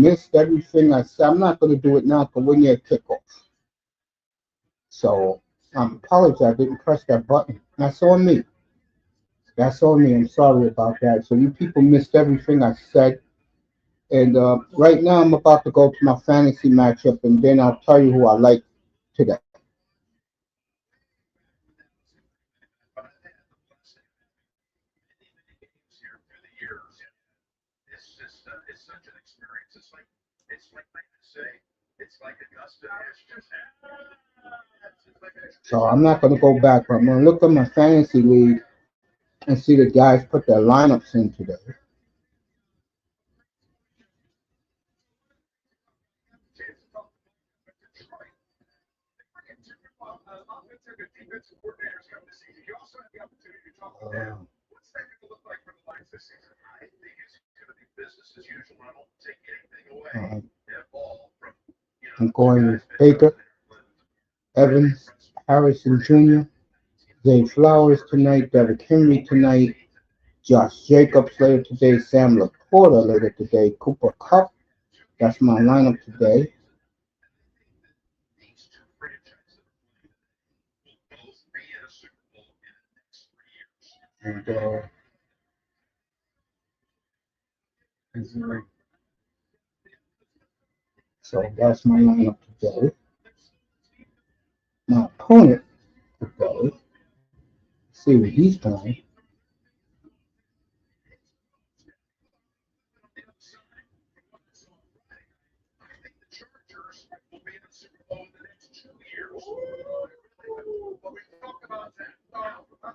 missed everything I said. I'm not going to do it now, but when you're kickoff. So I apologize. I didn't press that button. That's on me. That's on me. I'm sorry about that. So you people missed everything I said. And right now I'm about to go to my fantasy matchup, and then I'll tell you who I like today. So I'm not going to go back, but I'm going to look at my fantasy league and see the guys put their lineups in today. Uh, I'm going with Baker, Evans, Harrison Jr., Zay Flowers tonight, Derrick Henry tonight, Josh Jacobs later today, Sam Laporta later today, Cooper Cup. That's my lineup today. And so that's my lineup today. My opponent today, see what he's playing.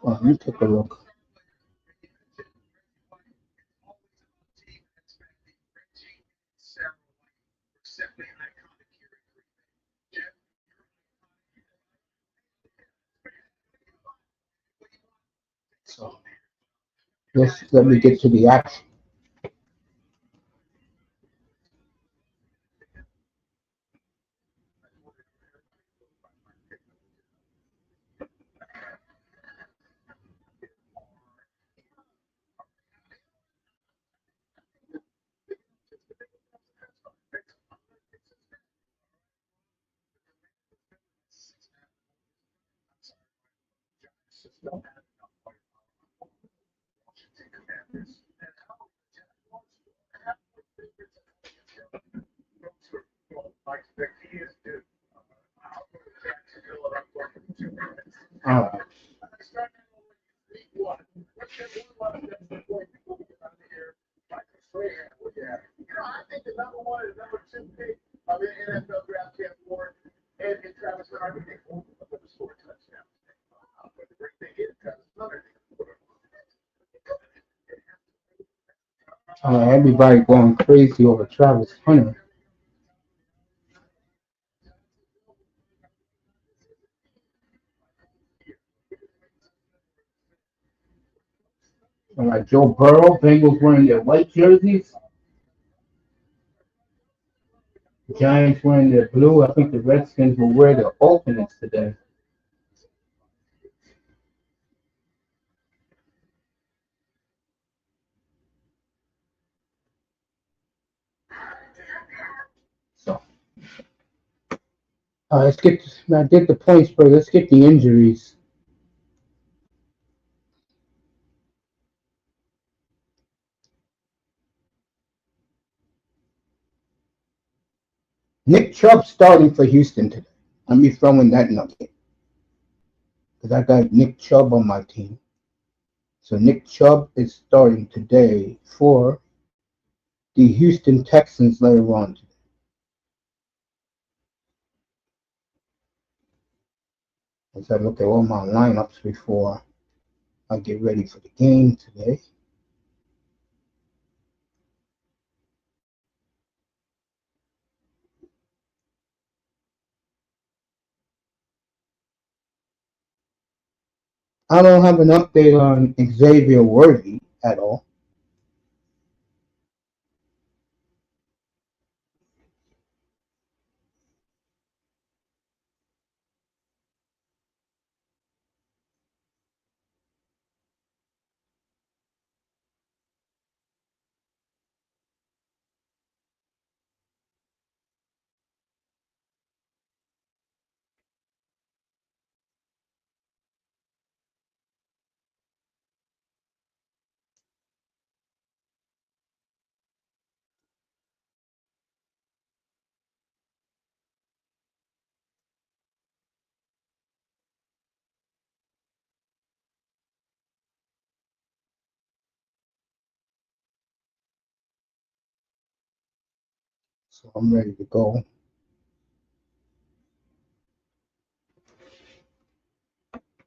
Let me take a look. So let me get to the action. All right. Everybody going crazy over Travis Hunter. All right, Joe Burrow, Bengals wearing their white jerseys. Giants wearing their blue. I think the Redskins will wear their alternates today. So, let's get. I did the points, but let's get the injuries. Nick Chubb starting for Houston today. Let me throw in that nugget because I got Nick Chubb on my team. So Nick Chubb is starting today for the Houston Texans later on today. As I look at all my lineups before I get ready for the game today. I don't have an update on Xavier Worthy at all. So I'm ready to go.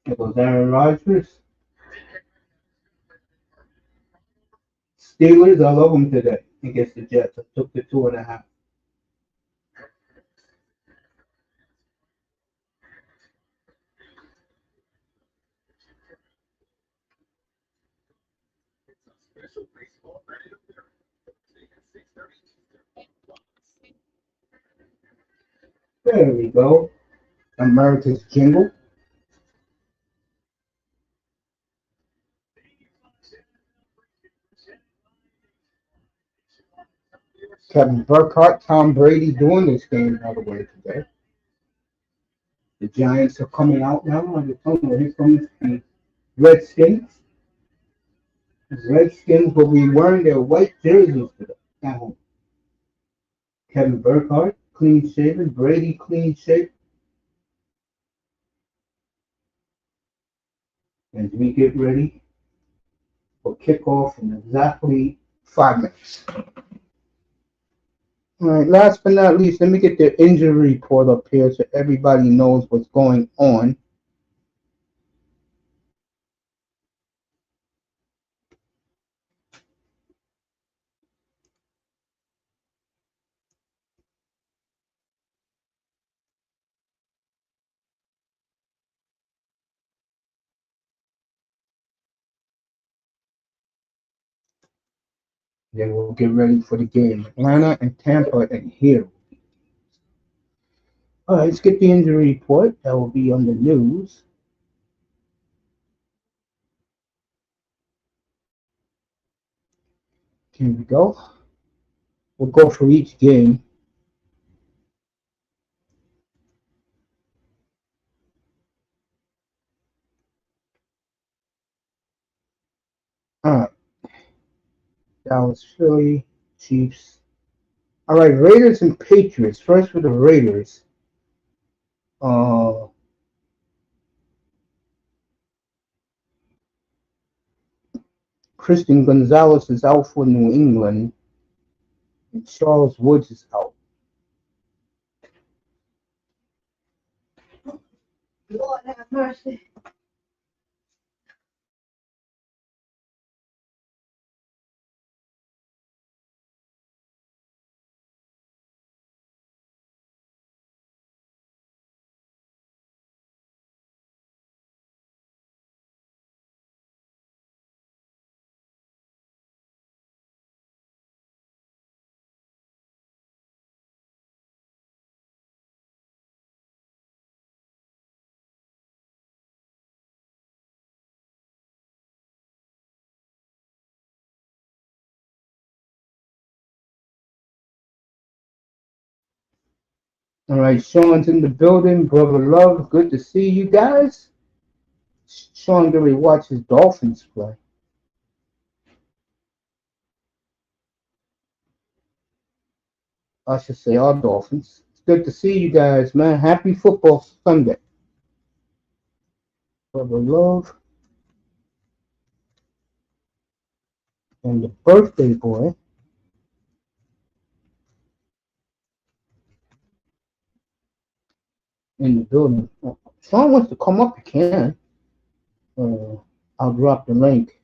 There goes Aaron Rodgers. Steelers, I love them today against the Jets. I took the 2.5. There we go. America's Jingle. Kevin Burkhardt, Tom Brady doing this game, by the way, today. The Giants are coming out now. Here comes the Redskins. The Redskins will be wearing their white jerseys today at home. Kevin Burkhardt, clean shaven. Brady, clean shaven. As we get ready for kickoff in exactly 5 minutes. All right, last but not least, let me get the injury report up here so everybody knows what's going on. Then we'll get ready for the game. Atlanta and Tampa and here. All right, let's get the injury report. That will be on the news. Here we go. We'll go for each game. All right. Dallas, Philly, Chiefs. All right, Raiders and Patriots. First for the Raiders. Uh, Christian Gonzalez is out for New England, and Charles Woods is out. Lord have mercy. All right, Sean's in the building. Brother Love, good to see you guys. Sean really watch his Dolphins play. I should say our Dolphins. It's good to see you guys, man. Happy football Sunday. Brother Love and the birthday boy in the building. If Sean wants to come up, he can. Uh, I'll drop the link.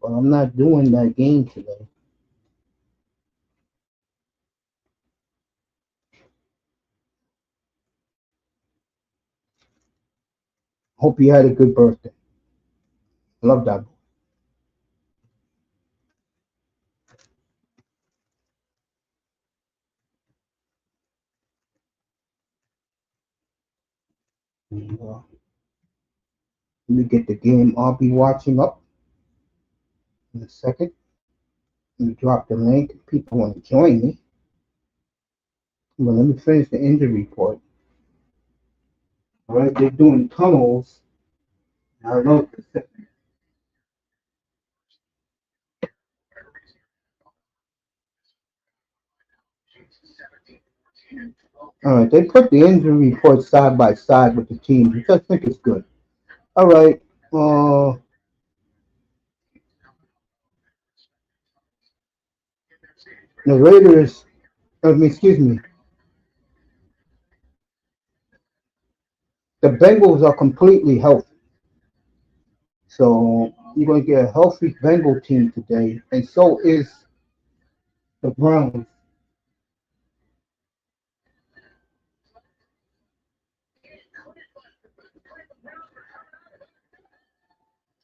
But I'm not doing that game today. Hope you had a good birthday. Love that boy. Let me get the game I'll be watching up in a second. Let me drop the link. If people want to join me. Well, let me finish the injury report. All right, they're doing tunnels. I don't know. All right, they put the injury report side by side with the teams, which I think is good. All right, the Raiders. excuse me, the Bengals are completely healthy. So you're going to get a healthy Bengal team today, and so is the Browns.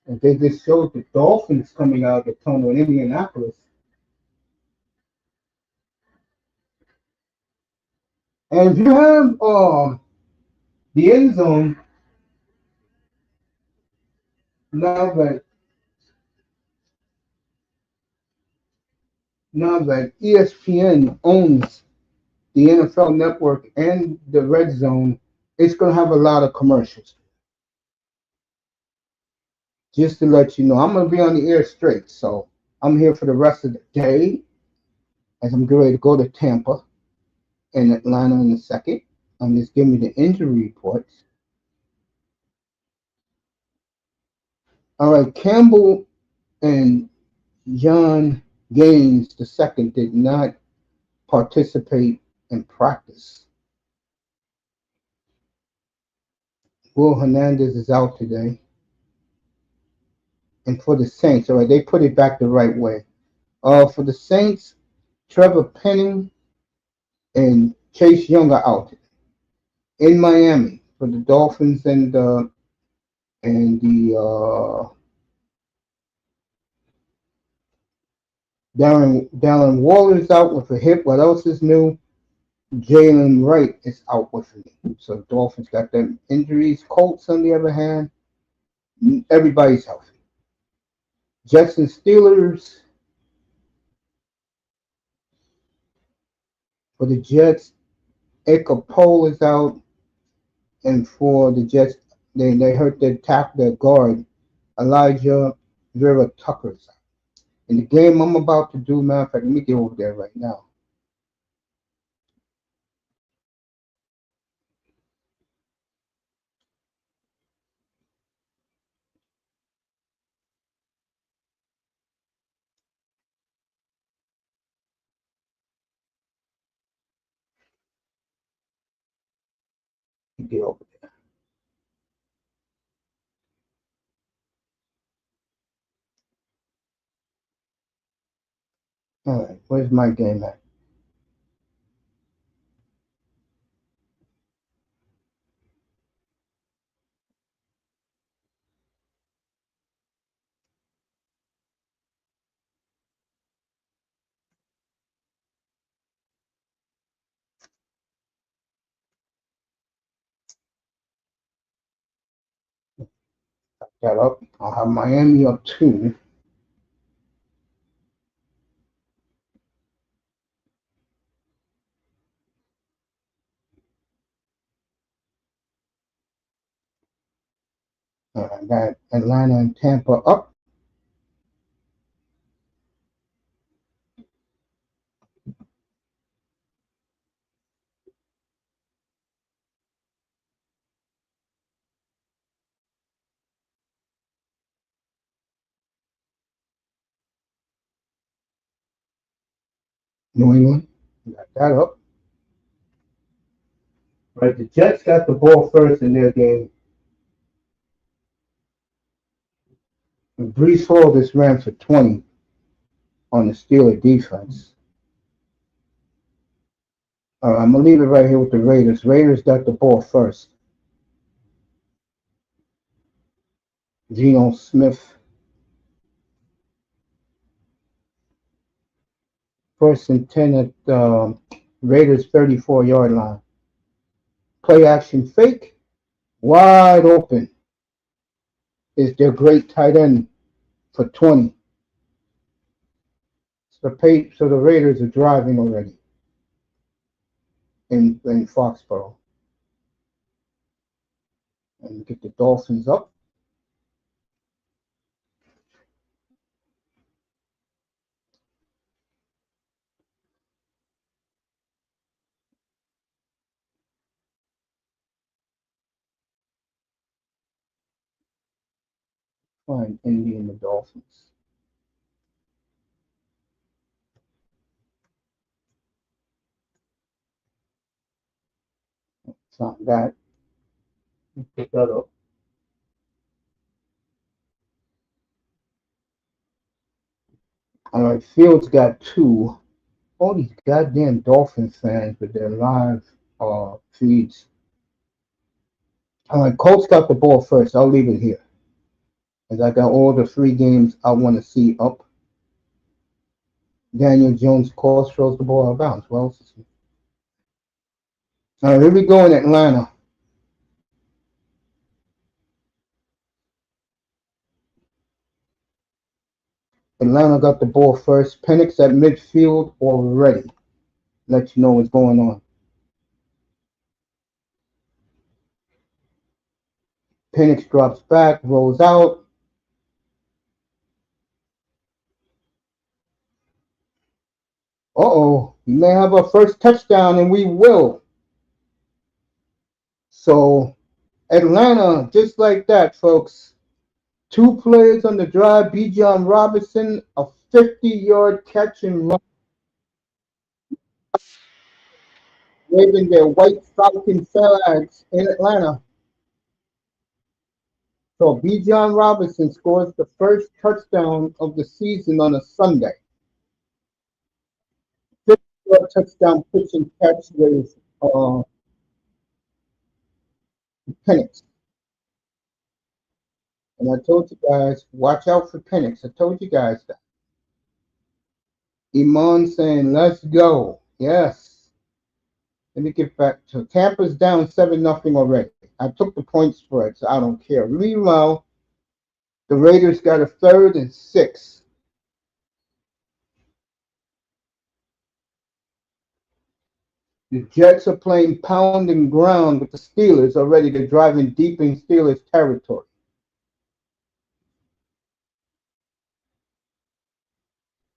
And they just showed the Dolphins coming out of the tunnel in Indianapolis. And if you have the end zone, now that ESPN owns the NFL Network and the Red Zone, it's going to have a lot of commercials. Just to let you know, I'm going to be on the air straight, so I'm here for the rest of the day as I'm getting ready to go to Tampa and Atlanta in a second. I'm just giving you the injury reports. All right, Campbell and John Gaines II did not participate in practice. Will Hernandez is out today. And for the Saints, all right, they put it back the right way. For the Saints, Trevor Penning and Chase Young are out. In Miami, for the Dolphins and the Darren Waller's out with a hip. What else is new? Jalen Wright is out with me. So the Dolphins got them injuries. Colts, on the other hand, everybody's healthy. Jets and Steelers. For the Jets, Ika Pole is out. And for the Jets, they hurt their guard, Elijah Vera Tucker's out. In the game I'm about to do, matter of fact, let me get over there right now. Get over there. All right, where's my game at? That up. I'll have Miami up 2. I got Atlanta and Tampa up. New England, got that up. Right, the Jets got the ball first in their game. And Brees Hall just ran for 20 on the Steeler defense. I'm gonna leave it right here with the Raiders. Raiders got the ball first. Geno Smith, first and 10 at Raiders 34-yard line. Play action fake, wide open is their great tight end for 20. So the Raiders are driving already in Foxborough. And get the Dolphins up. Find Indy and the Dolphins. It's not that. Pick that up. All right, Fields got two. All these goddamn Dolphins fans with their live feeds. All right, Colts got the ball first. I'll leave it here. As I got all the three games I want to see up. Daniel Jones, course, throws the ball out of bounds. Well, all right, here we go in Atlanta. Atlanta got the ball first. Pennix at midfield already. Let you know what's going on. Pennix drops back, rolls out. Uh-oh, we may have our first touchdown, and we will. So, Atlanta, just like that, folks. Two players on the drive. Bijan Robinson, a 50-yard catch and run, waving their white Falcon flags in Atlanta. So Bijan Robinson scores the first touchdown of the season on a Sunday. 50-yard touchdown pitch and catch with Pennix. And I told you guys, watch out for Pennix. I told you guys that. Iman saying, let's go. Yes. Let me get back to Tampa's down 7-0 already. I took the point spread, so I don't care. Meanwhile, the Raiders got a 3rd and 6. The Jets are playing pound and ground with the Steelers already. They're driving deep in Steelers territory.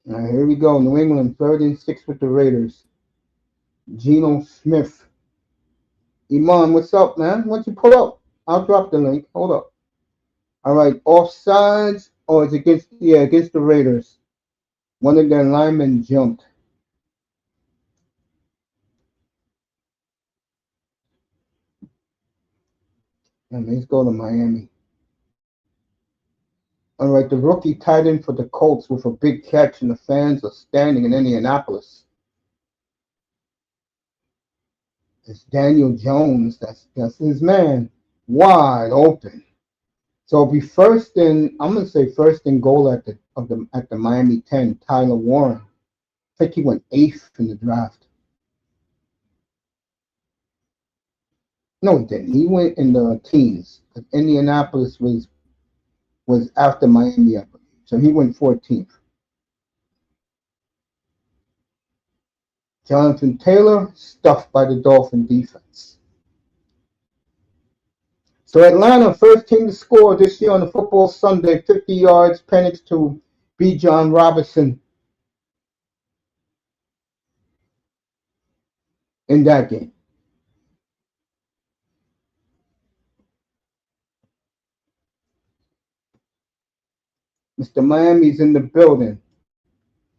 All right, here we go. New England, 3rd and 6 with the Raiders. Geno Smith. Iman, what's up, man? Why don't you pull up? I'll drop the link. Hold up. All right, offsides. Oh, it's against the Raiders. One of their linemen jumped. And let's go to Miami. All right, the rookie tight end for the Colts with a big catch, and the fans are standing in Indianapolis. It's Daniel Jones. That's his man. Wide open. So it'll be I'm gonna say first and goal at the Miami 10, Tyler Warren. I think he went 8th in the draft. No, he didn't. He went in the teens. Indianapolis was after Miami, I believe. So he went 14th. Jonathan Taylor, stuffed by the Dolphin defense. So Atlanta, first team to score this year on the football Sunday, 50 yards, Pennix to Bijan Robinson in that game. Mr. Miami's in the building.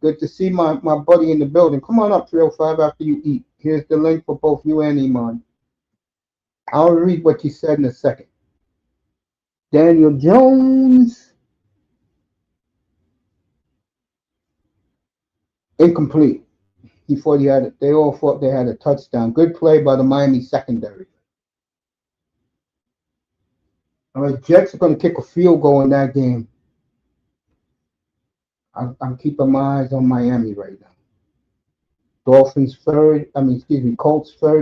Good to see my buddy in the building. Come on up, 305, after you eat. Here's the link for both you and Iman. I'll read what you said in a second. Daniel Jones. Incomplete. They all thought they had a touchdown. Good play by the Miami secondary. All right, Jets are going to kick a field goal in that game. I'm keeping my eyes on Miami right now. Colts 3rd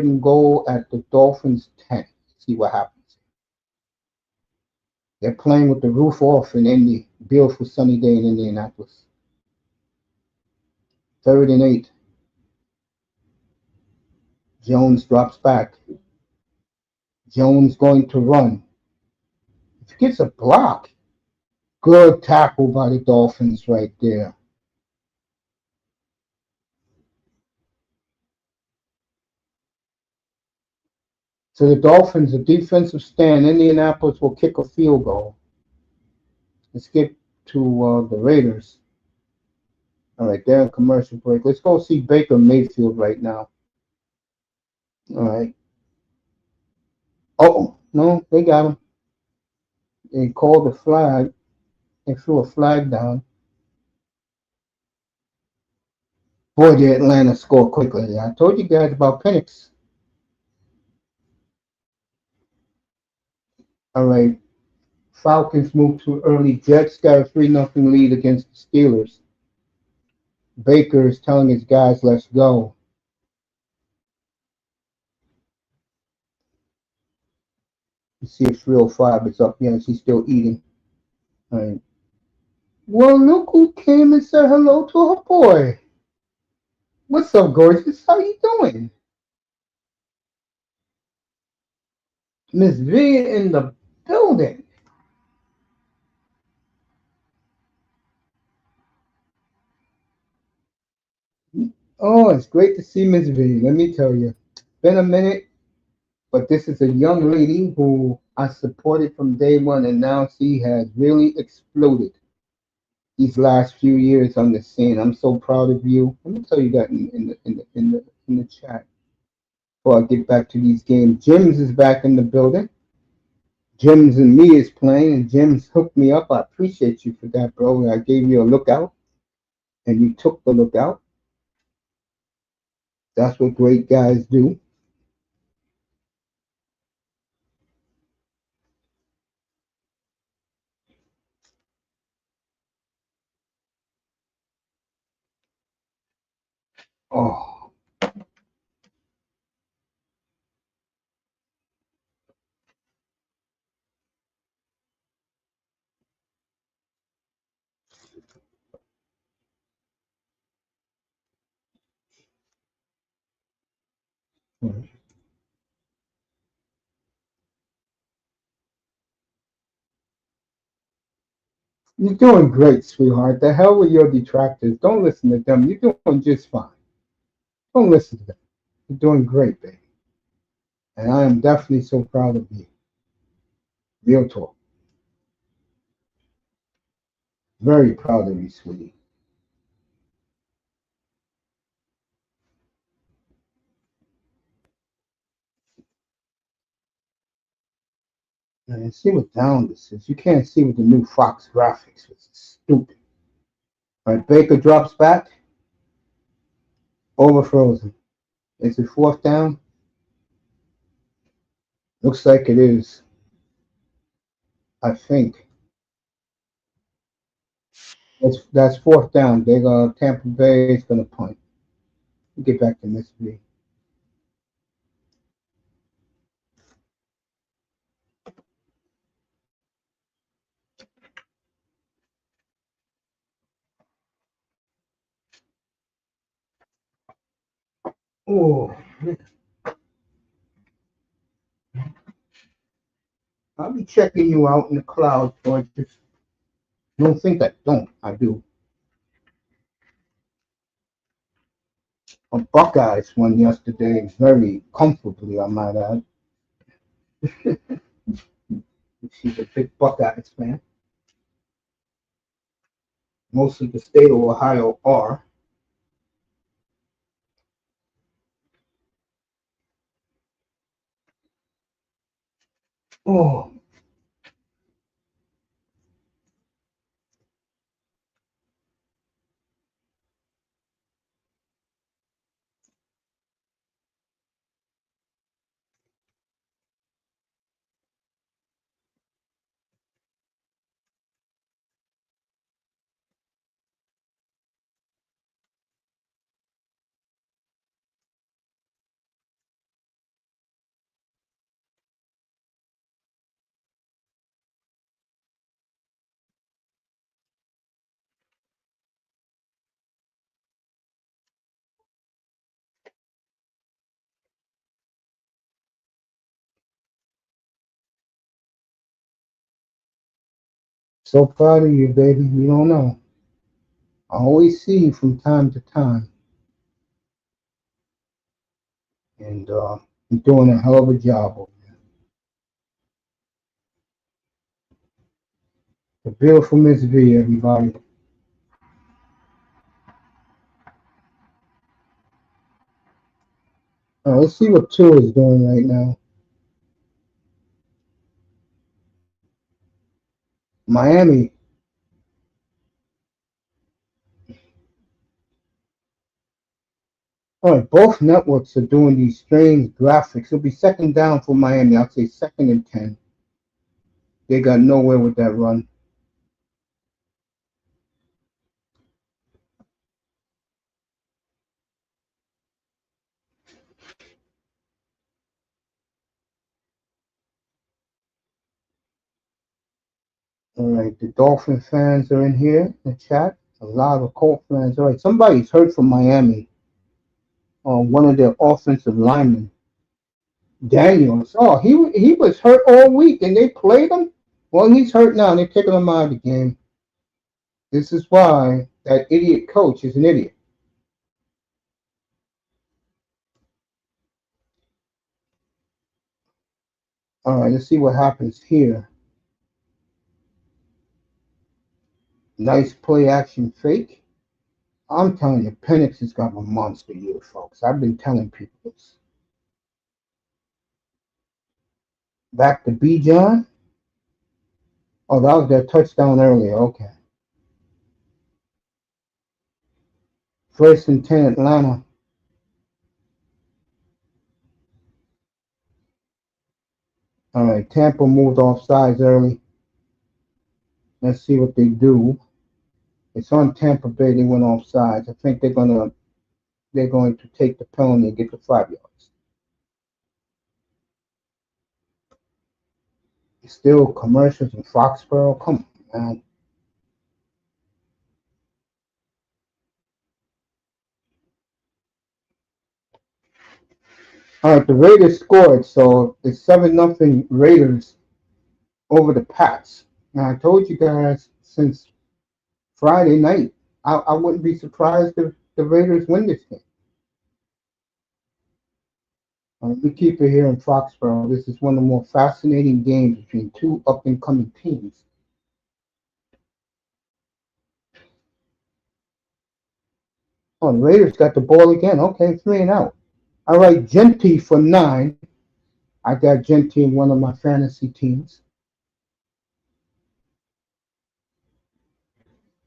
and goal at the Dolphins 10. See what happens. They're playing with the roof off in Indy. Beautiful sunny day in Indianapolis. 3rd and 8. Jones drops back. Jones going to run. If he gets a block, good tackle by the Dolphins right there. So the Dolphins, a defensive stand. Indianapolis will kick a field goal. Let's get to the Raiders. All right, they're in commercial break. Let's go see Baker Mayfield right now. All right. Oh, no, they got him. They called the flag. They threw a flag down. Boy, did Atlanta score quickly. I told you guys about Pennix. All right. Falcons moved too early. Jets got a 3-0 lead against the Steelers. Baker is telling his guys, let's go. You see if 305 is up. Yes, he's still eating. All right. Well, look who came and said hello to her boy. What's up, gorgeous? How you doing? Miss V in the building. Oh, it's great to see Miss V. Let me tell you. Been a minute, but this is a young lady who I supported from day one, and now she has really exploded these last few years on the scene. I'm so proud of you. Let me tell you that in the chat before I get back to these games. Jims is back in the building. Jims and me is playing, and Jims hooked me up. I appreciate you for that, bro. I gave you a lookout, and you took the lookout. That's what great guys do. Oh, you're doing great, sweetheart. The hell with your detractors. Don't listen to them. You're doing just fine. Don't listen to them. You're doing great, baby. And I am definitely so proud of you. Real talk. Very proud of you, sweetie. And see what down this is. You can't see with the new Fox graphics, which is stupid. All right, Baker drops back. Over Frozen. Is it fourth down? Looks like it is. I think. That's fourth down. They're gonna Tampa Bay is gonna punt. Get back to this V. Oh, I'll be checking you out in the clouds, George. You don't think I don't? I do. A Buckeyes won yesterday very comfortably, I might add. She's a big Buckeyes fan. Mostly the state of Ohio are. Oh, so proud of you, baby. You don't know. I always see you from time to time, and you're doing a hell of a job over there. The beautiful Miss V, everybody. Let's see what Tua is doing right now. Miami. All right, both networks are doing these strange graphics. It'll be second down for Miami. I'll say second and 10. They got nowhere with that run. All right, the Dolphin fans are in here in the chat. A lot of Colt fans. All right, somebody's hurt from Miami. One of their offensive linemen, Daniels. Oh, he was hurt all week and they played him. Well, he's hurt now. They're taking him out of the game. This is why that idiot coach is an idiot. All right, let's see what happens here. Nice play action fake. I'm telling you, Pennix has got a monster year, folks. I've been telling people this. Back to B. John. Oh, that was their touchdown earlier. Okay. First and 10, Atlanta. All right, Tampa moved off sides early. Let's see what they do. It's on Tampa Bay. They went off sides. I think they're going to take the penalty and get the 5 yards. Still commercials in Foxborough. Come on, man. All right, the Raiders scored, so it's 7-0 Raiders over the Pats. Now I told you guys since Friday night, I wouldn't be surprised if the Raiders win this game. We keep it here in Foxborough. This is one of the more fascinating games between two up-and-coming teams. Oh, the Raiders got the ball again. Okay, 3 and out. All right, Genty for 9. I got Genty in one of my fantasy teams.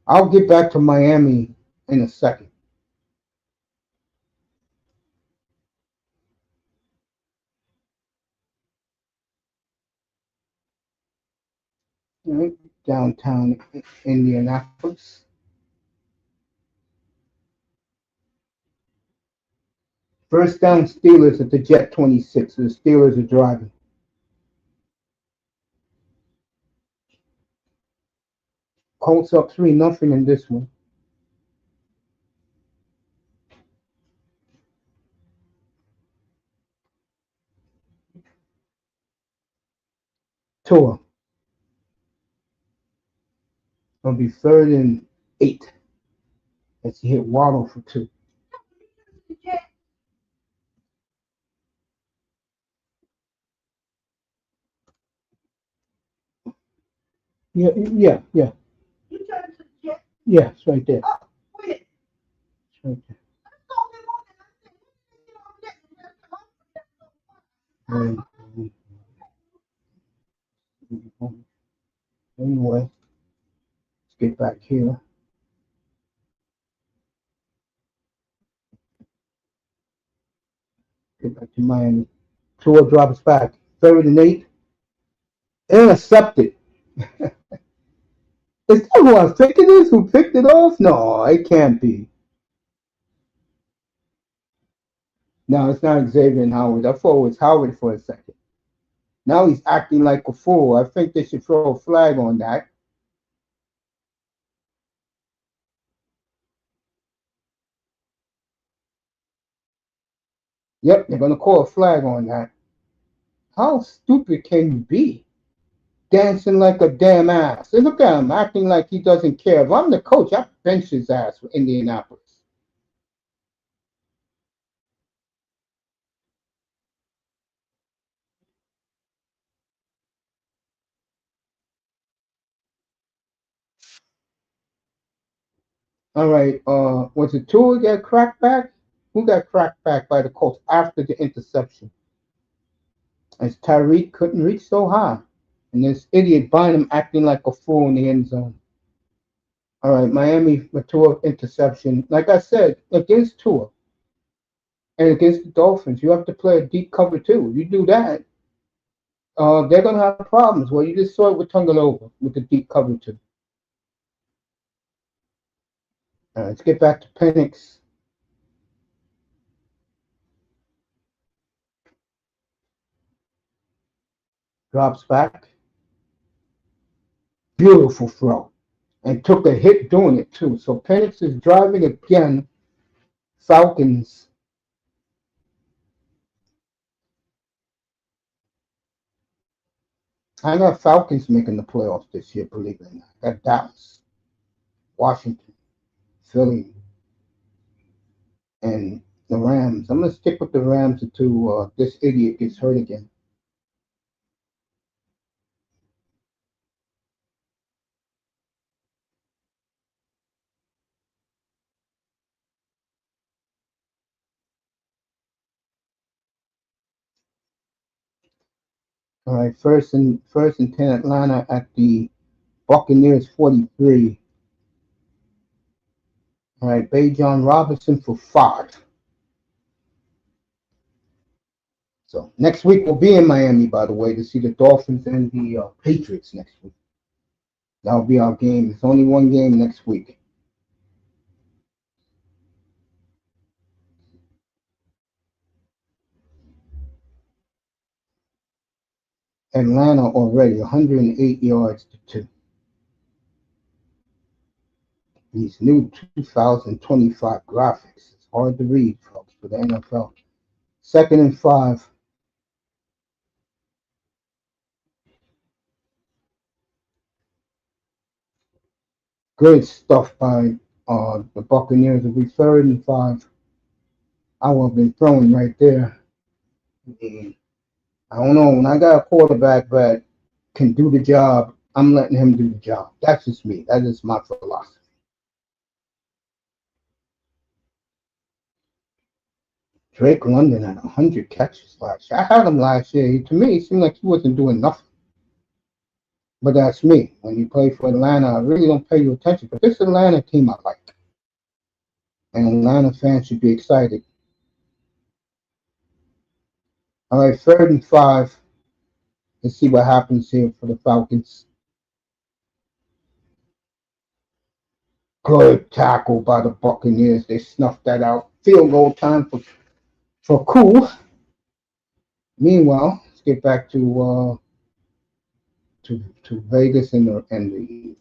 I'll get back to Miami in a second. All right, downtown Indianapolis. First down Steelers at the Jet 26. So the Steelers are driving. Colts up 3-0 in this one. Tua. It'll be 3rd and 8. As he hit Waddle for 2. Yeah. Yeah, it's right there. It's right there. Anyway, let's get back here. Get back to Miami. Tua drops back. 3rd and 8. Intercepted. Is that who I think it is who picked it off? No, it can't be. No, it's not Xavier Howard. I thought it was Howard for a second. Now he's acting like a fool. I think they should throw a flag on that. Yep, they're going to call a flag on that. How stupid can you be? Dancing like a damn ass. And look at him acting like he doesn't care. If I'm the coach, I bench his ass for Indianapolis. All right, was it Tua got cracked back? Who got cracked back by the Colts after the interception? As Tyreek couldn't reach so high. And this idiot Bynum acting like a fool in the end zone. All right, Miami for Tua interception. Like I said, against Tua and against the Dolphins, you have to play a deep cover too. You do that, they're gonna have problems. Well, you just saw it with Tungalova with the deep cover too. All right, let's get back to Pennix. Drops back. Beautiful throw. And took a hit doing it too. So Pennix is driving again. Falcons. I got Falcons making the playoffs this year, believe it or not. I got Dallas, Washington, Philly, and the Rams. I'm gonna stick with the Rams until this idiot gets hurt again. All right, first and 10 Atlanta at the Buccaneers 43. All right, Bajon Robinson for 5. So next week we'll be in Miami, by the way, to see the Dolphins and the Patriots next week. That'll be our game. It's only one game next week. Atlanta already 108 yards to 2. These new 2025 graphics. It's hard to read, folks, for the NFL. 2nd and 5. Good stuff by the Buccaneers. It'll be 3rd and 5. I would have been throwing right there. And I don't know. When I got a quarterback that can do the job, I'm letting him do the job. That's just me. That is my philosophy. Drake London had 100 catches last year. I had him last year. To me, it seemed like he wasn't doing nothing. But that's me. When you play for Atlanta, I really don't pay you attention. But this Atlanta team I like. And Atlanta fans should be excited. All right, 3rd and 5. Let's see what happens here for the Falcons. Good tackle by the Buccaneers. They snuffed that out. Field goal time for Cool. Meanwhile, let's get back to Vegas and the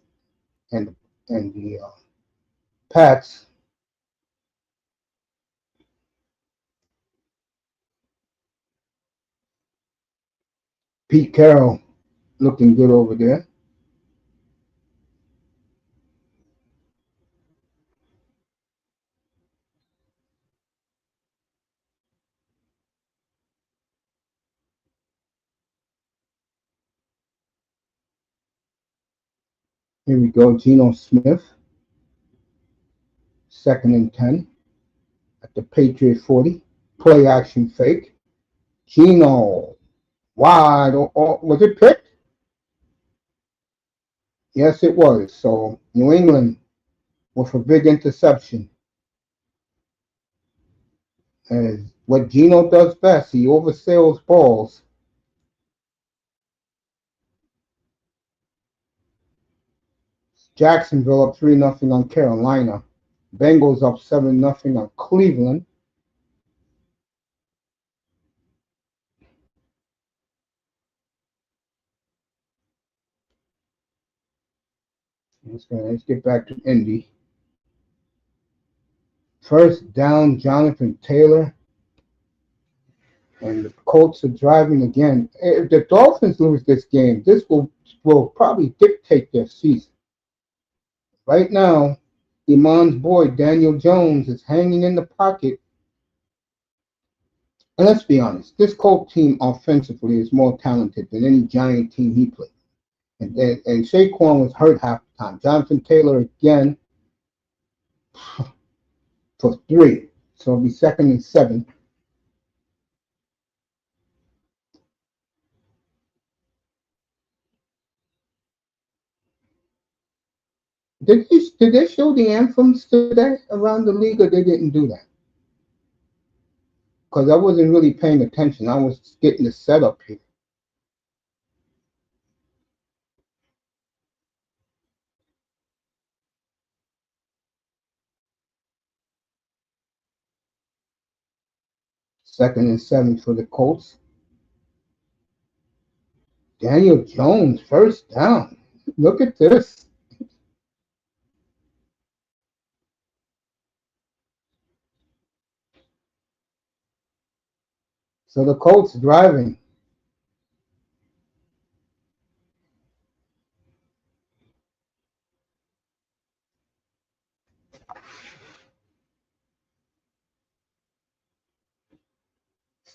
Pats. Pete Carroll looking good over there. Here we go. Geno Smith. 2nd and 10 at the Patriot 40. Play action fake. Geno wide. Was it picked? Yes, it was. So New England with a big interception. As what Geno does best, he oversells balls. Jacksonville up 3-0 on Carolina. Bengals up 7-0 on Cleveland. Let's get back to Indy. First down, Jonathan Taylor. And the Colts are driving again. If the Dolphins lose this game, this will probably dictate their season. Right now, Iman's boy, Daniel Jones, is hanging in the pocket. And let's be honest, this Colt team offensively is more talented than any Giant team he played. And Saquon was hurt half the time. Jonathan Taylor again for 3. So it'll be 2nd and 7. Did they show the anthems today around the league, or they didn't do that? Because I wasn't really paying attention. I was getting the setup here. Second and 7 for the Colts. Daniel Jones, first down. Look at this. So the Colts driving.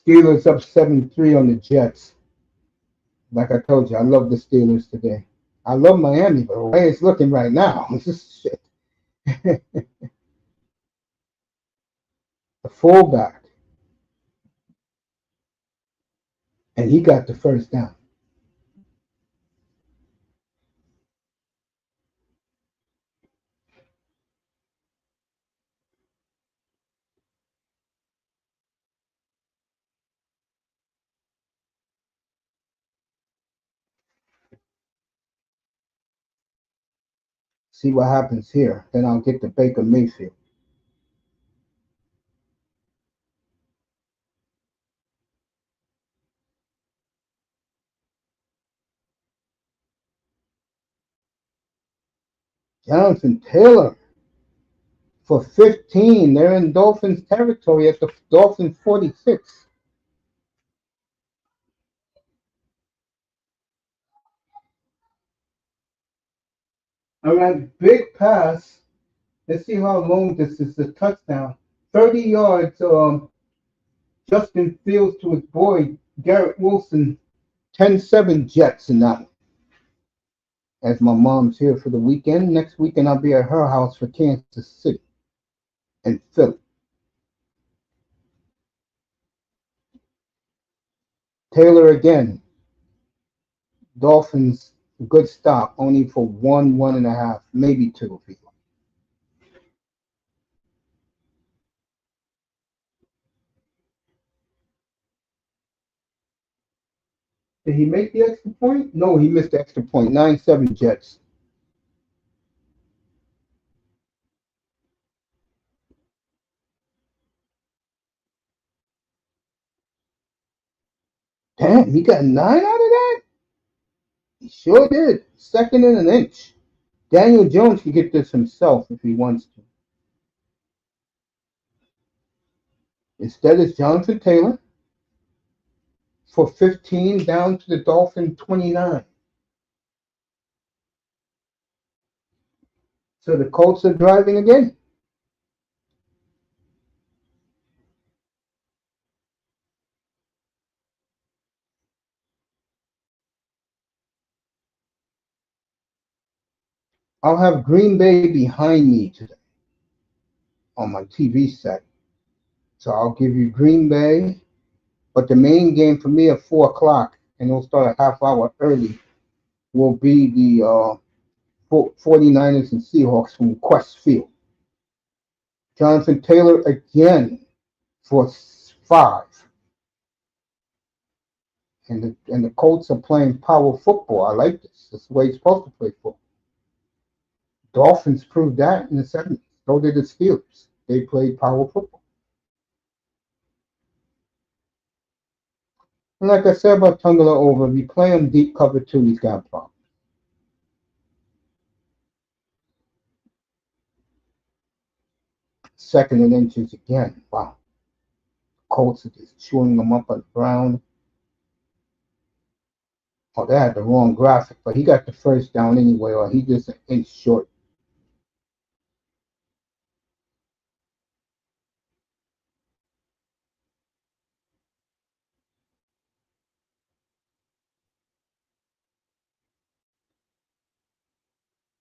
Steelers up 7-3 on the Jets. Like I told you, I love the Steelers today. I love Miami, but the way it's looking right now, it's just shit. The fullback, and he got the first down. See what happens here. Then I'll get to Baker Mayfield. Jonathan Taylor for 15. They're in Dolphins territory at the Dolphins 46. All right, big pass. Let's see how long this is. A touchdown. 30 yards. Justin Fields to his boy, Garrett Wilson. 10-7 Jets in that one. As my mom's here for the weekend. Next weekend, I'll be at her house for Kansas City and Philly. Taylor again. Dolphins, good stop. Only for 1.5, maybe 2 if he. Did he make the extra point? No, he missed the extra point. 9-7 Jets. Damn, he got 9 out of that? He sure did. Second and an inch. Daniel Jones can get this himself if he wants to. Instead, it's Jonathan Taylor for 15 down to the Dolphin 29. So the Colts are driving again. I'll have Green Bay behind me today on my TV set. So I'll give you Green Bay, but the main game for me at 4 o'clock, and it'll start a half hour early, will be the 49ers and Seahawks from Quest Field. Jonathan Taylor again for 5. And the Colts are playing power football. I like this. This is the way he's supposed to play football. Dolphins proved that in the 70s. So did the Steelers. They played power football. And like I said about Tungler over, if you play him deep cover 2, he's got a problem. Second and inches again. Wow. Colts are just chewing them up on the ground. Oh, they had the wrong graphic, but he got the first down anyway, or he just an inch short.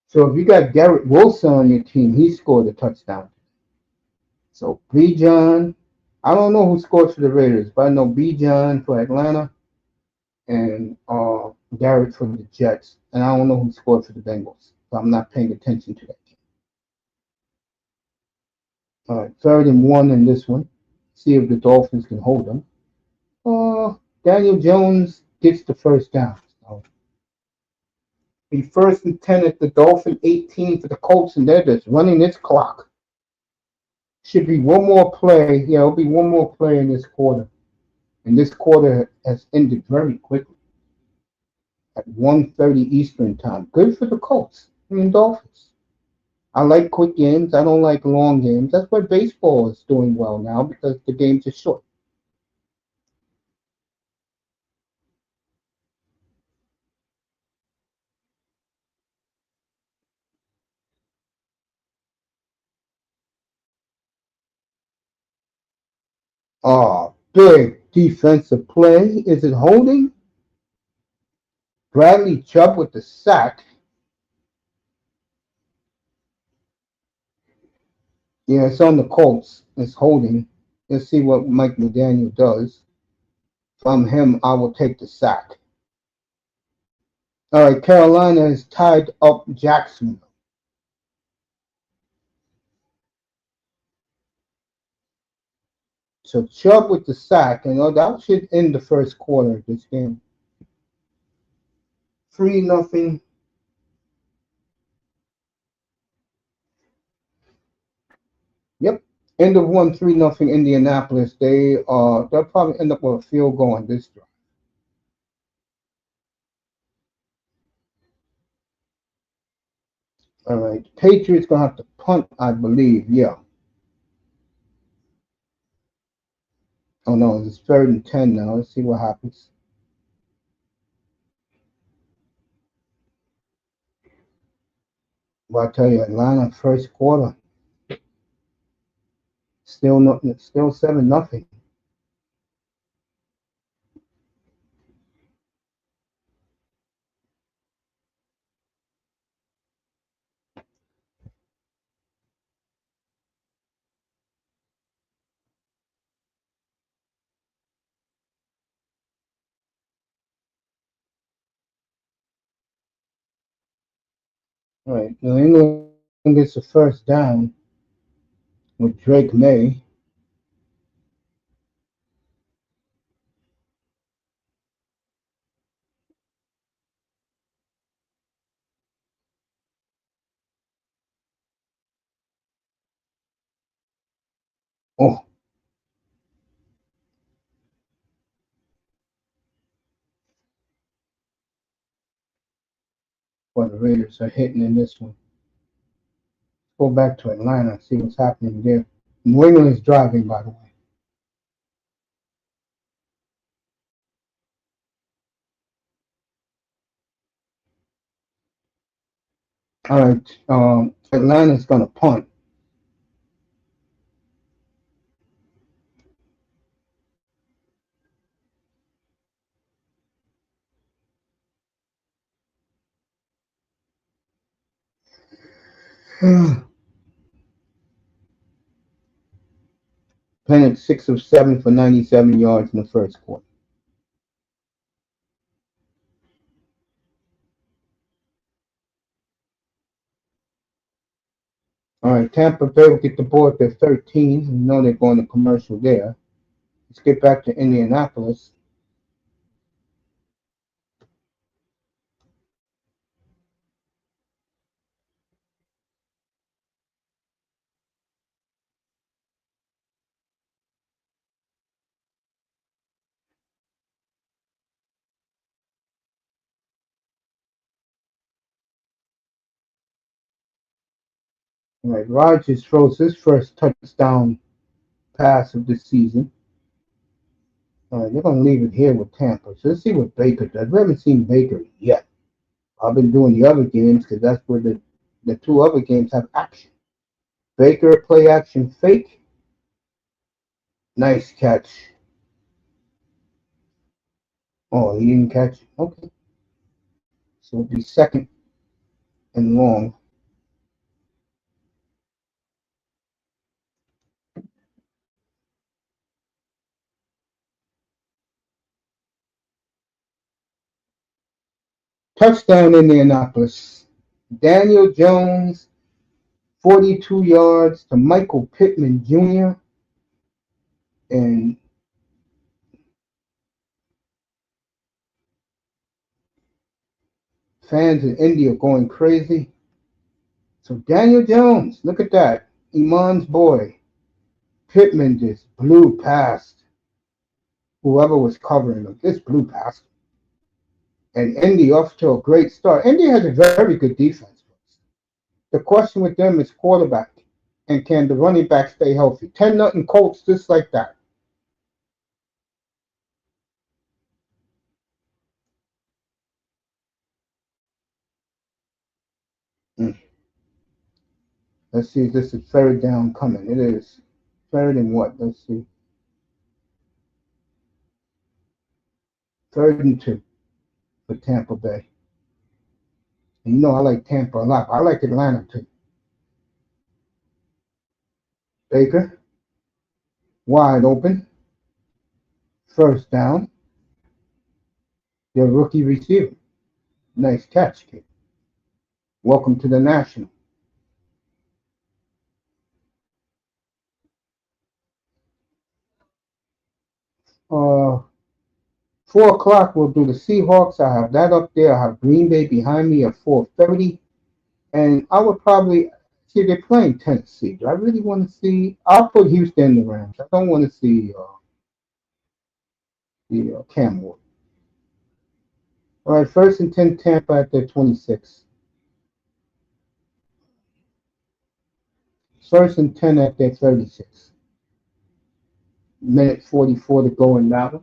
So if you got Garrett Wilson on your team, he scored a touchdown. So Bijan, I don't know who scored for the Raiders, but I know Bijan for Atlanta and Garrett for the Jets, and I don't know who scored for the Bengals. so I'm not paying attention to that game. All right, 3rd and 1 in this one. See if the Dolphins can hold them. Daniel Jones gets the first down. So be 1st and 10 at the Dolphin 18 for the Colts, and they're just running its clock. Should be one more play. Yeah, it'll be one more play in this quarter. And this quarter has ended very quickly at 1:30 Eastern time. Good for the Colts and Dolphins. I like quick games. I don't like long games. That's why baseball is doing well now because the games are short. Big defensive play. Is it holding? Bradley Chubb with the sack. Yeah, it's on the Colts. It's holding. Let's see what Mike McDaniel does. If I'm him, I will take the sack. All right, Carolina has tied up Jacksonville. So Chubb with the sack, and that should end the first quarter of this game. 3-0. Yep. End of one, 3-0 Indianapolis. They'll probably end up with a field goal on this drive. All right. Patriots gonna have to punt, I believe. Yeah. Oh no, it's 3rd and 10 now. Let's see what happens. Well, I tell you, Atlanta first quarter still 7-0. All right. New England gets the first down with Drake May. Oh, boy, the Raiders are hitting in this one. Go back to Atlanta and see what's happening there. New England is driving, by the way. All right. Atlanta's going to punt. Pennix 6 of 7 for 97 yards in the first quarter. All right. Tampa Bay will get the ball at their 13. You know they're going to commercial there. Let's get back to Indianapolis. All right. Rodgers throws his first touchdown pass of the season. All right. They're going to leave it here with Tampa. So let's see what Baker does. We haven't seen Baker yet. I've been doing the other games because that's where the two other games have action. Baker play action fake. Nice catch. Oh, he didn't catch it. Okay. So it'll be 2nd and long. Touchdown Indianapolis. Daniel Jones, 42 yards to Michael Pittman Jr. And fans in India are going crazy. So Daniel Jones, look at that. Iman's boy. Pittman just blew past whoever was covering him. Just blew past him. And Indy off to a great start. Indy has a very good defense. The question with them is quarterback. And can the running back stay healthy? 10-0 Colts just like that. Mm. Let's see if this is third down coming. It is. Third and what? Let's see. 3rd and 2 for Tampa Bay. And you know I like Tampa a lot. I like Atlanta too. Baker, wide open. First down. Your rookie receiver. Nice catch, kid. Welcome to the National. 4 o'clock, we'll do the Seahawks. I have that up there. I have Green Bay behind me at 4:30. And I would probably see they're playing Tennessee. Do I really want to see? I'll put Houston in the Rams. I don't want to see the Campbell. All right, 1st and 10 Tampa at their 26. 1st and 10 at their 36. Minute 44 to go in that one.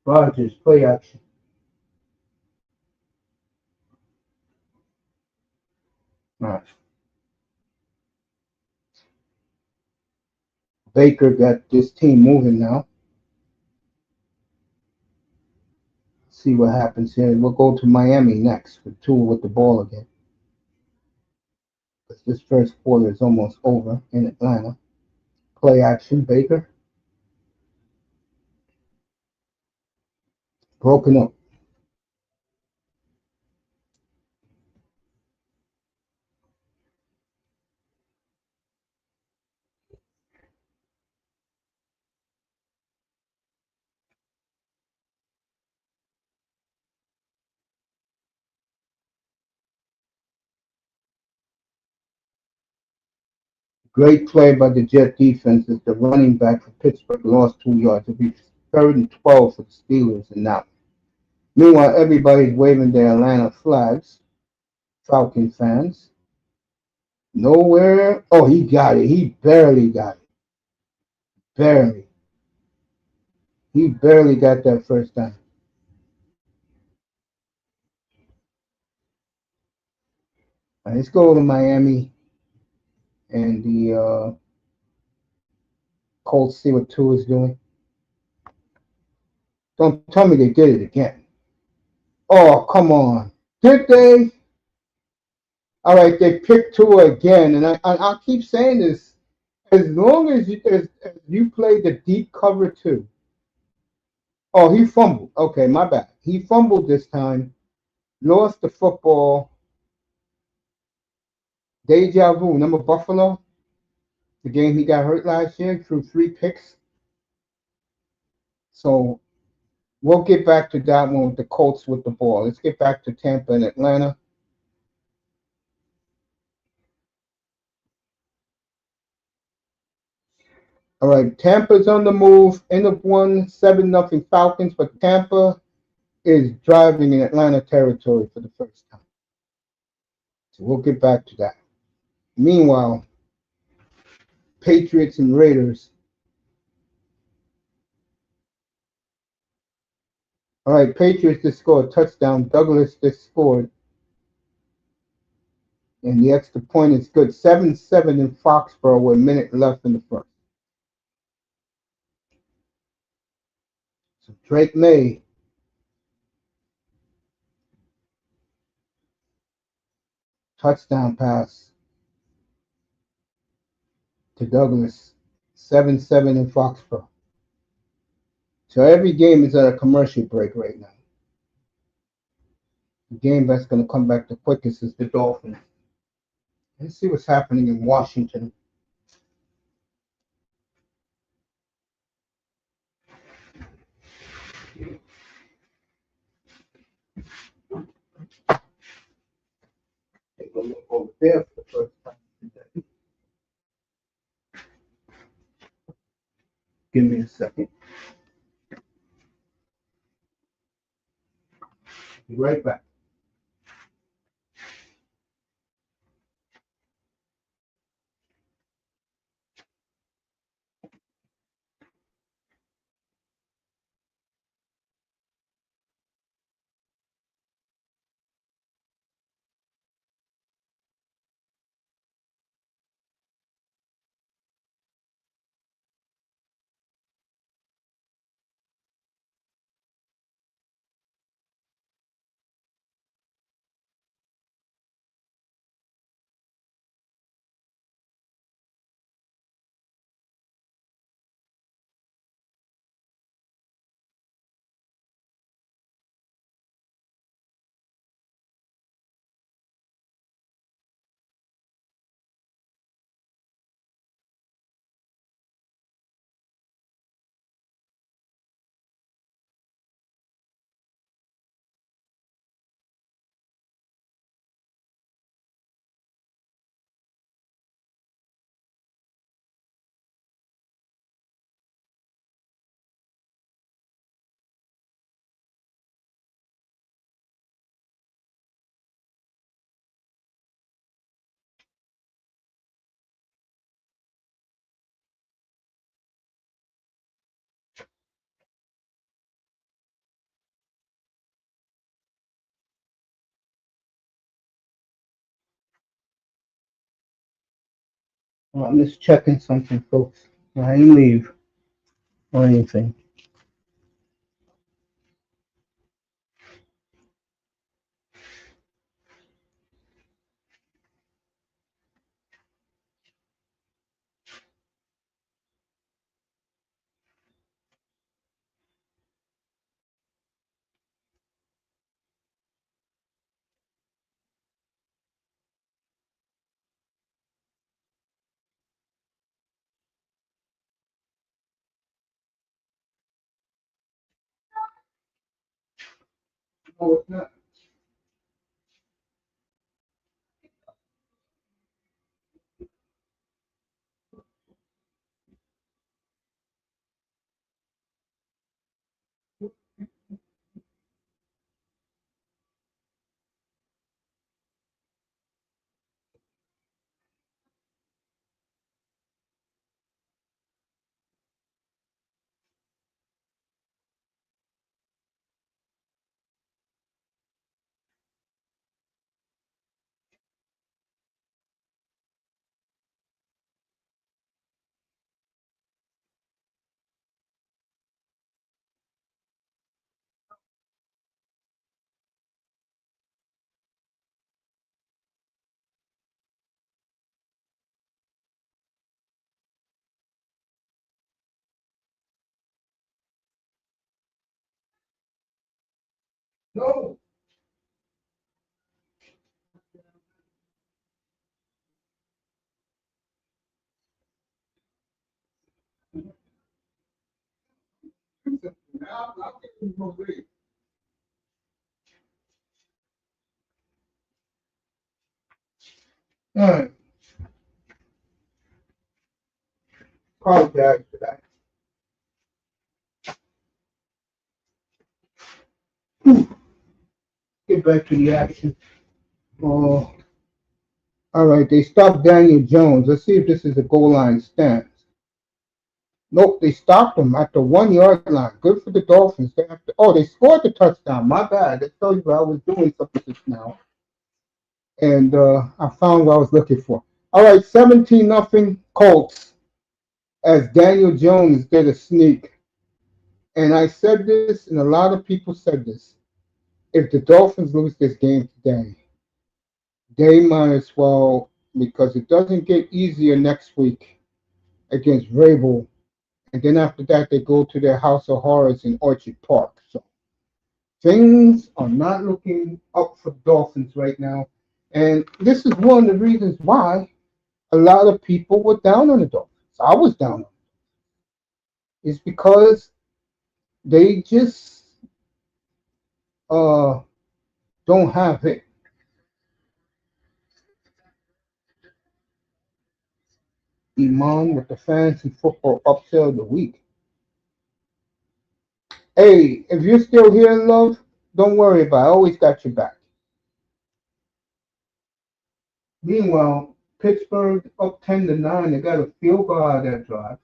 Rodgers, play action. All right. Baker got this team moving now. See what happens here. We'll go to Miami next with Tua with the ball again. This first quarter is almost over in Atlanta. Play action, Baker. Broken up. Great play by the Jet defense as the running back for Pittsburgh lost 2 yards. It'll be 3rd and 12 for the Steelers and now. Meanwhile, everybody's waving their Atlanta flags. Falcon fans. Nowhere. Oh, he got it. He barely got it. Barely. He barely got that first down. All right, let's go to Miami and the Colts, see what Tua is doing. Don't tell me they did it again. Oh, come on. Did they? All right, they picked Tua again. And I keep saying this. As long as you play the deep cover two. Oh, he fumbled. Okay, my bad. He fumbled this time. Lost the football. Deja vu. Remember Buffalo? The game he got hurt last year through 3 picks. So we'll get back to that one with the Colts with the ball. Let's get back to Tampa and Atlanta. All right, Tampa's on the move. End of 7-0 Falcons, but Tampa is driving in Atlanta territory for the first time. So we'll get back to that. Meanwhile, Patriots and Raiders. All right, Patriots just scored a touchdown. Douglas just scored. And the extra point is good. 7-7 in Foxborough with a minute left in the first. So Drake May. Touchdown pass to Douglas. 7-7 in Foxborough. So every game is at a commercial break right now. The game that's going to come back the quickest is the Dolphins. Let's see what's happening in Washington. Take a look over there for the first time today. Give me a second. Be right back. I'm just checking something, folks. I ain't leave or anything. No, it's not. No. All right. Apologize for that. Get back to the action. Oh, all right. They stopped Daniel Jones. Let's see if this is a goal line stance. Nope, they stopped him at the 1 yard line. Good for the Dolphins. They scored the touchdown. My bad. That tells you I was doing something just now. And I found what I was looking for. All right, 17-0 Colts as Daniel Jones did a sneak. And I said this, and a lot of people said this. If the Dolphins lose this game today, they might as well, because it doesn't get easier next week against Vrabel And then after that, they go to their House of Horrors in Orchard Park. So things are not looking up for the Dolphins right now. And this is one of the reasons why a lot of people were down on the Dolphins. I was down on them. It's because they just uh, don't have it. Iman with the fantasy football upsell of the week. Hey, if you're still here, love, don't worry about it. I always got your back. Meanwhile, Pittsburgh up 10-9. They got a field goal out of that drive.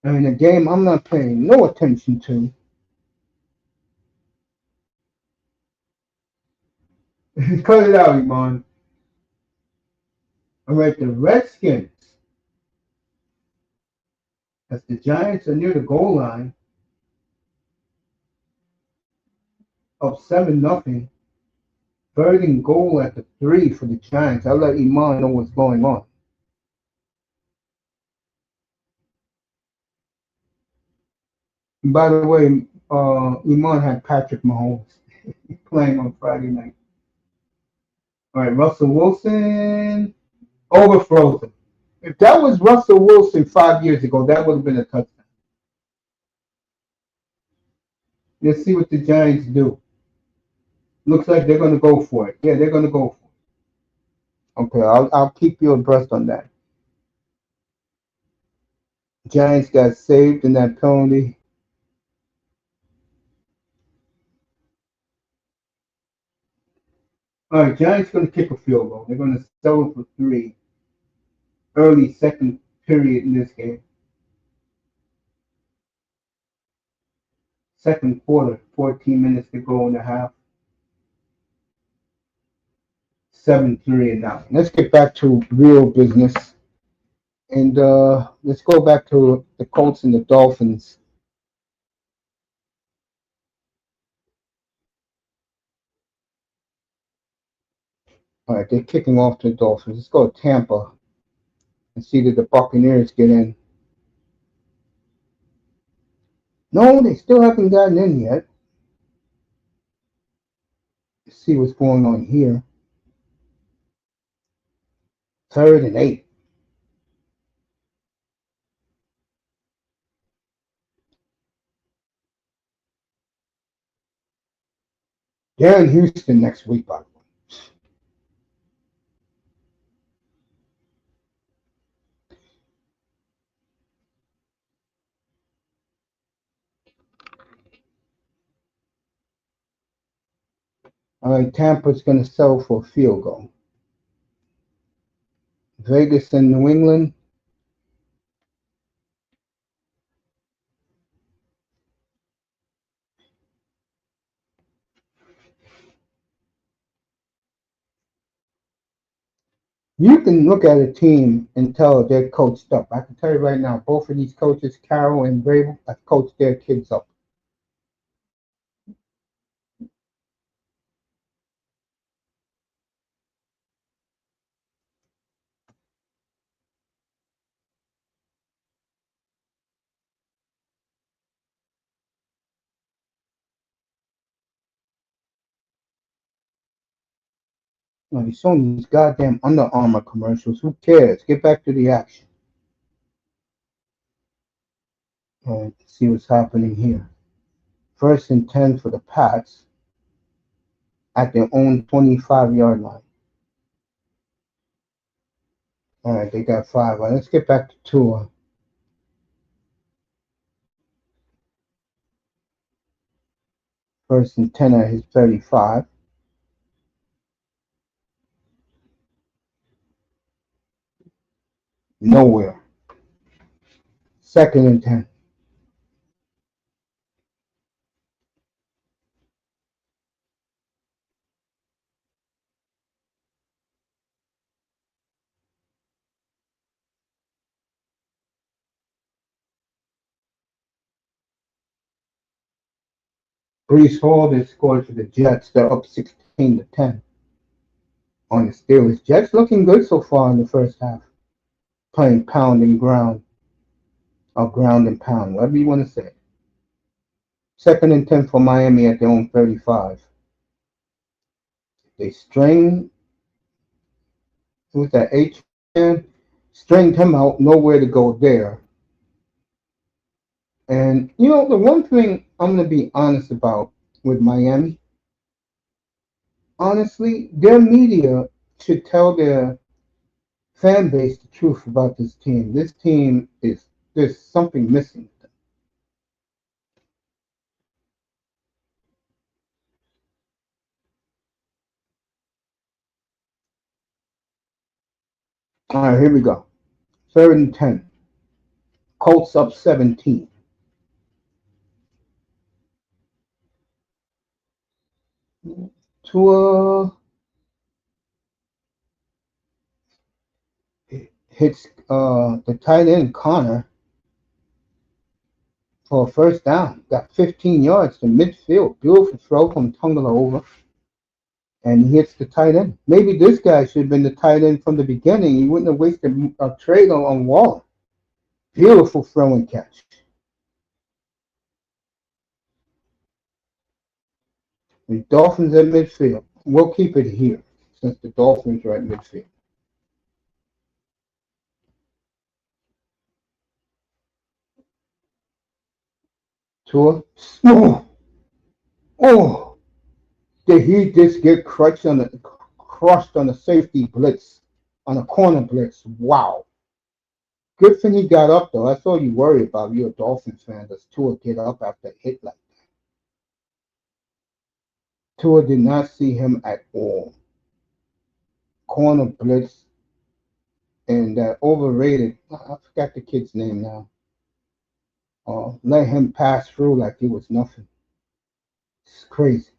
And a game I'm not paying no attention to. Cut it out, Iman. All right, the Redskins, as the Giants are near the goal line, up 7-0. Third and goal at the 3 for the Giants. I'll let Iman know what's going on. And by the way, Iman had Patrick Mahomes playing on Friday night. All right, Russell Wilson overthrows him. If that was Russell Wilson 5 years ago, that would have been a touchdown. Let's see what the Giants do. Looks like they're going to go for it. Yeah, they're going to go for it. Okay, I'll keep you abreast on that. Giants got saved in that penalty. All right, Giants going to kick a field goal. They're going to settle for 3. Early second period in this game. Second quarter, 14 minutes to go in the half. 7-3 now. Let's get back to real business. And let's go back to the Colts and the Dolphins. All right, they're kicking off to the Dolphins. Let's go to Tampa and see that the Buccaneers get in. No, they still haven't gotten in yet. Let's see what's going on here. 3rd and 8. They're in Houston next week, by the way. All right, Tampa's going to sell for a field goal. Vegas and New England. You can look at a team and tell they're coached up. I can tell you right now, both of these coaches, Carroll and Vrabel, have coached their kids up. Now, you're showing these goddamn Under Armour commercials. Who cares? Get back to the action. All right, see what's happening here. 1st and 10 for the Pats at their own 25-yard line. All right, they got 5. All right, let's get back to Tua. 1st and 10 at his 35. Nowhere. 2nd and 10. Brees Hall, they scored for the Jets. They're up 16-10. on the Steelers. Jets looking good so far in the first half. Playing pound and ground, or ground and pound, whatever you want to say. Second and 10 for Miami at their own 35. They string, who's that, H-man? Stringed him out, nowhere to go there. And, the one thing I'm going to be honest about with Miami, honestly, their media should tell their fan base the truth about this team. This team there's something missing. All right, here we go. Third and 10. Colts up 17. Tua hits the tight end Connor for a first down. Got 15 yards to midfield. Beautiful throw from Tungala over. And he hits the tight end. Maybe this guy should have been the tight end from the beginning. He wouldn't have wasted a trade on Waller. Beautiful throw and catch. The Dolphins at midfield. We'll keep it here since the Dolphins are at midfield. Tua. Oh, did he just get crushed on the safety blitz, on a corner blitz? Wow. Good thing he got up though. That's all you worry about. You're a Dolphins fan. Does Tua get up after a hit like that? Tua did not see him at all. Corner blitz and that overrated. I forgot the kid's name now. Let him pass through like it was nothing. It's crazy.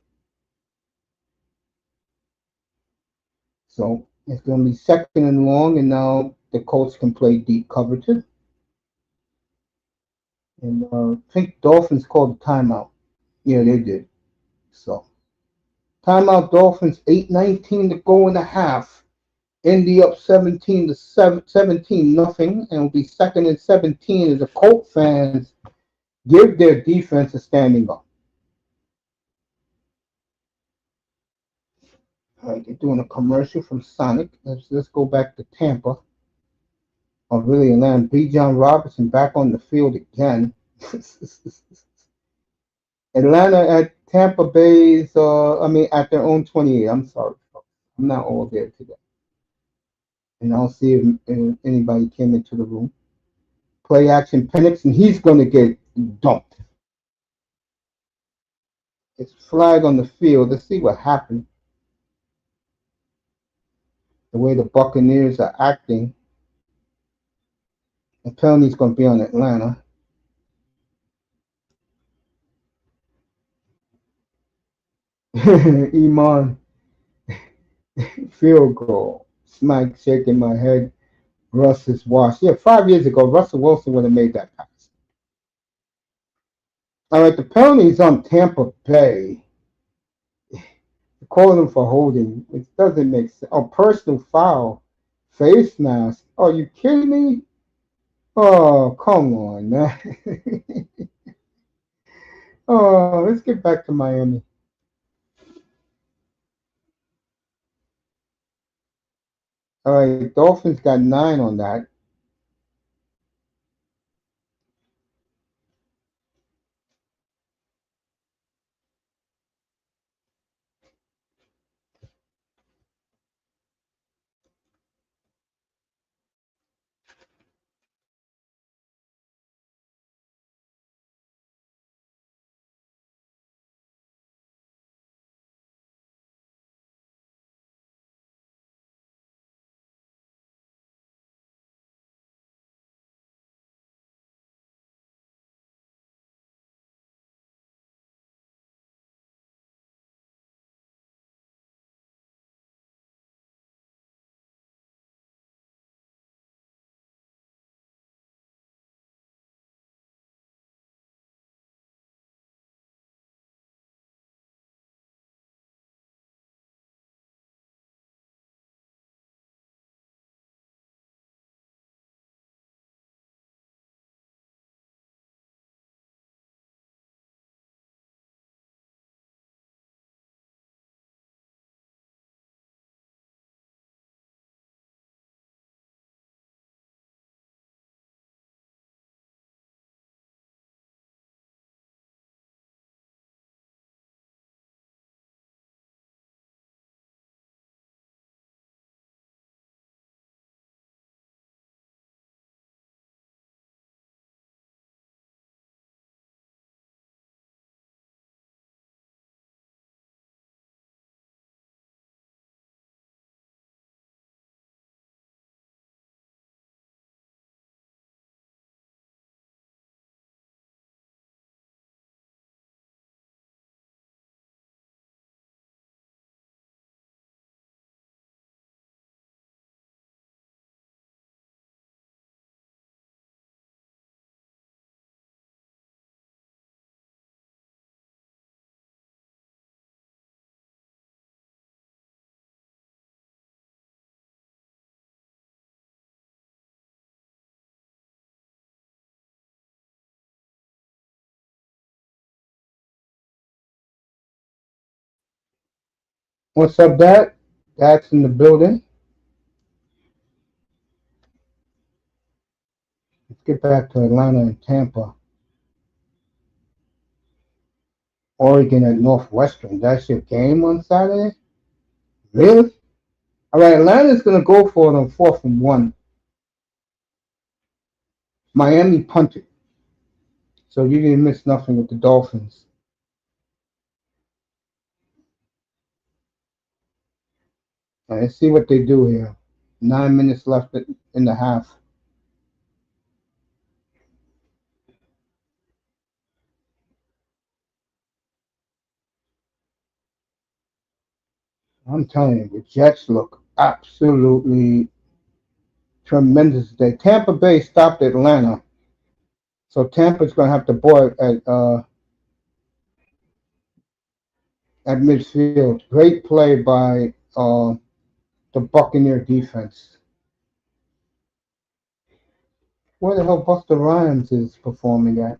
So it's going to be second and long, and now the Colts can play deep cover too. And I think Dolphins called a timeout. Yeah, they did. So timeout Dolphins, 8:19 to go in the half. Indy up 17 to 17 nothing, and it'll be second and 17 as the Colt fans give their defense a standing up. All right, they're doing a commercial from Sonic. Let's go back to Tampa. Or really Atlanta. B. John Robinson back on the field again. Atlanta at Tampa Bay's, at their own 28. I'm sorry, folks. I'm not all there today. And I'll see if anybody came into the room. Play action Pennix, and he's going to get dumped. It's flag on the field. Let's see what happened. The way the Buccaneers are acting. The penalty's going to be on Atlanta. Iman, field goal. Smike shaking my head. Russ is washed. Yeah, 5 years ago, Russell Wilson would have made that pass. All right, the penalty's on Tampa Bay. Calling him for holding. It doesn't make sense. Oh, personal foul. Face mask. Are you kidding me? Oh, come on, man. Oh, let's get back to Miami. All right, Dolphins got 9 on that. What's up, Dad? Dad's in the building. Let's get back to Atlanta and Tampa. Oregon at Northwestern. That's your game on Saturday? Really? All right, Atlanta's going to go for it on 4th and 1. Miami punted. So you didn't miss nothing with the Dolphins. All right, let's see what they do here. 9 minutes left in the half. I'm telling you, the Jets look absolutely tremendous today. Tampa Bay stopped Atlanta. So Tampa's going to have to board at midfield. Great play by the Buccaneer defense. Where the hell Buster Rhymes is performing at?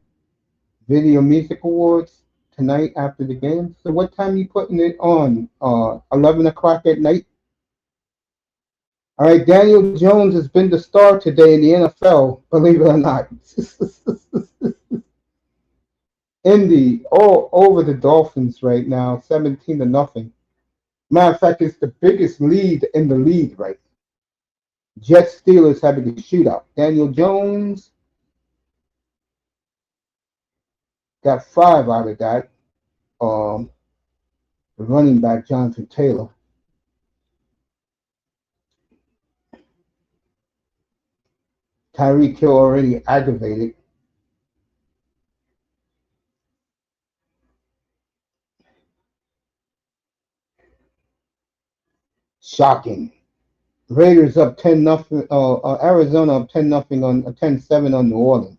Video Music Awards tonight after the game. So what time you putting it on? 11 o'clock at night? All right, Daniel Jones has been the star today in the NFL, believe it or not. Indy all over the Dolphins right now, 17-0. Matter of fact, it's the biggest lead in the league right now. Jets Steelers having a shootout. Daniel Jones got 5 out of that. The running back, Jonathan Taylor. Tyreek Hill already aggravated. Shocking. Raiders up 10-0. Arizona up 10-0 on 10-7 on New Orleans.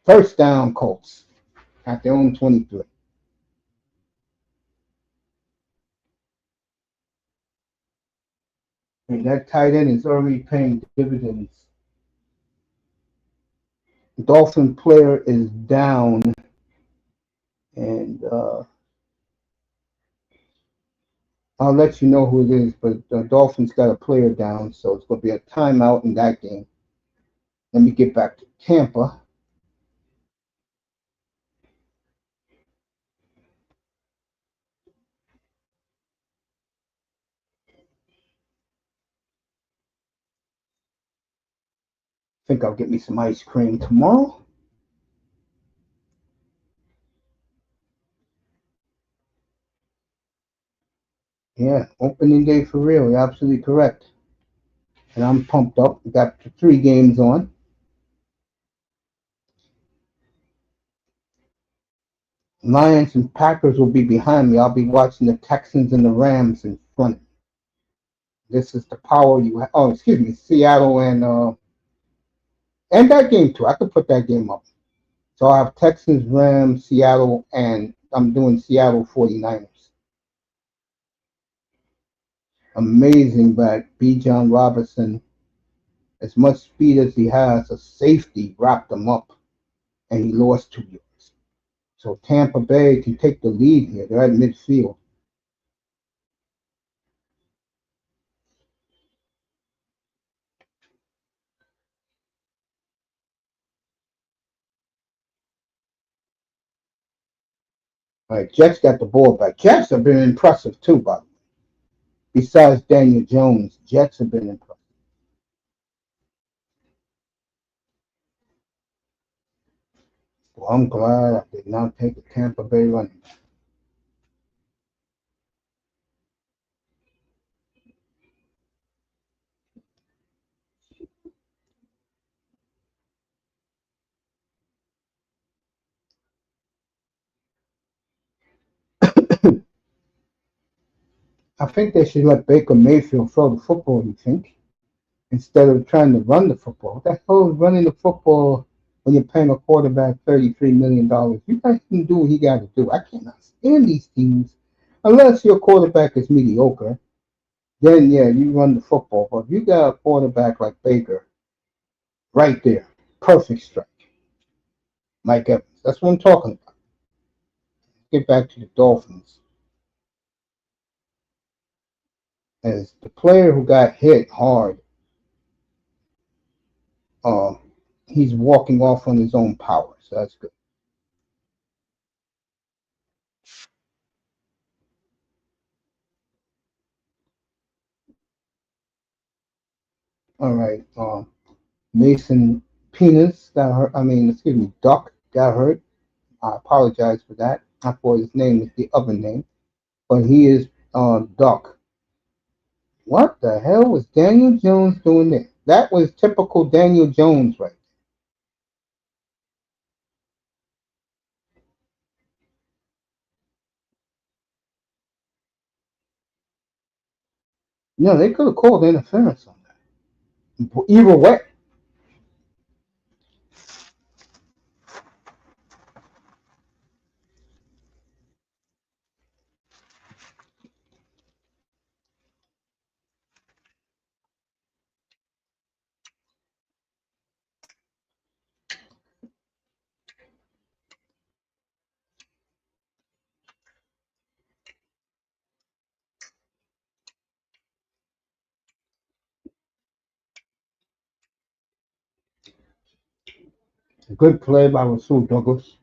First down, Colts at their own 23. And that tight end is already paying dividends. The Dolphin player is down, and I'll let you know who it is, but the Dolphins got a player down, so it's going to be a timeout in that game. Let me get back to Tampa. I think I'll get me some ice cream tomorrow. Yeah, opening day for real. You're absolutely correct. And I'm pumped up. We got 3 games on. Lions and Packers will be behind me. I'll be watching the Texans and the Rams in front. This is the power you have. Oh, excuse me, Seattle and that game too. I could put that game up. So I have Texans, Rams, Seattle, and I'm doing Seattle 49ers. Amazing back. B. John Robinson, as much speed as he has, a safety wrapped him up, and he lost 2 yards. So Tampa Bay can take the lead here. They're at midfield. All right, Jets got the ball back. Jets have been impressive too, by the way. Besides Daniel Jones, Jets have been impressive. Well, I'm glad I did not take the Tampa Bay running. I think they should let Baker Mayfield throw the football, you think, instead of trying to run the football. What the hell is running the football when you're paying a quarterback $33 million? You guys can do what he got to do. I cannot stand these teams. Unless your quarterback is mediocre, then yeah, you run the football. But if you got a quarterback like Baker, right there, perfect strike. Mike Evans. That's what I'm talking about. get back to the Dolphins. As the player who got hit hard, uh, he's walking off on his own power, so that's good. All right. Mason Penis got hurt. Excuse me, Duck got hurt. I apologize for that. I thought his name was the other name, but he is Duck. What the hell was Daniel Jones doing there? That was typical Daniel Jones, right? No, they could have called interference on that. Either way, a good play by Rasul Douglas.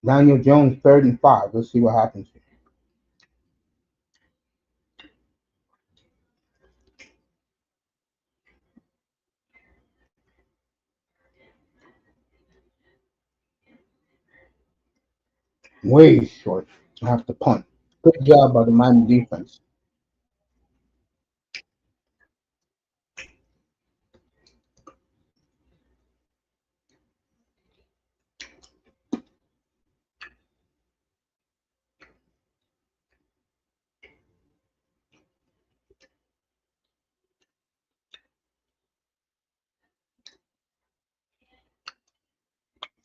Daniel Jones, 3rd and 5. Let's see what happens here. Way short. I have to punt. Good job by the Miami defense.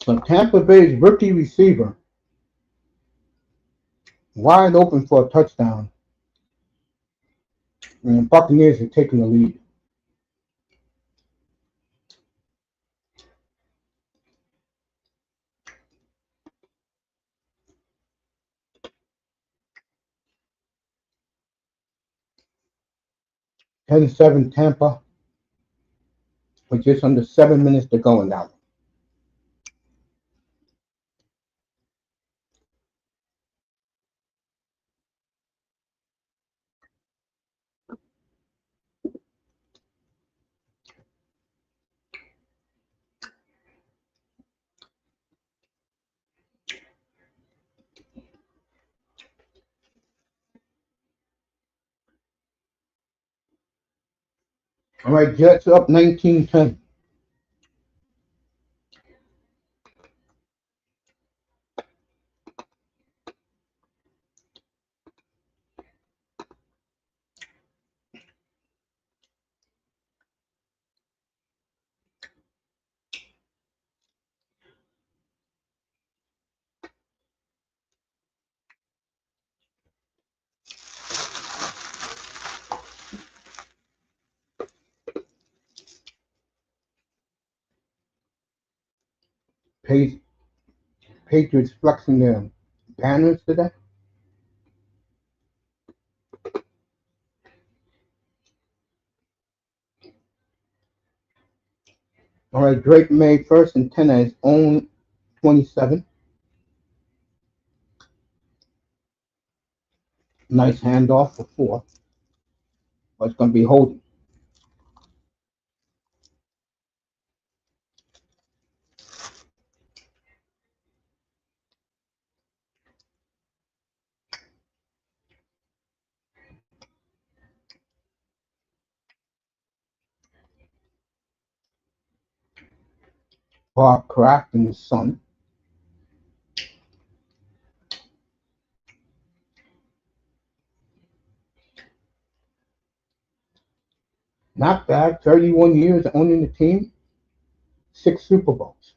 So Tampa Bay's rookie receiver wide open for a touchdown. And the Buccaneers are taking the lead. 10-7 Tampa with just under 7 minutes to go in that one. All right, Jets up 19-10. Patriots flexing their banners today. All right, Drake made 1st and 10 at his own 27. Nice handoff for 4, but it's going to be holding. Bob Kraft and his son. Not bad. 31 years owning the team. 6 Super Bowls.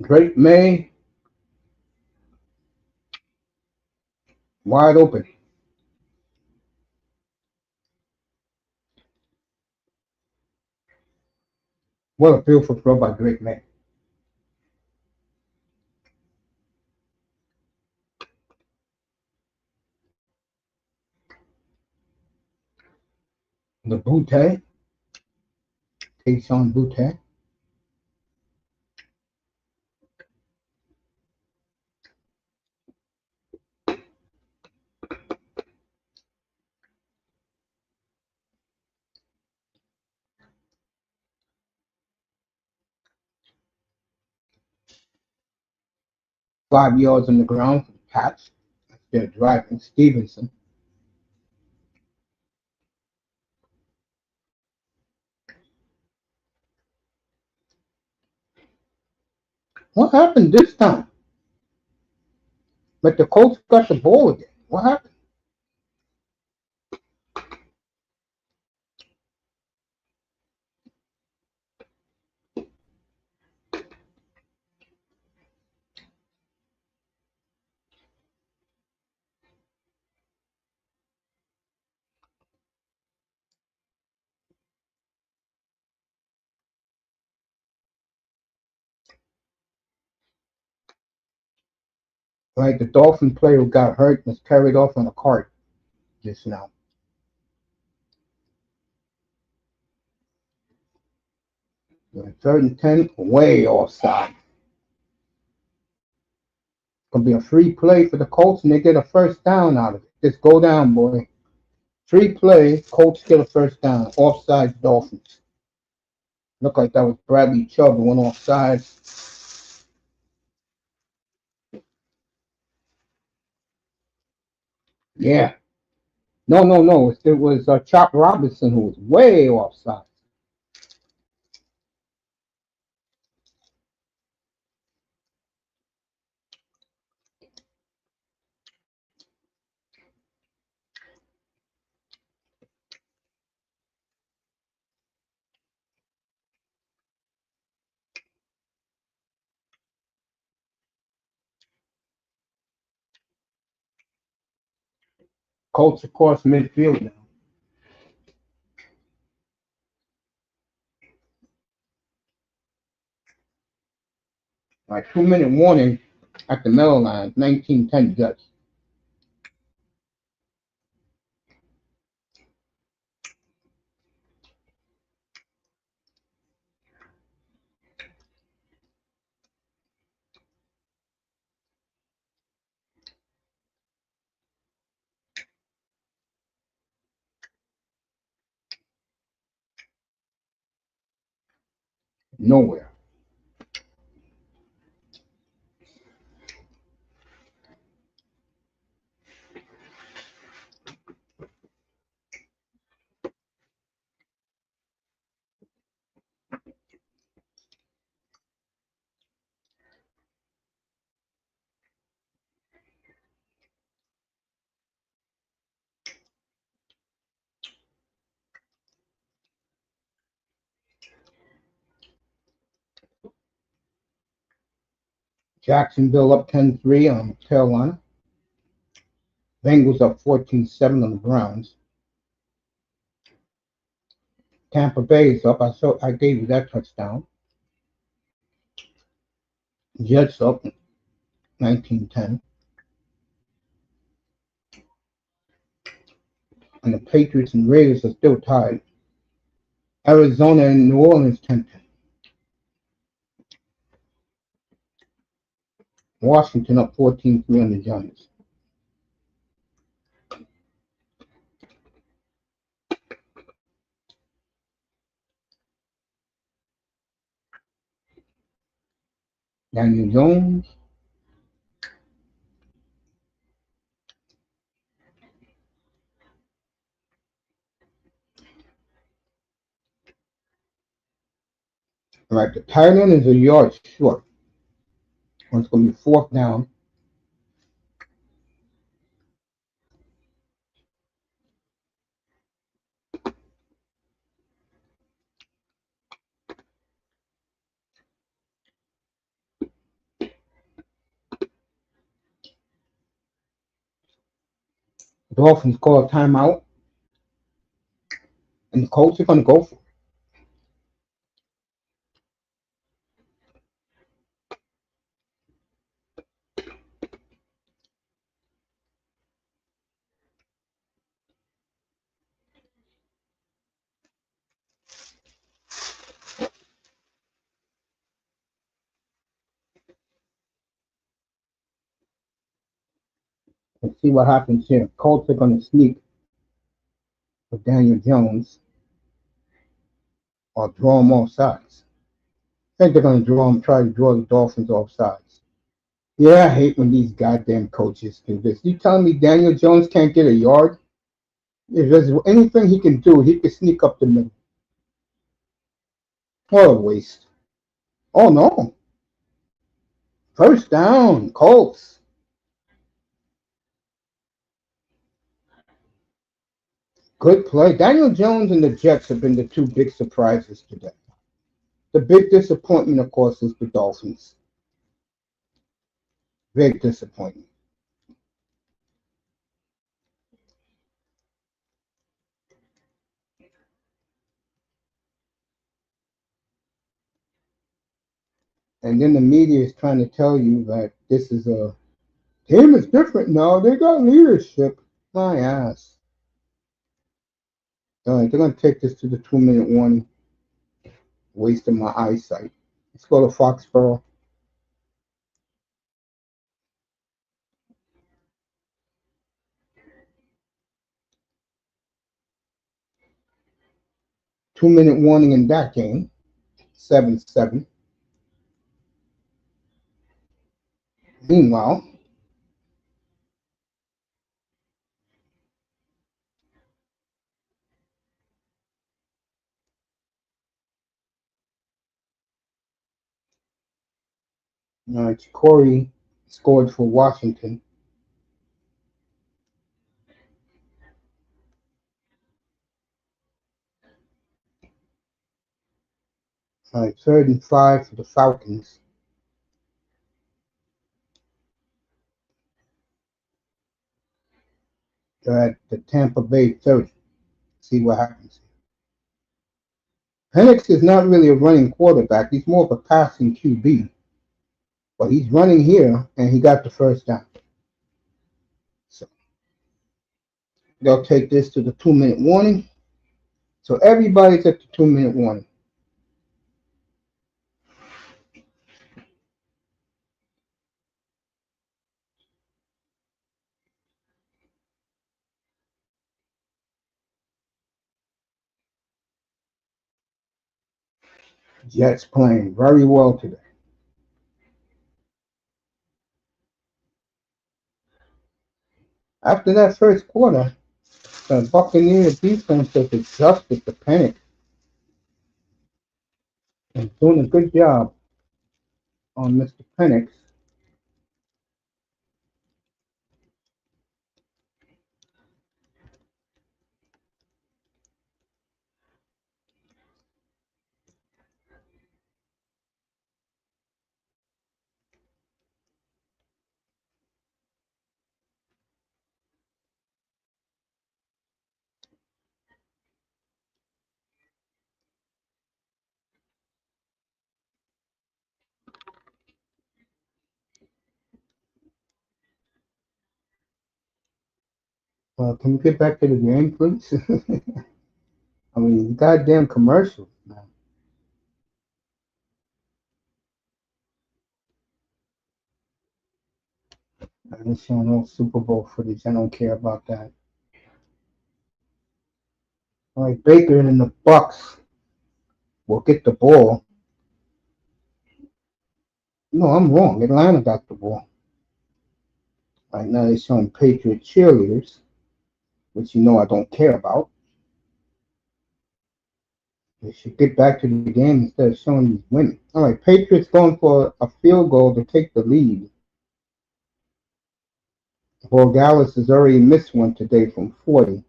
Drake May, wide open. What a beautiful throw by Drake May. The Butte, Taysom Butte. 5 yards on the ground for the Pats. They're driving Stevenson. What happened this time? But the Colts got the ball again. What happened? Right, the Dolphin player who got hurt was carried off on a cart just now. Third and 10, way offside. Gonna be a free play for the Colts, and they get a first down out of it. Just go down, boy. Free play, Colts get a first down. Offside Dolphins. Looked like that was Bradley Chubb who went offside. Yeah. No. It was Chop Robinson who was way offside. Colts across midfield now. Like 2-minute warning at the middle line. 19-10 Jets. Nowhere. Jacksonville up 10-3 on Carolina. Bengals up 14-7 on the Browns. Tampa Bay is up. I gave you that touchdown. Jets up 19-10. And the Patriots and Raiders are still tied. Arizona and New Orleans 10-10. Washington up 14-3 on the Giants. Daniel Jones. All right, the tight end is a yard short. It's going to be fourth down. The Dolphins call a timeout, and the Colts are going to go for it. Let's see what happens here. Colts are going to sneak with Daniel Jones or draw him off sides. I think they're going to try to draw the Dolphins off sides. Yeah, I hate when these goddamn coaches do this. You telling me Daniel Jones can't get a yard? If there's anything he can do, he can sneak up the middle. What a waste. Oh no. First down, Colts. Good play. Daniel Jones and the Jets have been the two big surprises today. The big disappointment, of course, is the Dolphins. Big disappointment. And then the media is trying to tell you that this is a team is different now. They got leadership. My ass. All right, they're going to take this to the 2-minute warning. Wasting my eyesight. Let's go to Foxborough. Two-minute warning in that game. 7-7. Meanwhile, Corey scored for Washington. All right, 3rd and 5 for the Falcons. They're at the Tampa Bay 30. See what happens. Pennix is not really a running quarterback. He's more of a passing QB. But he's running here, and he got the first down. So they'll take this to the 2-minute warning. So everybody's at the 2-minute warning. Jets playing very well today. After that first quarter, the Buccaneers defense has adjusted to Pennix and doing a good job on Mr. Pennix. Can we get back to the game, please? I mean, goddamn commercials, man. I'm showing no Super Bowl footage. I don't care about that. All right, Baker and the Bucs will get the ball. No, I'm wrong. Atlanta got the ball. Right now they're showing Patriot cheerleaders, which you know I don't care about. They should get back to the game instead of showing these women. All right, Patriots going for a field goal to take the lead. Borgalis has already missed one today from 40.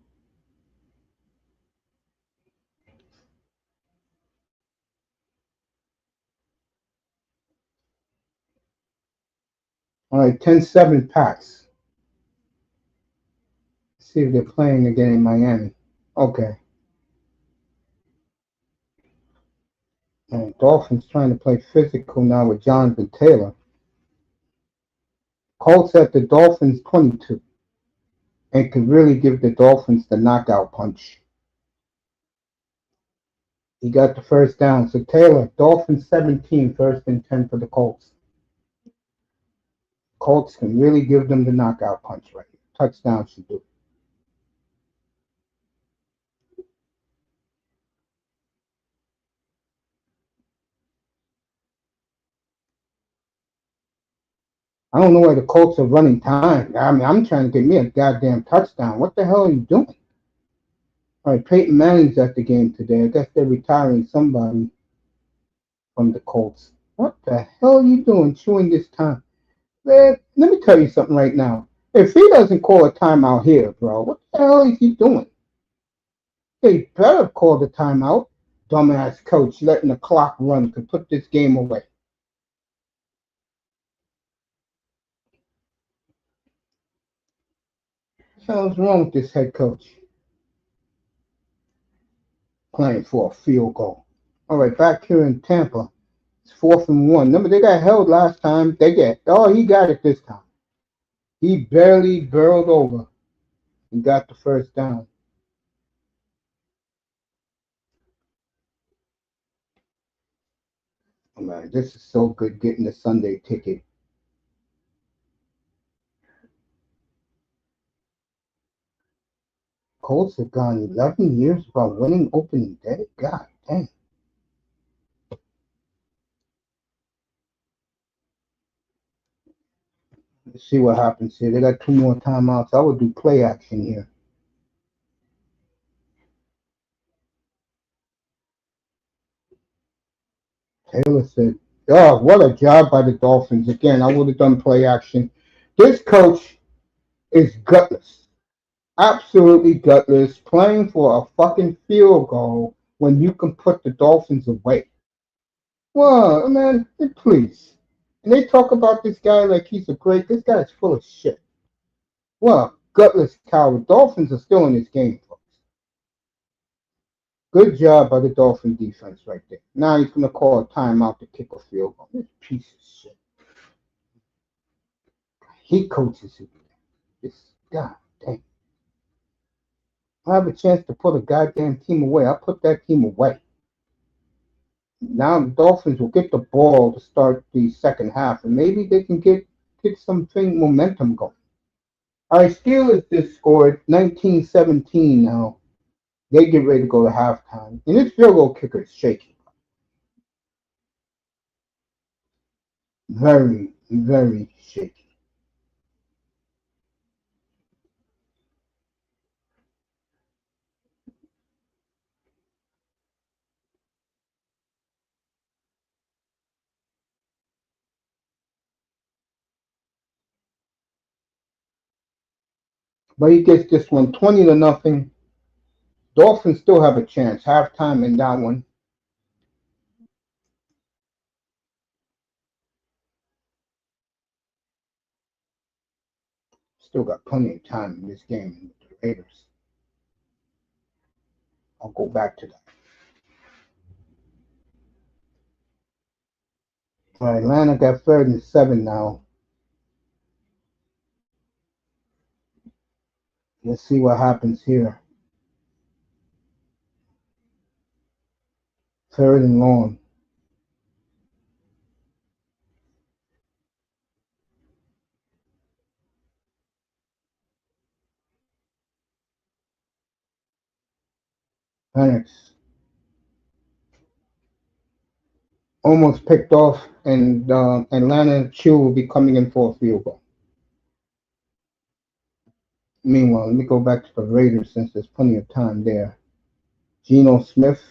All right, 10-7 Pats. see if they're playing again in Miami. Okay. And Dolphins trying to play physical now with Jonathan Taylor. Colts at the Dolphins 22. And could really give the Dolphins the knockout punch. He got the first down. So Taylor, Dolphins 17, first and 10 for the Colts. Colts can really give them the knockout punch right here. Touchdown should do. I don't know why the Colts are running time. I mean, I'm trying to get me a goddamn touchdown. What the hell are you doing? All right, Peyton Manning's at the game today. I guess they're retiring somebody from the Colts. What the hell are you doing chewing this time? Man, let me tell you something right now. If he doesn't call a timeout here, bro, what the hell is he doing? They better call the timeout. Dumbass coach letting the clock run to put this game away. What the hell's wrong with this head coach? Playing for a field goal. All right, back here in Tampa, it's 4th and 1. Remember, they got held last time. He got it this time. He barely barreled over and got the first down. Oh, man, this is so good getting the Sunday ticket. Colts have gone 11 years without winning opening day. God dang. Let's see what happens here. They got 2 more timeouts. I would do play action here. Taylor said, oh, what a job by the Dolphins. Again, I would have done play action. This coach is gutless. Absolutely gutless. Playing for a fucking field goal when you can put the Dolphins away. Well, man, please. And they talk about this guy like he's this guy's full of shit. Well, gutless coward. Dolphins are still in this game, folks. Good job by the Dolphin defense right there. Now he's going to call a timeout to kick a field goal. This piece of shit. He coaches it. This god dang. I have a chance to put a goddamn team away. I'll put that team away. Now the Dolphins will get the ball to start the second half, and maybe they can get something momentum going. All right, Steelers just scored 19-17 now. They get ready to go to halftime. And this field goal kicker is shaky. Very, very shaky. But he gets this one 20-0. Dolphins still have a chance. Halftime in that one. Still got plenty of time in this game with the Raiders. I'll go back to that. All right, Atlanta got 3rd and 7 now. Let's see what happens here. 3rd and long. Pennix almost picked off, and Atlanta Chew will be coming in for a field goal. Meanwhile, let me go back to the Raiders since there's plenty of time there. Geno Smith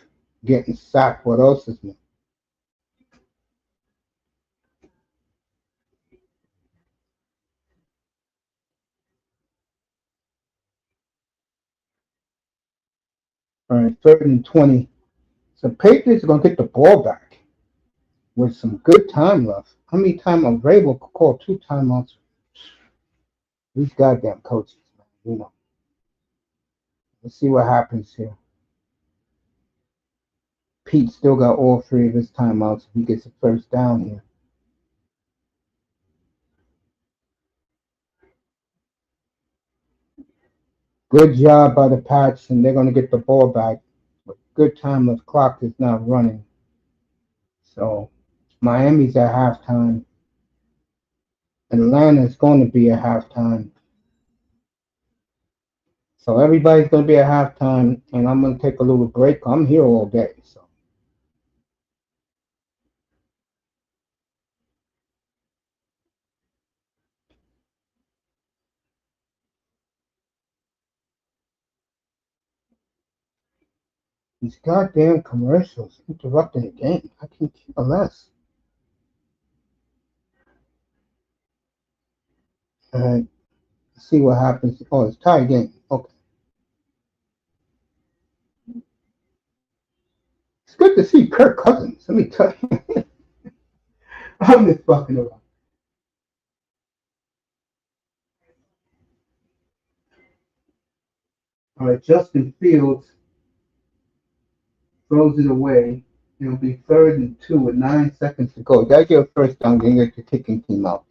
getting sacked. What else is new? All right, 3rd and 20. So Patriots are going to get the ball back with some good time left. How many timeouts? Vrabel could call 2 timeouts. These goddamn coaches, man, you know. Let's see what happens here. Pete still got all three of his timeouts if he gets a first down here. Good job by the Pats, and they're going to get the ball back. But good time. The clock is not running. So Miami's at halftime. Atlanta's going to be at halftime. So everybody's going to be at halftime, and I'm going to take a little break. I'm here all day. So these goddamn commercials interrupting the game. I can care less. All right, let's see what happens. Oh, it's tie game. Okay. It's good to see Kirk Cousins. Let me tell you. I'm just fucking around. All right, Justin Fields throws it away. It'll be 3rd and 2 with 9 seconds to go. Gotta get a first down, then get the kicking team out.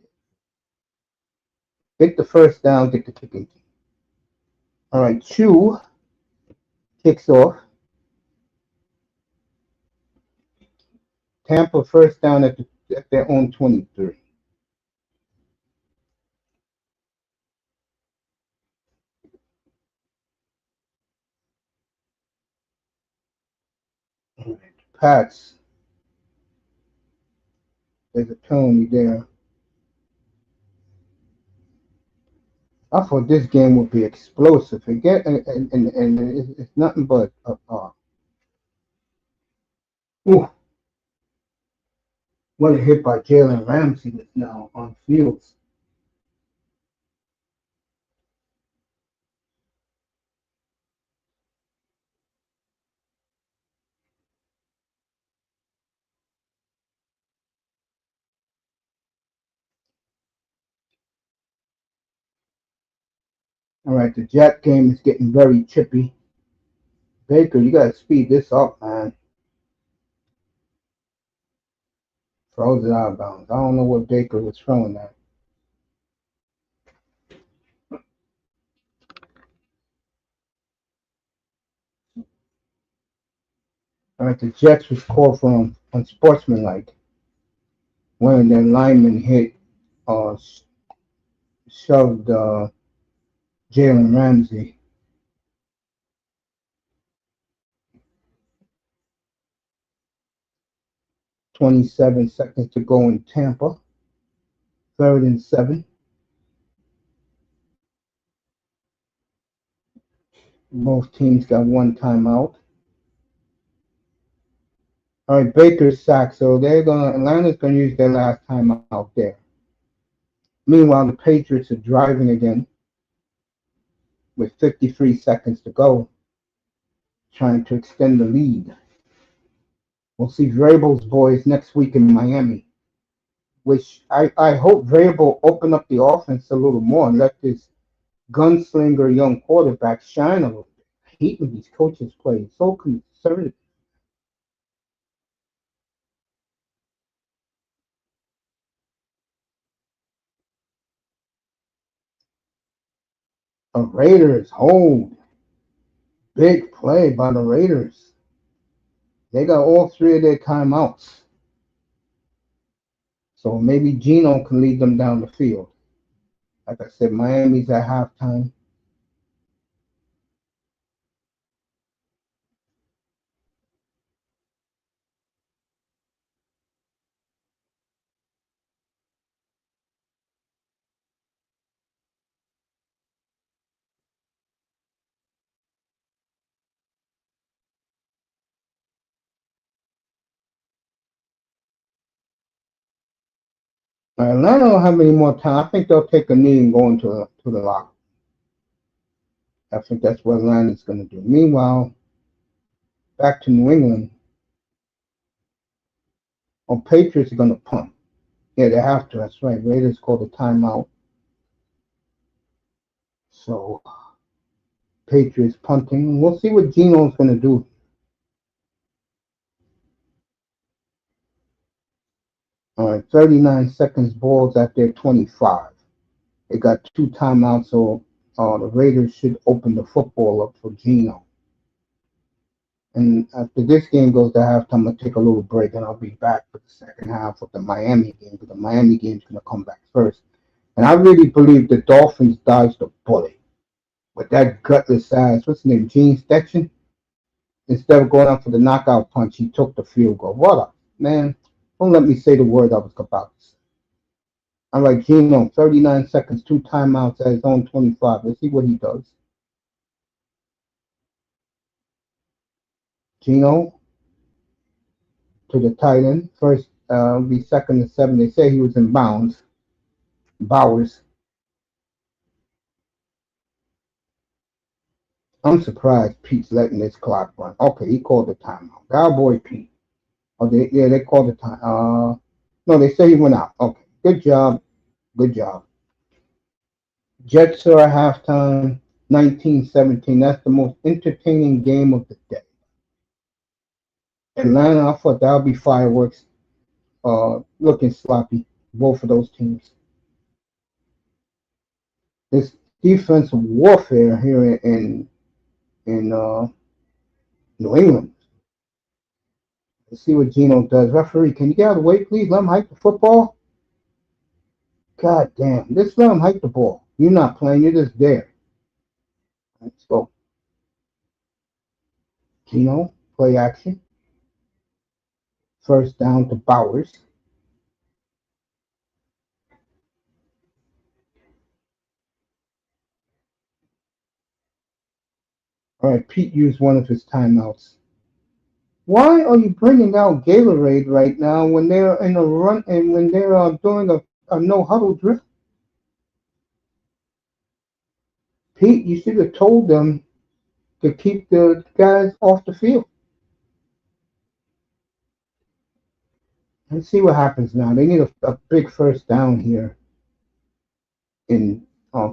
Get the first down, get the kicking team. All right, Chu kicks off. Tampa first down at their own 23. All right, Pats. There's a penalty there. I thought this game would be explosive. Again, and it's nothing but ooh, what a hit by Jalen Ramsey now on Fields. All right, the Jet game is getting very chippy. Baker, you gotta speed this up, man. Throws it out of bounds. I don't know what Baker was throwing at. All right, the Jets was called for unsportsmanlike when their lineman hit, uh, shoved Jalen Ramsey. 27 seconds to go in Tampa. 3rd and 7. Both teams got one timeout. All right, Baker's sacked, so Atlanta's gonna use their last timeout there. Meanwhile, the Patriots are driving again with 53 seconds to go, trying to extend the lead. We'll see Vrabel's boys next week in Miami, which I hope Vrabel open up the offense a little more and let this gunslinger young quarterback shine a little bit. I hate when these coaches play so conservative. The Raiders hold. Big play by the Raiders. They got all three of their timeouts. So maybe Geno can lead them down the field. Like I said, Miami's at halftime. Atlanta don't have any more time. I think they'll take a knee and go into the lock. I think that's what Atlanta's going to do. Meanwhile, back to New England. Oh, Patriots are going to punt. Yeah, they have to. That's right. Raiders called a timeout. So Patriots punting. We'll see what Geno's going to do. All right, 39 seconds, balls at their 25. They got two timeouts, so the Raiders should open the football up for Geno. And after this game goes to halftime, I'll take a little break and I'll be back for the second half of the Miami game, because the Miami game's going to come back first. And I really believe the Dolphins dodged a bullet with that gutless ass, what's his name, Gene Stetson? Instead of going out for the knockout punch, he took the field goal. What up, man? Don't let me say the word I was about to say. All right, Geno, 39 seconds, two timeouts at his own 25. Let's see what he does. Geno to the tight end. First, be second and 7. They say he was in bounds. Bowers. I'm surprised Pete's letting this clock run. Okay, he called the timeout. Cowboy Pete. Oh, they called the time. No, they say he went out. Okay, good job. Good job. Jets are at halftime, 19-17. That's the most entertaining game of the day. Atlanta, I thought that would be fireworks. Looking sloppy, both of those teams. This defensive warfare here in New England. Let's see what Geno does. Referee, can you get out of the way, please? Let him hike the football. God damn. Just let him hike the ball. You're not playing. You're just there. Let's go. Geno, play action. First down to Bowers. All right, Pete used one of his timeouts. Why are you bringing out Gatorade right now when they're in a run and when they're doing a no huddle drill? Pete, you should have told them to keep the guys off the field. Let's see what happens now. They need a big first down here in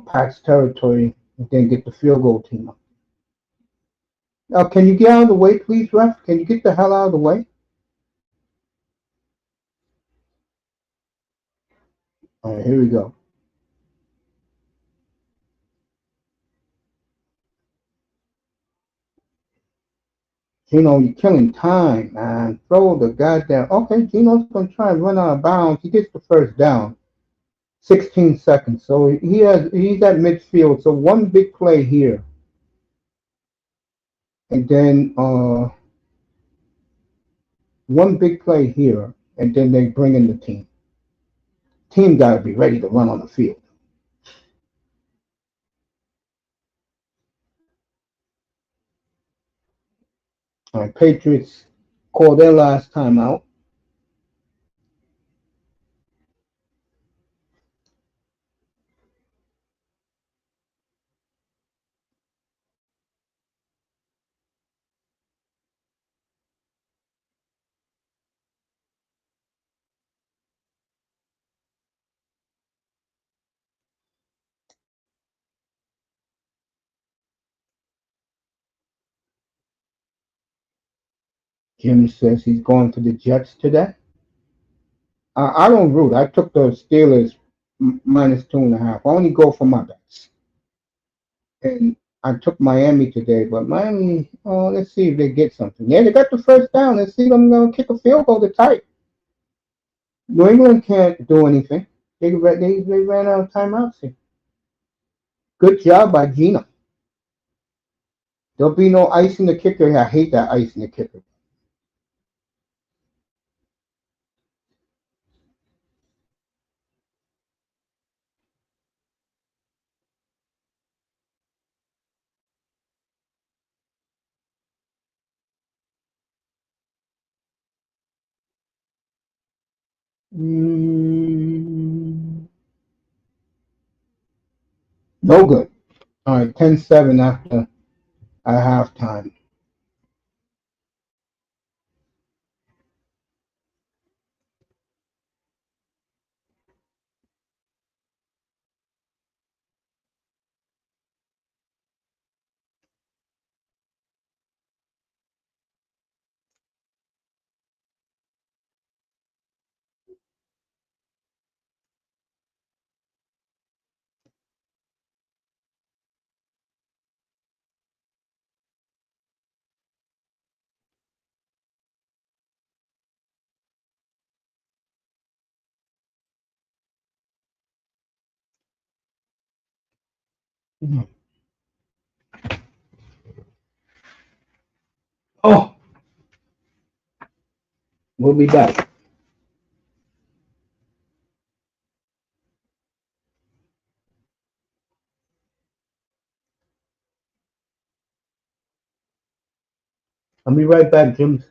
Pat's territory and then get the field goal team up. Now, can you get out of the way, please, ref? Can you get the hell out of the way? All right, here we go. Geno, you're killing time, man. Throw the goddamn. Okay, Geno's going to try and run out of bounds. He gets the first down. 16 seconds. So he's at midfield. So one big play here. And then one big play here. And then they bring in the team. Team got to be ready to run on the field. All right, Patriots call their last timeout. Jim says he's going for the Jets today. I don't root. I took the Steelers minus 2.5. I only go for my bets. And I took Miami today, but Miami, let's see if they get something. Yeah, they got the first down. Let's see them kick a field goal to tie it. New England can't do anything. They ran out of timeouts here. Good job by Geno. There'll be no ice in the kicker. I hate that ice in the kicker. No good. All right, 10-7 after at halftime. Mhm. Oh, we'll be back. I'll be right back, Jim.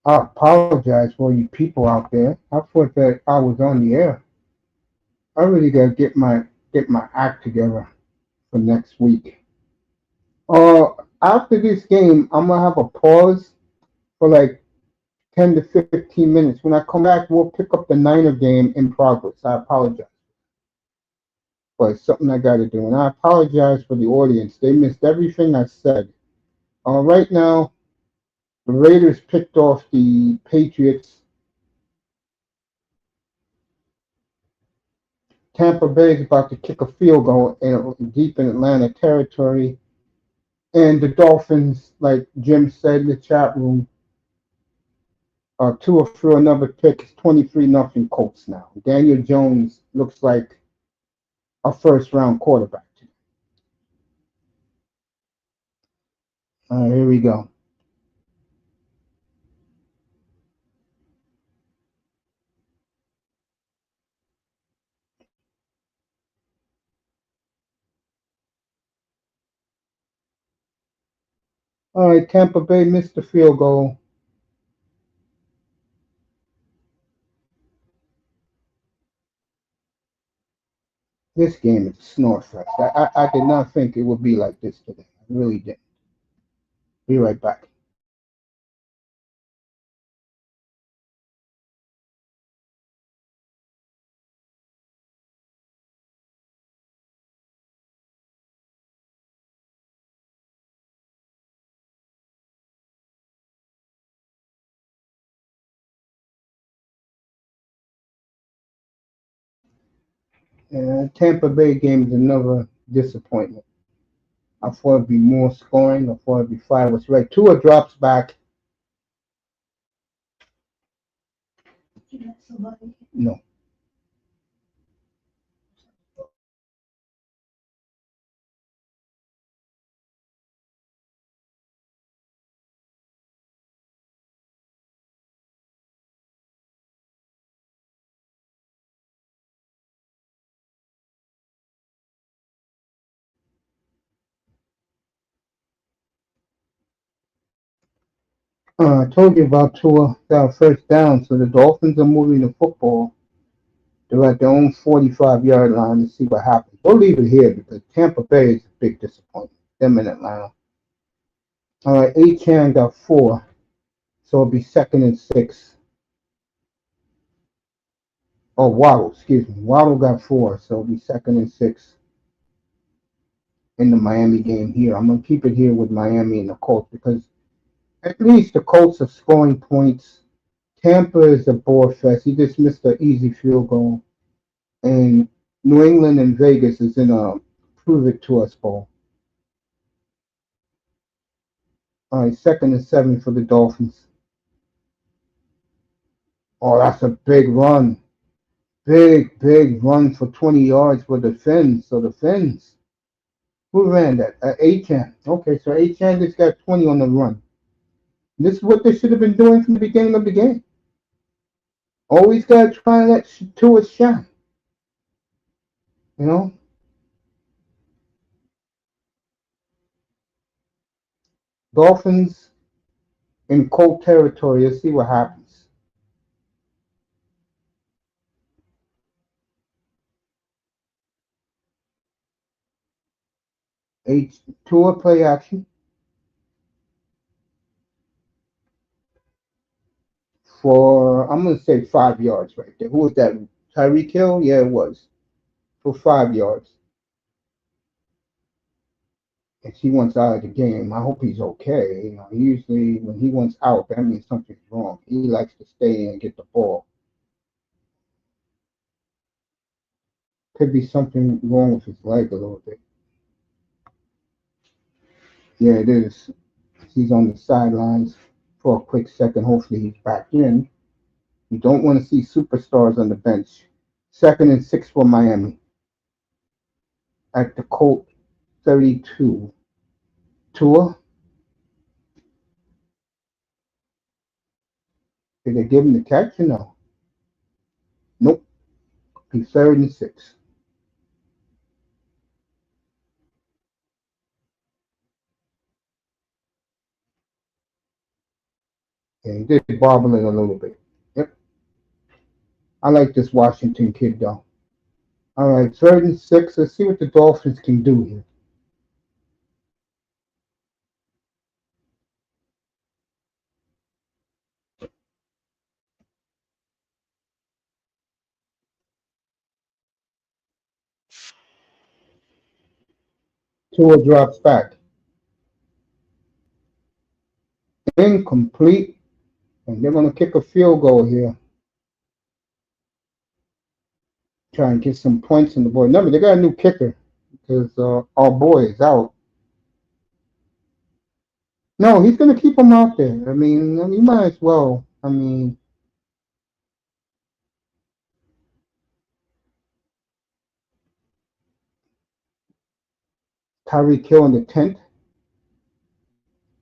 I apologize for you people out there. I thought that I was on the air. I really gotta get my act together for next week. After this game, I'm gonna have a pause for like 10 to 15 minutes. When I come back, we'll pick up the Niner game in progress. I apologize, but it's something I gotta do, and I apologize for the audience. They missed everything I said. Right now, the Raiders picked off the Patriots. Tampa Bay is about to kick a field goal deep in Atlanta territory. And the Dolphins, like Jim said in the chat room, Tua threw another pick. It's 23-0 Colts now. Daniel Jones looks like a first-round quarterback. All right, here we go. All right, Tampa Bay missed the field goal. This game is a snore fest. I did not think it would be like this today. I really didn't. Be right back. Tampa Bay game is another disappointment. I thought it'd be more scoring. I thought it'd be five. Was right. Tua drops back. No. I told you about Tua got first down, so the Dolphins are moving the football. They're at their own 45-yard line to see what happens. We'll leave it here because Tampa Bay is a big disappointment. Them in Atlanta. All right, Achan got 4, so it'll be 2nd and 6. Oh, Waddle, excuse me. Waddle got 4, so it'll be 2nd and 6 in the Miami game here. I'm going to keep it here with Miami and the Colts because at least the Colts are scoring points. Tampa is a bore fest. He just missed an easy field goal. And New England and Vegas is in a prove it to us bowl. All right, 2nd and 7 for the Dolphins. Oh, that's a big run. Big run for 20 yards for the Finns. So the Finns, who ran that? Achan. Okay, so Achan just got 20 on the run. This is what they should have been doing from the beginning of the game. Always got to try and let Tua shine. You know? Dolphins in cold territory. Let's see what happens. Tua play action for, I'm going to say 5 yards right there. Who was that? Tyreek Hill? Yeah, it was. For 5 yards. And he wants out of the game. I hope he's okay. You know, usually when he wants out, that means something's wrong. He likes to stay in and get the ball. Could be something wrong with his leg a little bit. Yeah, it is. He's on the sidelines for a quick second. Hopefully he's back in. You don't want to see superstars on the bench. 2nd and 6 for Miami at the Colt 32. Tua, did they give him the catch or no? Nope. He's 3rd and 6. Yeah, he did bobble it a little bit. Yep. I like this Washington kid though. All right, 36. Let's see what the Dolphins can do here. Tua drops back. Incomplete. And they're going to kick a field goal here. Try and get some points on the board. Remember, they got a new kicker because our boy is out. No, he's going to keep him out there. I mean, you might as well. I mean, Tyreek Hill in the 10th.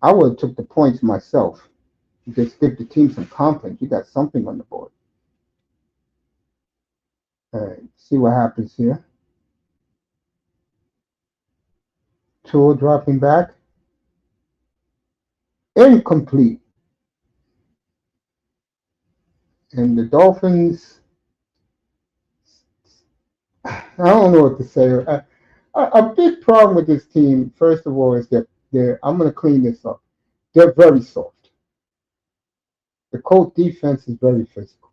I would have took the points myself. Just give the team some confidence. You got something on the board. All right, see what happens here. Tua dropping back. Incomplete. And the Dolphins, I don't know what to say. A big problem with this team, first of all, is that I'm going to clean this up. They're very soft. The Colts defense is very physical.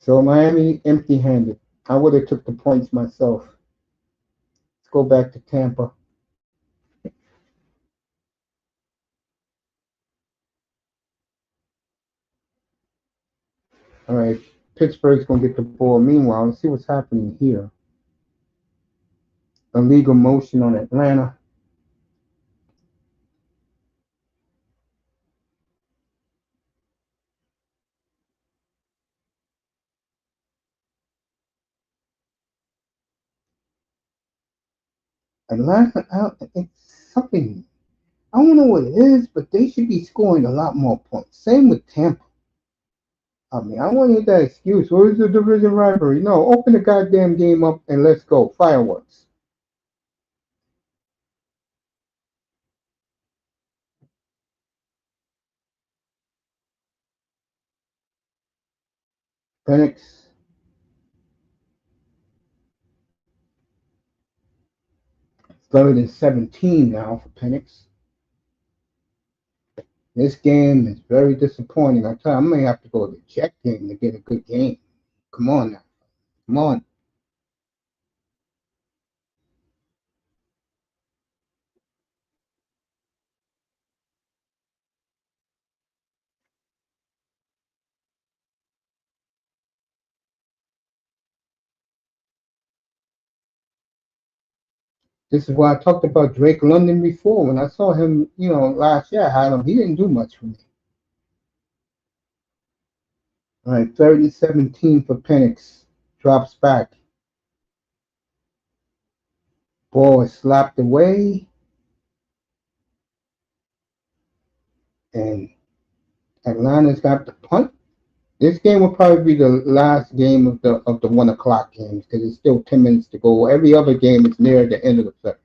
So Miami empty-handed. I would have took the points myself. Let's go back to Tampa. All right, Pittsburgh's going to get the ball. Meanwhile, let's see what's happening here. Illegal motion on Atlanta. Atlanta, it's something. I don't know what it is, but they should be scoring a lot more points. Same with Tampa. I mean, I want to hear that excuse. Where's the division rivalry? No, open the goddamn game up and let's go. Fireworks. Pennix. Third and 17 now for Pennix. This game is very disappointing. I tell you, I may have to go to the check game to get a good game. Come on now. Come on. This is why I talked about Drake London before. When I saw him, last year I had him. He didn't do much for me. All right, third and 17 for Pennix. Drops back. Ball is slapped away. And Atlanta's got the punt. This game will probably be the last game of the 1 o'clock games because it's still 10 minutes to go. Every other game is near the end of the third.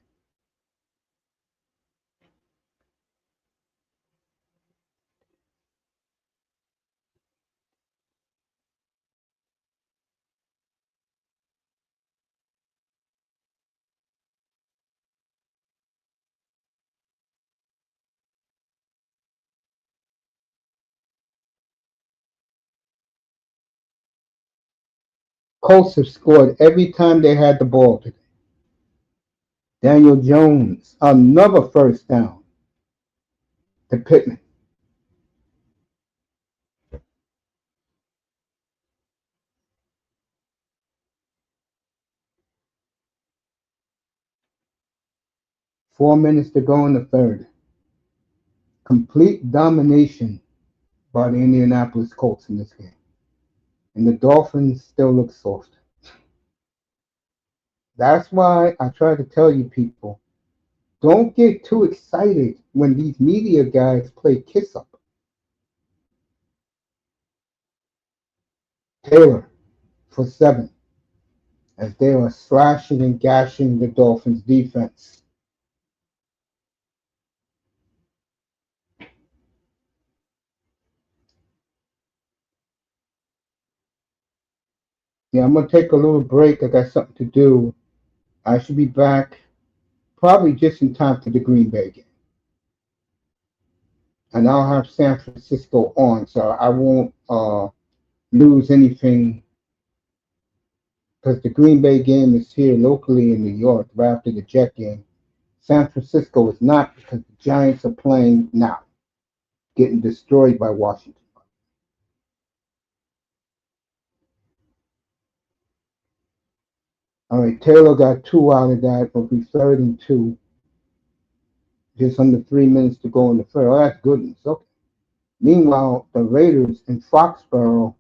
Colts have scored every time they had the ball today. Daniel Jones, another first down to Pittman. Four minutes to go in the third. Complete domination by the Indianapolis Colts in this game. And the Dolphins still look soft. That's why I try to tell you people, don't get too excited when these media guys play kiss up. Taylor for 7 as they are slashing and gashing the Dolphins defense. Yeah, I'm gonna take a little break. I got something to do. I should be back probably just in time for the Green Bay game, and I'll have San Francisco on, so I won't lose anything because the Green Bay game is here locally in New York right after the Jet game. San Francisco is not because the Giants are playing now, getting destroyed by Washington. All right, Taylor got two out of that. It'll be 3rd and 2. Just under 3 minutes to go in the third. Oh, that's goodness. Okay. Meanwhile, the Raiders in Foxborough,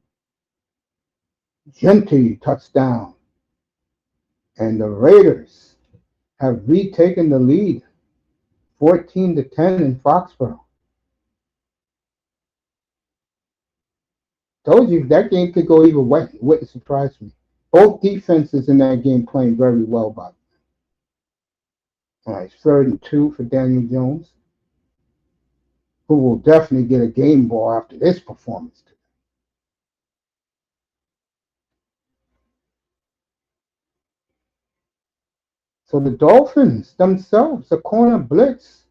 Gentry touchdown. And the Raiders have retaken the lead 14-10 in Foxborough. Told you that game could go either way. It wouldn't surprise me. Both defenses in that game playing very well, by the way. All right, 3rd and 2 for Daniel Jones, who will definitely get a game ball after this performance. So the Dolphins themselves, a corner blitz,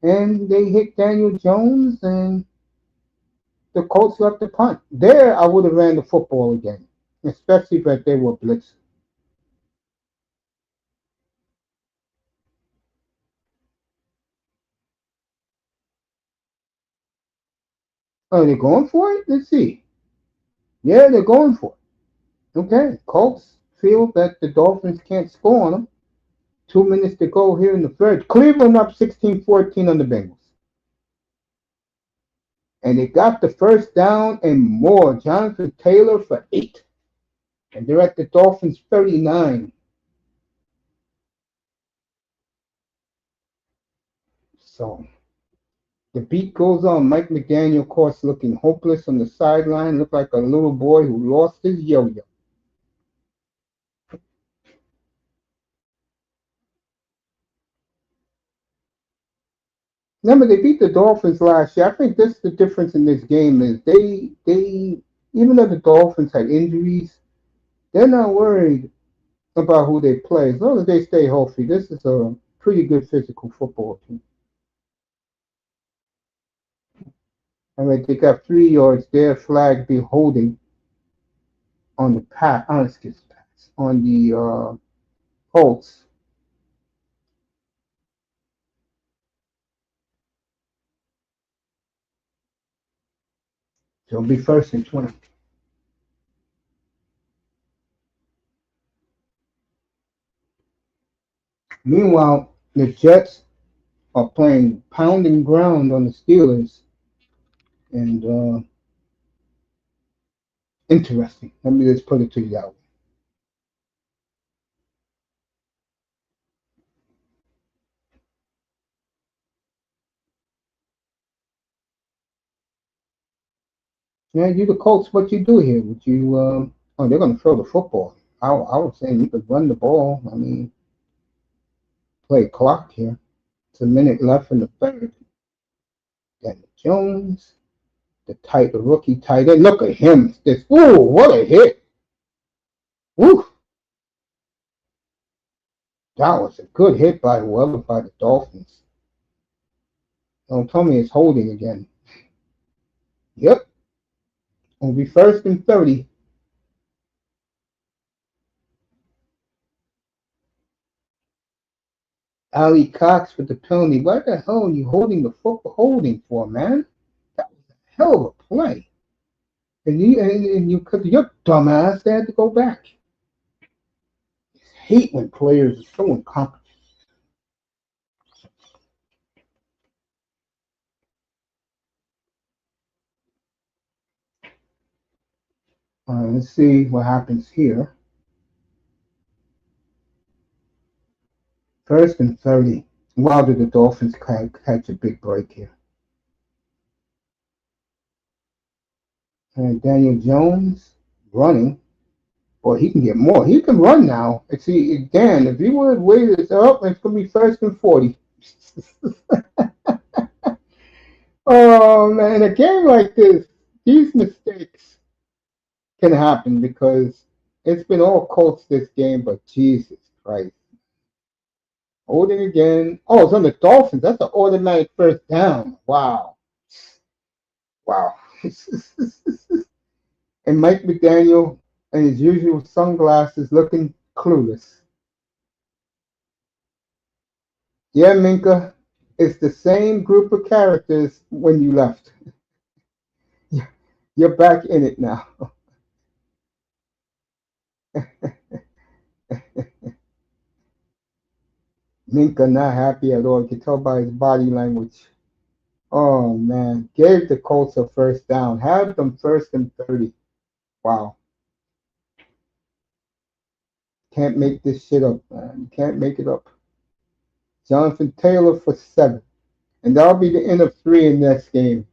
and they hit Daniel Jones, and the Colts left the punt. There, I would have ran the football again, especially if they were blitzing. Are they going for it? Let's see. Yeah, they're going for it. Okay, Colts feel that the Dolphins can't score on them. 2 minutes to go here in the third. Cleveland up 16-14 on the Bengals. And they got the first down and more. Jonathan Taylor for 8. And they're at the Dolphins 39. So the beat goes on. Mike McDaniel, of course, looking hopeless on the sideline. Looked like a little boy who lost his yo-yo. Remember, they beat the Dolphins last year. I think this the difference in this game is they even though the Dolphins had injuries, they're not worried about who they play as long as they stay healthy. This is a pretty good physical football team. I mean, they got 3 yards there. Flag be holding on the on the Colts. So it'll be 1st and 20. Meanwhile, the Jets are playing pounding ground on the Steelers, and interesting. Let me just put it to you that way. Yeah, you the Colts, what you do here? Would you? Oh, they're going to throw the football. I was saying you could run the ball. I mean, play clock here. It's a minute left in the third. Daniel Jones, the rookie tight end. Look at him. Ooh, what a hit! Woo! That was a good hit by whoever by the Dolphins. Don't tell me it's holding again. Yep. It'll be 1st and 30. Ali Cox with the penalty. What the hell are you holding the football holding for, man? That was a hell of a play. And cause your dumbass, they had to go back. I hate when players are so incompetent. Let's see what happens here. 1st and 30. Wow, did the Dolphins catch a big break here? And Daniel Jones running. Boy, he can get more. He can run now. See, again, if he would have waited up, it's going to be 1st and 40. Oh, man, a game like this, these mistakes can happen because It's been all Colts this game, but Jesus Christ. Holding again. Oh, it's on the Dolphins. That's an automatic first down. Wow. Wow. And Mike McDaniel and his usual sunglasses looking clueless. Yeah, Minka, it's the same group of characters when you left. You're back in it now. Minka not happy at all. You can tell by his body language. Oh man, gave the Colts a first down. Have them first and 30. Wow. Can't make this shit up, man. You can't make it up. Jonathan Taylor for 7. And that'll be the end of 3 in this game.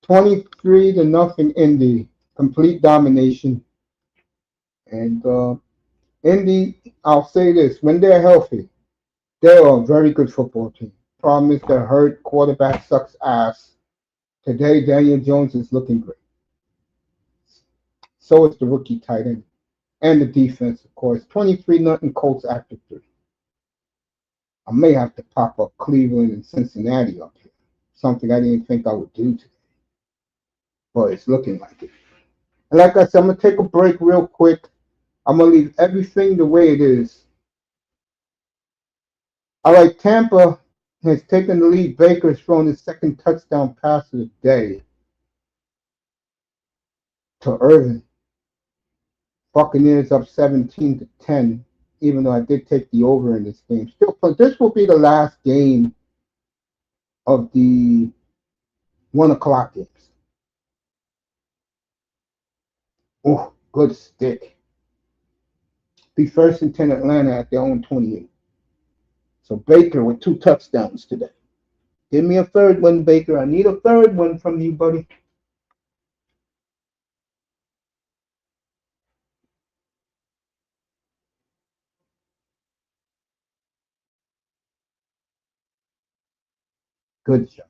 23-0 Indy. Complete domination. And Indy, I'll say this, when they're healthy, they're a very good football team. Problem is they're hurt. Quarterback sucks ass. Today, Daniel Jones is looking great. So is the rookie tight end. And the defense, of course. 23-0 Colts after 3. I may have to pop up Cleveland and Cincinnati up here. Something I didn't think I would do today. But it's looking like it. And like I said, I'm going to take a break real quick. I'm going to leave everything the way it is. All right, Tampa has taken the lead. Baker's thrown his second touchdown pass of the day to Irvin. Buccaneers up 17-10, even though I did take the over in this game. Still, but this will be the last game of the 1 o'clock games. Oh, good stick. Be first and 10 Atlanta at their own 28. So Baker with 2 touchdowns today. Give me a third one, Baker. I need a third one from you, buddy. Good job.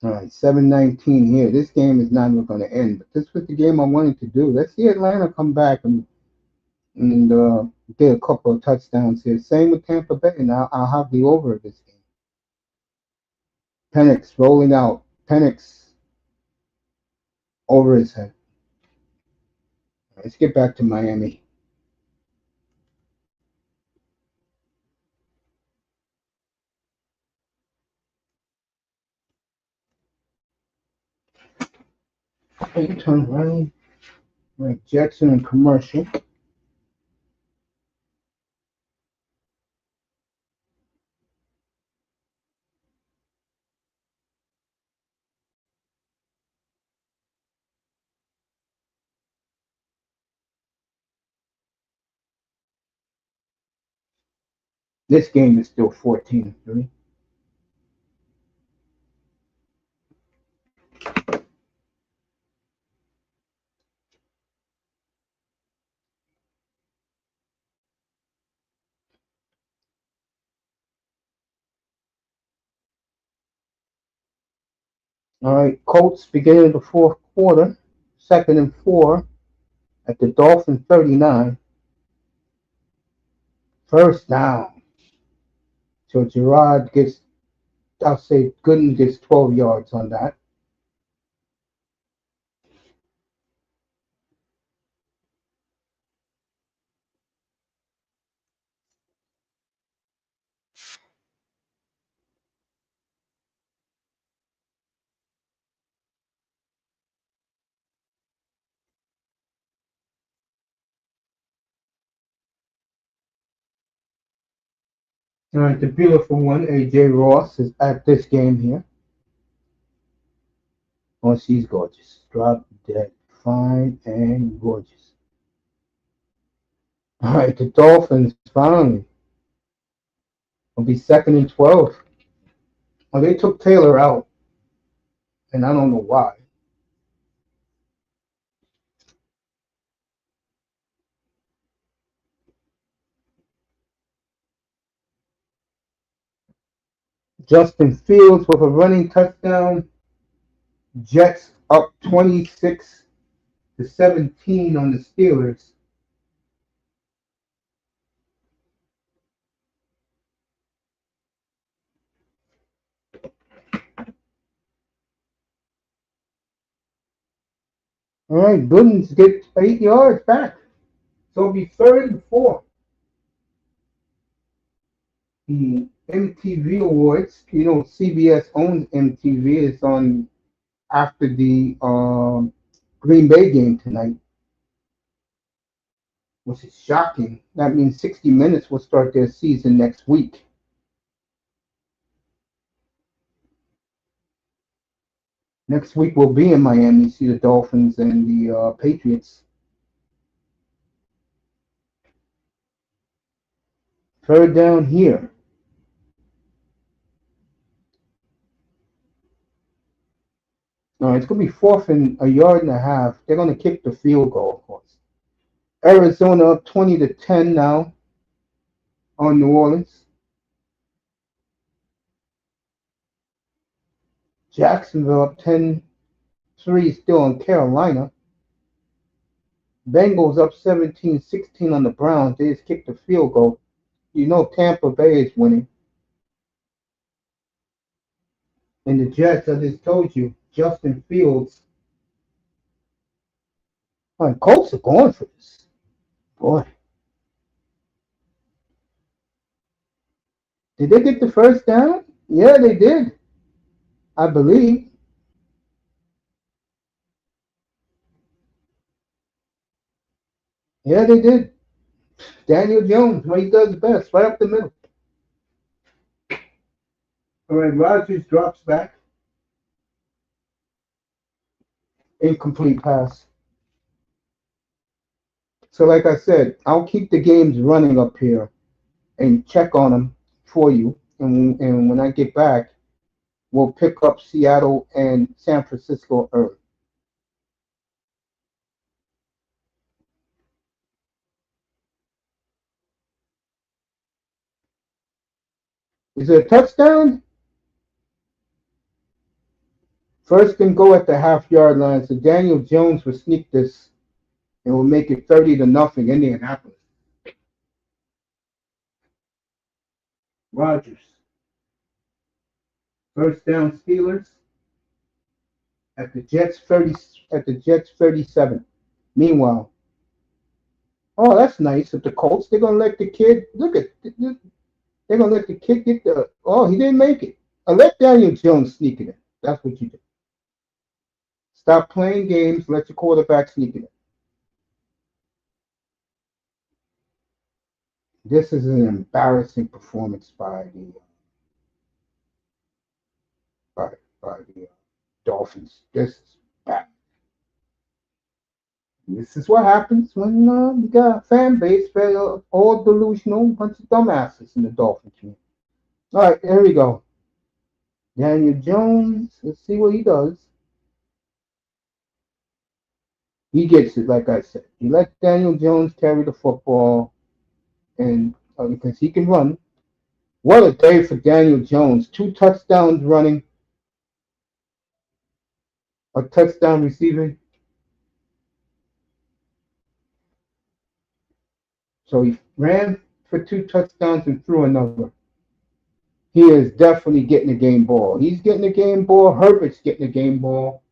All right, 7-19 here. This game is not going to end, but this was the game I wanted to do. Let's see Atlanta come back and get a couple of touchdowns here. Same with Tampa Bay, and I'll have the over of this game. Pennix rolling out. Pennix over his head. Let's get back to Miami. Okay, turn around. Right, Jackson and commercial. This game is still 14-3. All right, Colts beginning the fourth quarter, 2nd and 4 at the Dolphin 39. First down. So Gerard gets, I'll say Gooden gets 12 yards on that. All right, the beautiful one, A.J. Ross, is at this game here. Oh, she's gorgeous. Drop dead. Fine and gorgeous. All right, the Dolphins finally will be 2nd and 12. Well, they took Taylor out, and I don't know why. Justin Fields with a running touchdown. Jets up 26-17 on the Steelers. All right, Goodens gets 8 yards back. So it'll be 3rd and 4. The MTV Awards, CBS owns MTV. It's on after the Green Bay game tonight, which is shocking. That means 60 Minutes will start their season next week. Next week we'll be in Miami, see the Dolphins and the Patriots. 3rd down here. All right, it's going to be 4th and a yard and a half. They're going to kick the field goal, of course. Arizona up 20-10 now on New Orleans. Jacksonville up 10-3 still on Carolina. Bengals up 17-16 on the Browns. They just kicked the field goal. Tampa Bay is winning. And the Jets, I just told you, Justin Fields. All right, Colts are going for this. Boy. Did they get the 1st down? Yeah, they did. I believe. Yeah, they did. Daniel Jones, what he does best, right up the middle. All right, Rodgers drops back. Incomplete pass. So like I said, I'll keep the games running up here and check on them for you. And when I get back, we'll pick up Seattle and San Francisco early. Is it a touchdown? 1st and goal at the half-yard line. So Daniel Jones will sneak this and will make it 30-0 Indianapolis. Rodgers. 1st down Steelers at the Jets 37. Meanwhile, oh, that's nice of the Colts. They're gonna let the kid they're gonna let the kid get the. Oh, he didn't make it. Let Daniel Jones sneak it in. That's what you do. Stop playing games. Let your quarterback sneak it in. This is an embarrassing performance by the Dolphins. This is bad. This is what happens when you got a fan base all delusional, bunch of dumbasses in the Dolphin team. All right, here we go. Daniel Jones. Let's see what he does. He gets it, like I said. You let Daniel Jones carry the football, and because he can run. What a day for Daniel Jones. 2 touchdowns running, a touchdown receiving. So he ran for 2 touchdowns and threw another. He is definitely getting a game ball. He's getting a game ball. Herbert's getting a game ball.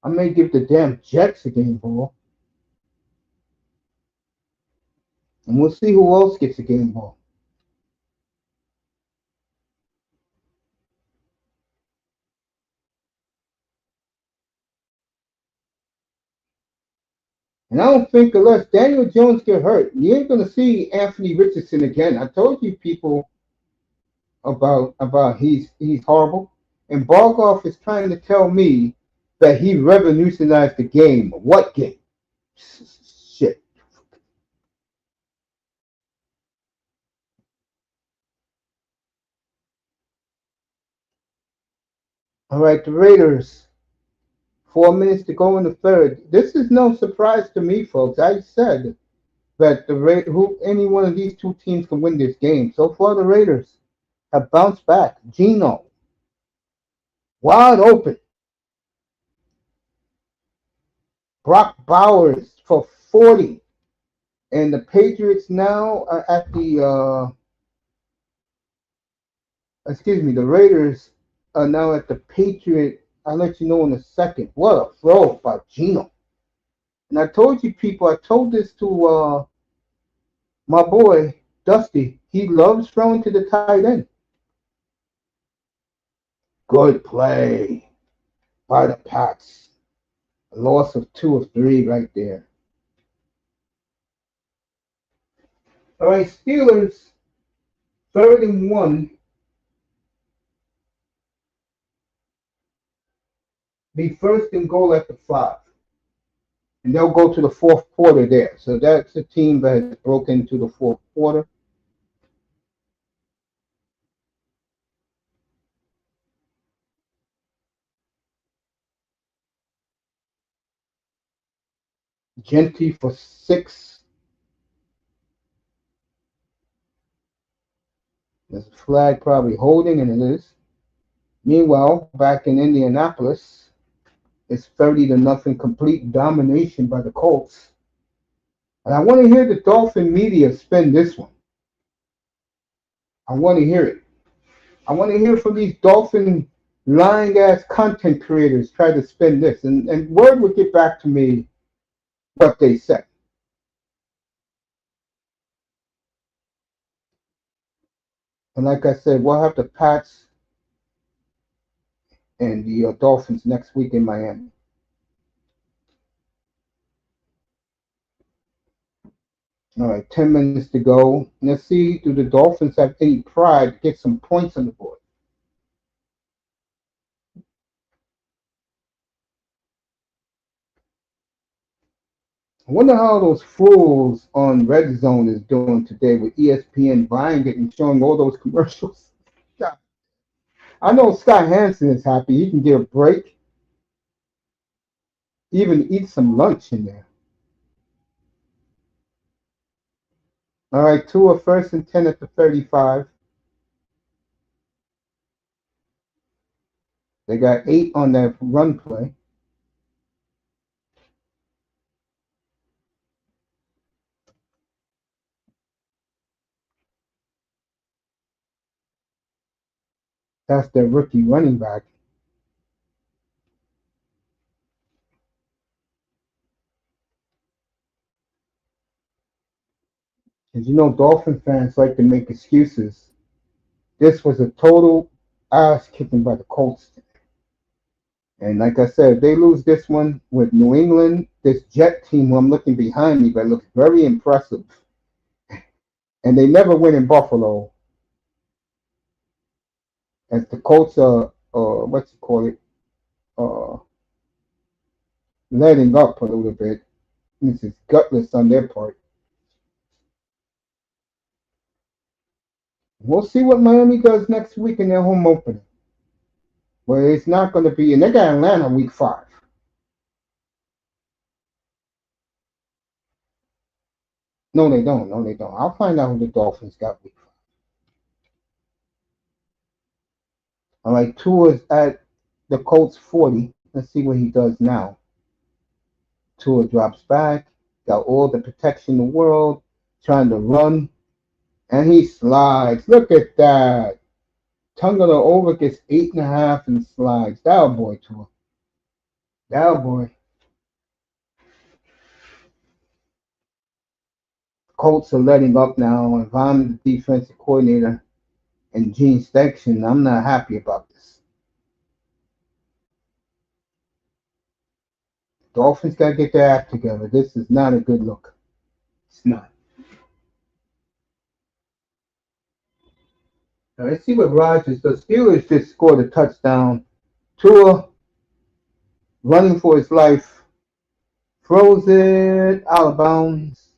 I may give the damn Jets a game ball. And we'll see who else gets a game ball. And I don't think unless Daniel Jones get hurt, you ain't gonna see Anthony Richardson again. I told you people about he's horrible. And Bargoff is trying to tell me that he revolutionized the game. What game? Shit. All right, the Raiders. 4 minutes to go in the 3rd. This is no surprise to me, folks. I said that any one of these 2 teams can win this game. So far, the Raiders. have bounced back. Geno, wide open. Brock Bowers for 40. And the Patriots now are at the Raiders are now at the Patriot. I'll let you know in a second. What a throw by Geno. And I told you people, I told this to my boy, Dusty. He loves throwing to the tight end. Good play by the Pats. A loss of 2 of 3 right there. All right, Steelers, 3rd and 1. Be 1st and goal at the 5. And they'll go to the 4th quarter there. So that's a team that has broken into the 4th quarter. Genty for 6. There's a flag probably holding, and it is. Meanwhile, back in Indianapolis, it's 30-0 complete domination by the Colts. And I want to hear the Dolphin media spin this one. I want to hear it. I want to hear from these Dolphin lying-ass content creators try to spin this. And word will get back to me what they said. And like I said, we'll have the Pats and the Dolphins next week in Miami. All right, 10 minutes to go. Let's see, do the Dolphins have any pride to get some points on the board? I wonder how those fools on Red Zone is doing today with ESPN buying it and showing all those commercials. I know Scott Hansen is happy. He can get a break. Even eat some lunch in there. All right, 2 are 1st and 10 at the 35. They got 8 on that run play. That's their rookie running back. As you know, Dolphin fans like to make excuses. This was a total ass kicking by the Colts. And like I said, if they lose this one with New England, this Jet team who I'm looking behind me that looks very impressive. And they never win in Buffalo. As the Colts are, letting up a little bit. This is gutless on their part. We'll see what Miami does next week in their home opener. But it's not going to be, and they got Atlanta week 5. No, they don't. No, they don't. I'll find out who the Dolphins got week 5. All right, Tua's at the Colts 40. Let's see what he does now. Tua drops back, got all the protection in the world, trying to run, and he slides. Look at that. Tunga over gets 8.5 and slides. That boy, Tua. That boy. Colts are letting up now. If I'm the defensive coordinator and Gene Stection, I'm not happy about this. Dolphins got to get their act together. This is not a good look. It's not. Now, let's see what Rodgers does. Steelers just scored a touchdown. Tua running for his life. Throws it out of bounds.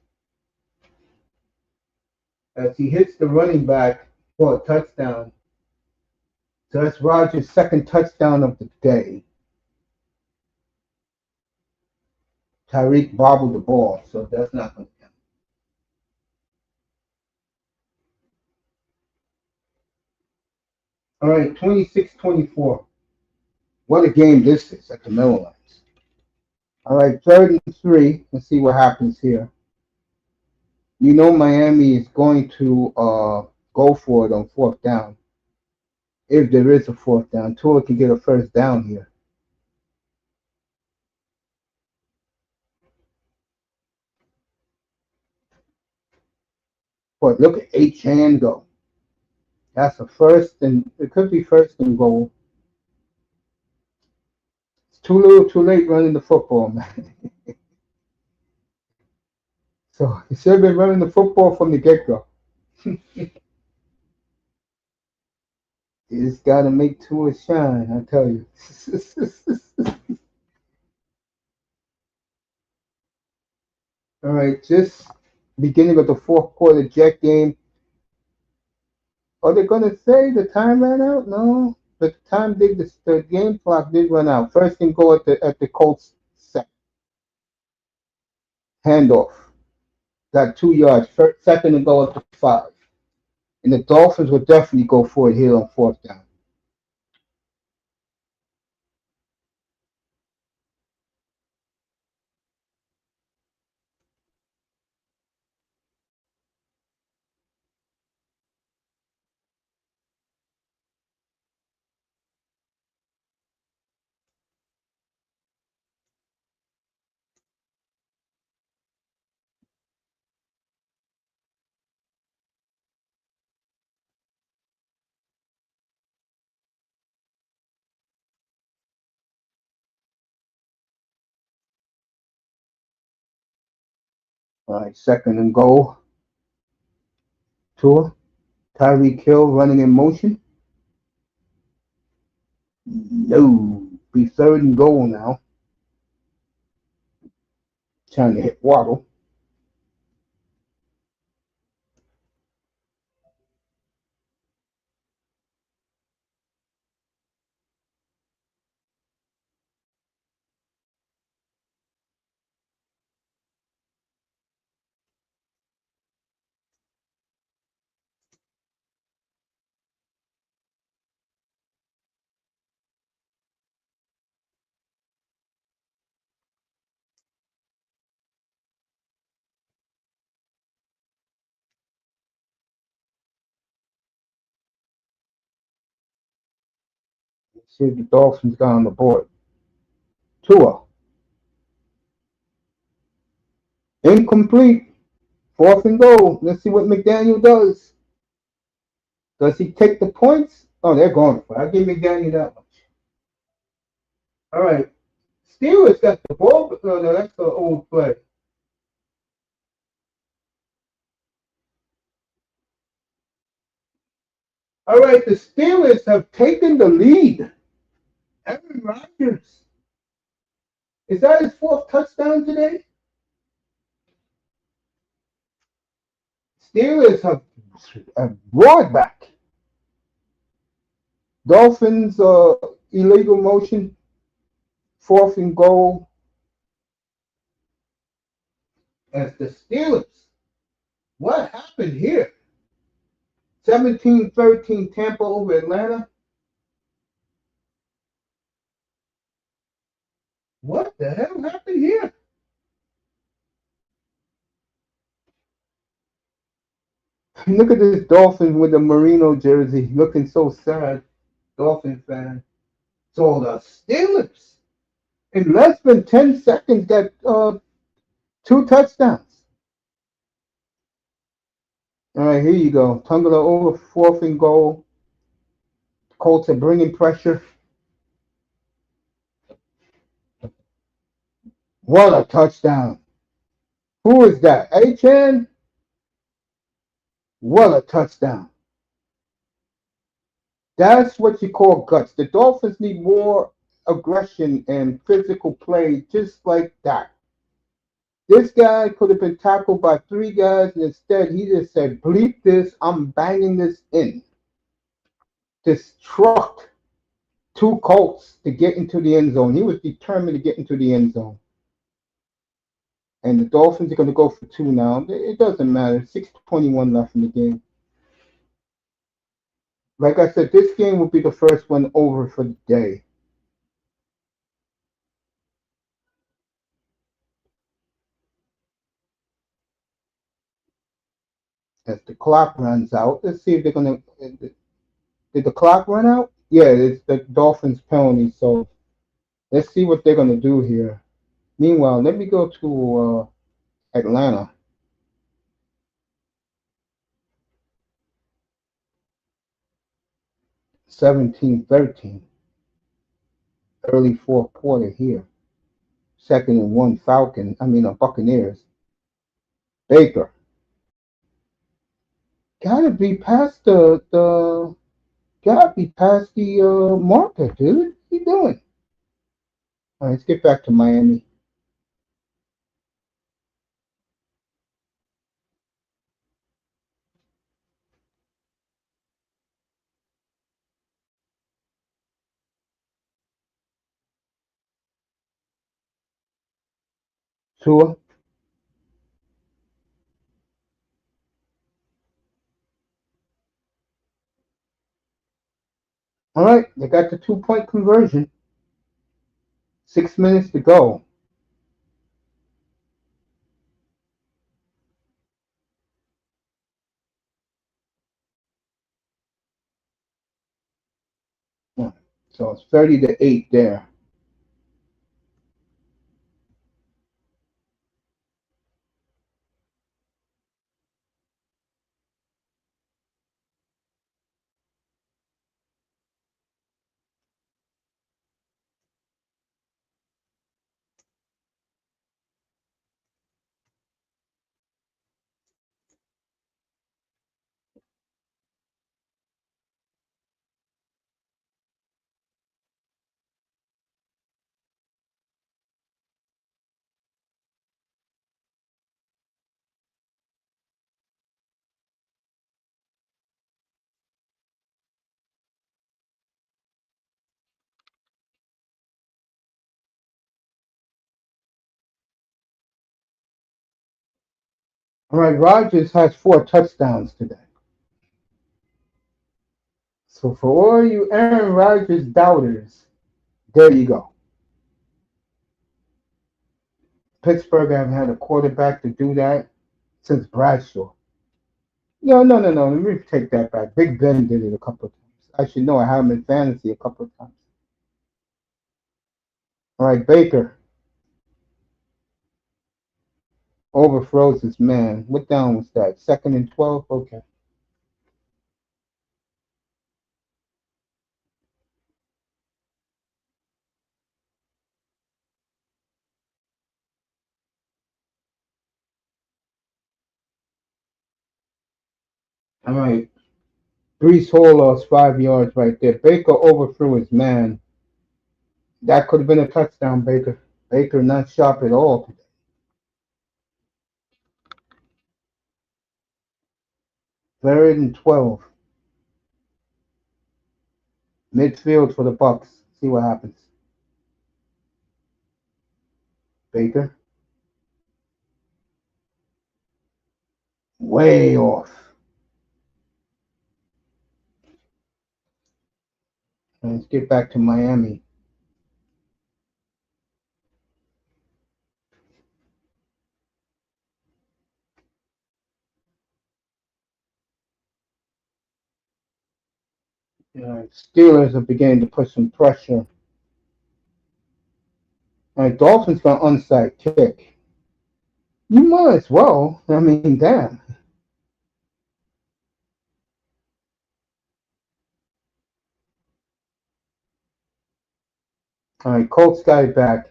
As he hits the running back for a touchdown. So that's Rodgers' second touchdown of the day. Tyreek bobbled the ball, so that's not going to count. All right, 26-24. What a game this is at the Meadowlands. All right, 3rd and 3. Let's see what happens here. You know Miami is going to go for it on 4th down. If there is a 4th down, Tua can get a 1st down here. But look at H-Hand go. That's a 1st, and it could be 1st and goal. It's too little, too late running the football, man. So he should have been running the football from the get-go. You just got to make Tua shine, I tell you. All right, just beginning of the 4th quarter Jet game. Are they going to say the time ran out? No, but the game clock did run out. 1st and goal at the Colts set. Handoff. Got 2 yards. 2nd and goal at the 5. And the Dolphins will definitely go for it here on 4th down. All right, 2nd and goal. Tua. Tyreek Hill running in motion. No. Be 3rd and goal now. Trying to hit Waddle. See if the Dolphins got on the board. Tua. Incomplete. 4th and goal. Let's see what McDaniel does. Does he take the points? Oh, they're going for it. I'll give McDaniel that much. All right. Steelers got the ball, but no, that's the old play. All right, the Steelers have taken the lead. Aaron Rodgers. Is that his 4th touchdown today? Steelers have roared back. Dolphins illegal motion. 4th and goal. As the Steelers. What happened here? 17-13 Tampa over Atlanta. What the hell happened here? Look at this Dolphin with the Merino jersey, looking so sad. Dolphin fan. So the Steelers, in less than 10 seconds, got 2 touchdowns. All right, here you go. Tungler over 4th and goal. Colts are bringing pressure. What a touchdown. Who is that? A-Chan? What a touchdown. That's what you call guts. The Dolphins need more aggression and physical play just like that. This guy could have been tackled by 3 guys, and instead he just said, bleep this, I'm banging this in. Just trucked 2 Colts to get into the end zone. He was determined to get into the end zone. And the Dolphins are going to go for 2 now. It doesn't matter. 6:21 left in the game. Like I said, this game will be the first one over for the day. As the clock runs out, let's see if they're gonna. Did the clock run out? Yeah, it's the Dolphins penalty. So let's see what they're gonna do here. Meanwhile, let me go to Atlanta. 17-13, early fourth quarter here. Second and one, Buccaneers. Baker gotta be past the marker, dude. What you doing? All right, let's get back to Miami. Tua. All right, they got the 2 point conversion. 6 minutes to go. Yeah. So it's 30-8 there. All right, Rodgers has 4 touchdowns today. So for all you Aaron Rodgers doubters, there you go. Pittsburgh haven't had a quarterback to do that since Bradshaw. No, no, no, no. Let me take that back. Big Ben did it a couple of times. I should know. I have him in fantasy a couple of times. All right, Baker overthrows his man. What down was that? Second and 12? Okay. All right. Brees Hall lost 5 yards right there. Baker overthrew his man. That could have been a touchdown, Baker. Baker not sharp at all today. Third and 12. Midfield for the Bucs. See what happens. Baker. Way off. Let's get back to Miami. Steelers are beginning to put some pressure. All right, Dolphins got onside kick. You might as well. I mean, damn. All right, Colts got it back.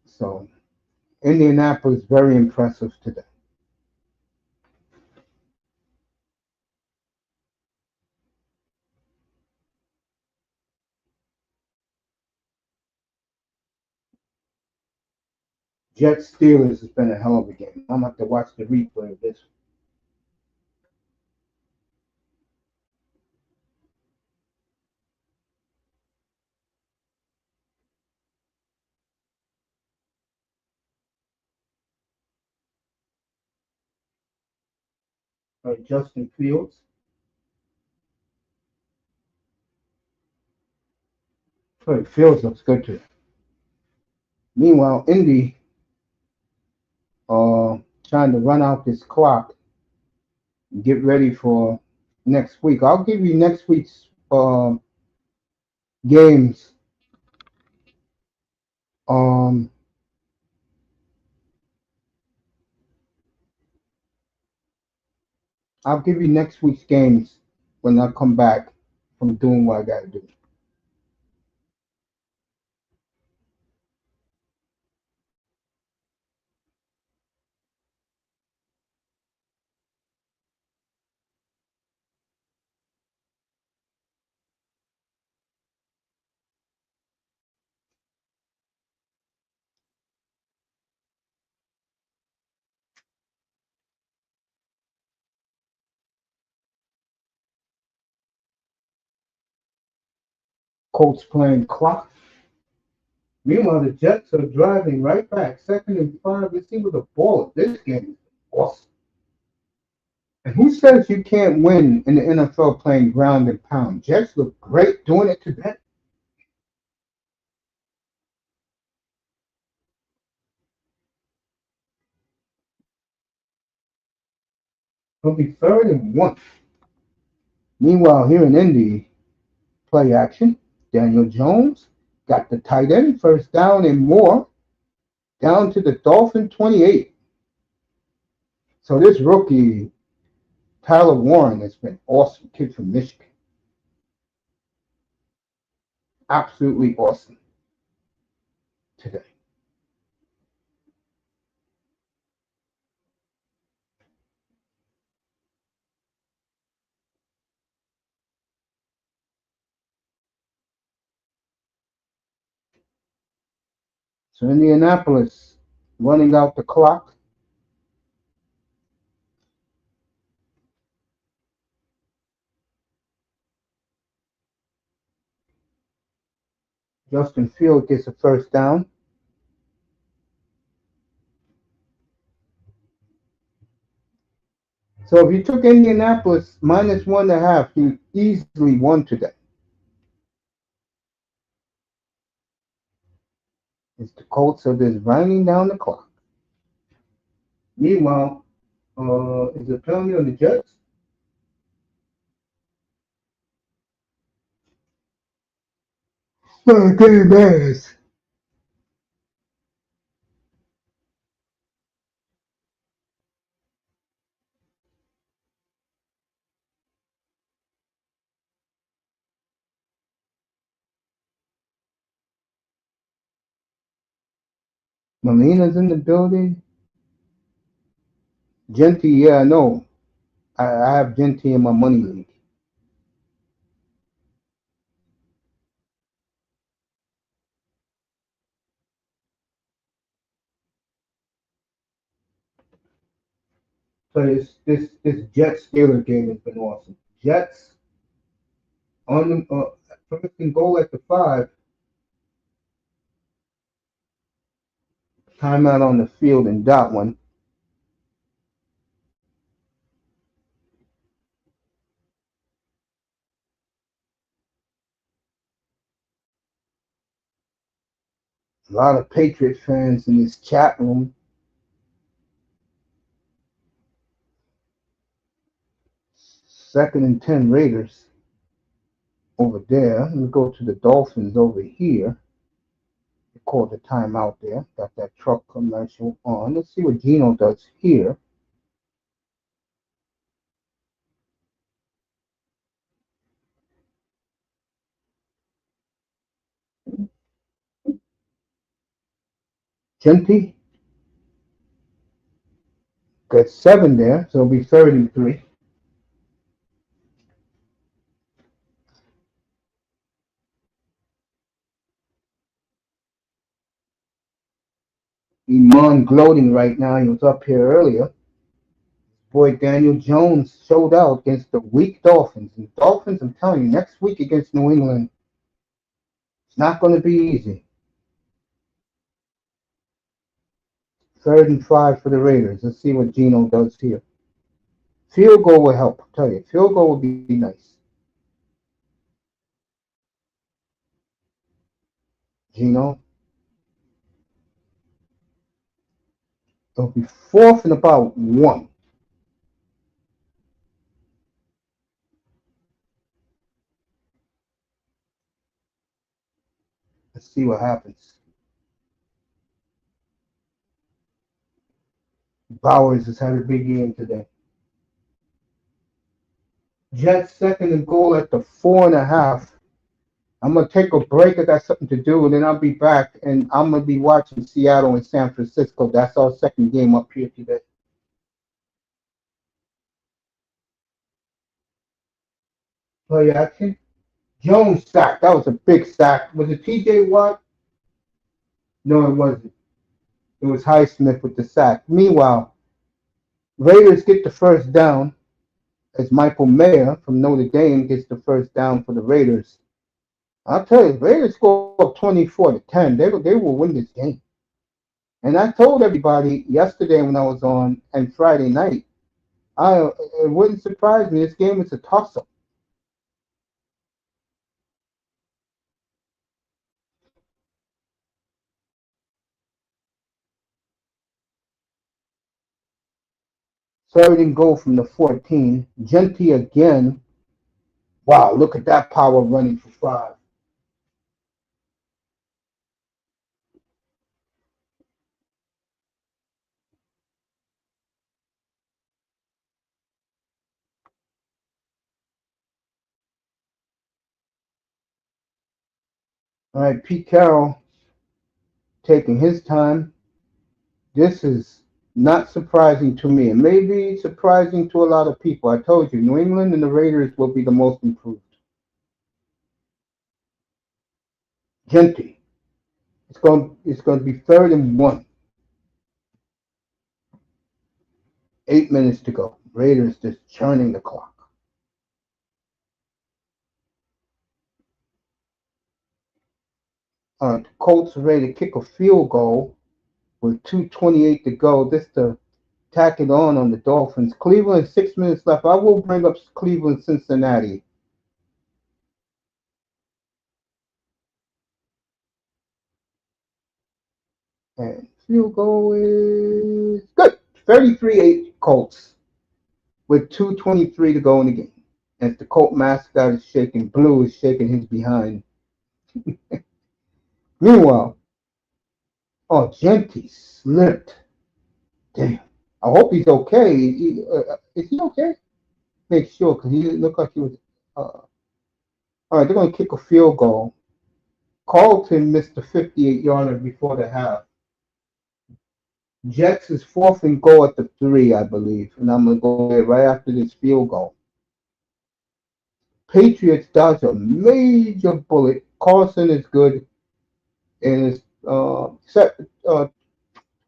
So Indianapolis very impressive today. Jets Steelers has been a hell of a game. I'm gonna have to watch the replay of this. Justin Fields. Fields looks good too. Meanwhile, Indy trying to run out this clock and get ready for next week. I'll give you next week's games. Um, I'll give you next week's games when I come back from doing what I got to do. Colts playing clock. Meanwhile, the Jets are driving right back, 2nd and 5. Let's see what the ball of this game is. Awesome. And who says you can't win in the NFL playing ground and pound? Jets look great doing it today. It'll be 3rd and 1. Meanwhile, here in Indy, play action. Daniel Jones got the tight end, first down and more, down to the Dolphin 28. So this rookie, Tyler Warren, has been awesome. Kid from Michigan. Absolutely awesome today. So Indianapolis running out the clock. Justin Field gets a first down. So if you took Indianapolis -1.5, you easily won today. It's the Colts are just winding down the clock. Meanwhile, is it penalty on the Jets? Game ass. Molina's in the building. Genty, yeah, I know. I have Genty in my money league. So this Jets Steelers game has been awesome. Jets on the first and goal at the 5. Timeout on the field and dot one. A lot of Patriot fans in this chat room. 2nd and 10 Raiders over there. Let me go to the Dolphins over here. They called the timeout there. Got that truck commercial on. Let's see what Gino does here. Genty got 7 there, so it'll be 3rd and 3. Iman gloating right now. He was up here earlier. Boy, Daniel Jones showed out against the weak Dolphins. And Dolphins, I'm telling you, next week against New England, it's not going to be easy. 3rd and 5 for the Raiders. Let's see what Gino does here. Field goal will help. I tell you, field goal would be nice. Gino, it'll be fourth and about one. Let's see what happens. Bowers has had a big game today. Jets second and goal at the 4.5. I'm gonna take a break. I got something to do, and then I'll be back, and I'm gonna be watching Seattle and San Francisco. That's our second game up here today. Play action. Jones sack. That was a big sack. Was it T.J. Watt? No, it wasn't. It was Highsmith with the sack. Meanwhile, Raiders get the first down as Michael Mayer from Notre Dame gets the first down for the Raiders. I'll tell you, Raiders score up 24-10. They will win this game. And I told everybody yesterday when I was on and Friday night, it wouldn't surprise me. This game is a toss-up. Third and goal from the 14. Genty again. Wow, look at that power running for 5. All right, Pete Carroll taking his time. This is not surprising to me. It may be surprising to a lot of people. I told you, New England and the Raiders will be the most improved. Genty. It's going to be third and one. 8 minutes to go. Raiders just churning the clock. All right, the Colts are ready to kick a field goal with 2:28 to go. This to tack it on the Dolphins. Cleveland, 6 minutes left. I will bring up Cleveland, Cincinnati. And field goal is good. 33-8 Colts with 2:23 to go in the game. As the Colt mascot is shaking, Blue is shaking his behind. Meanwhile, oh, Genty slipped. Damn. I hope he's okay. Is he okay? Make sure, because he didn't look like he was. All right, they're going to kick a field goal. Carlton missed the 58-yarder before the half. Jets is fourth and goal at the 3, I believe, and I'm going to go there right after this field goal. Patriots dodge a major bullet. Carlson is good, and it's set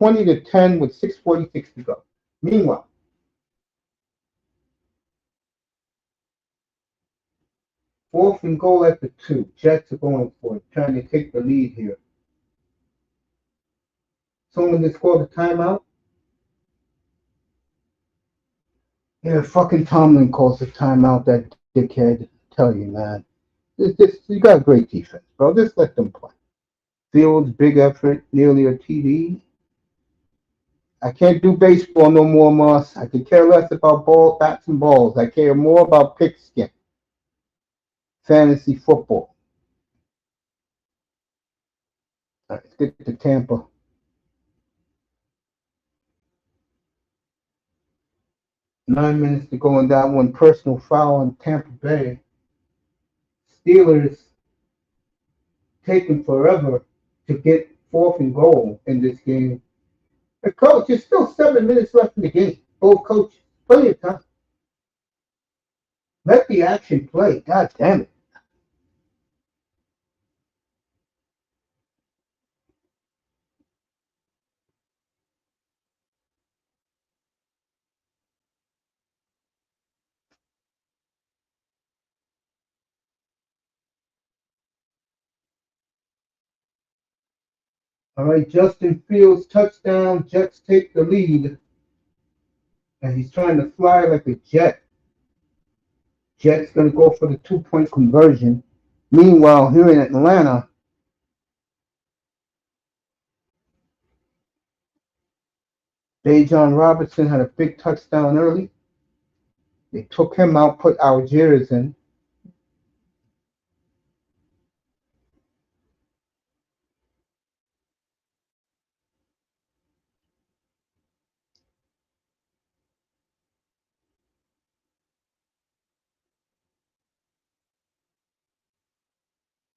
20-10 with 6:46 to go. Meanwhile, fourth and goal at the 2. Jets are going for it, trying to take the lead here. Someone just called a timeout. Yeah, fucking Tomlin calls a timeout. That dickhead. Tell you, man. You got a great defense, bro. Just let them play. Fields, big effort, nearly a TD. I can't do baseball no more, Moss. I could care less about bats and balls. I care more about pigskin. Fantasy football. All right, let's get to Tampa. 9 minutes to go in that one. Personal foul on Tampa Bay. Steelers taking forever to get fourth and goal in this game. The coach, there's still 7 minutes left in the game. Both coaches, plenty of time. Let the action play. God damn it. All right, Justin Fields touchdown. Jets take the lead. And he's trying to fly like a jet. Jet's going to go for the 2-point conversion. Meanwhile, here in Atlanta, Dejon Robertson had a big touchdown early. They took him out, put Algiers in.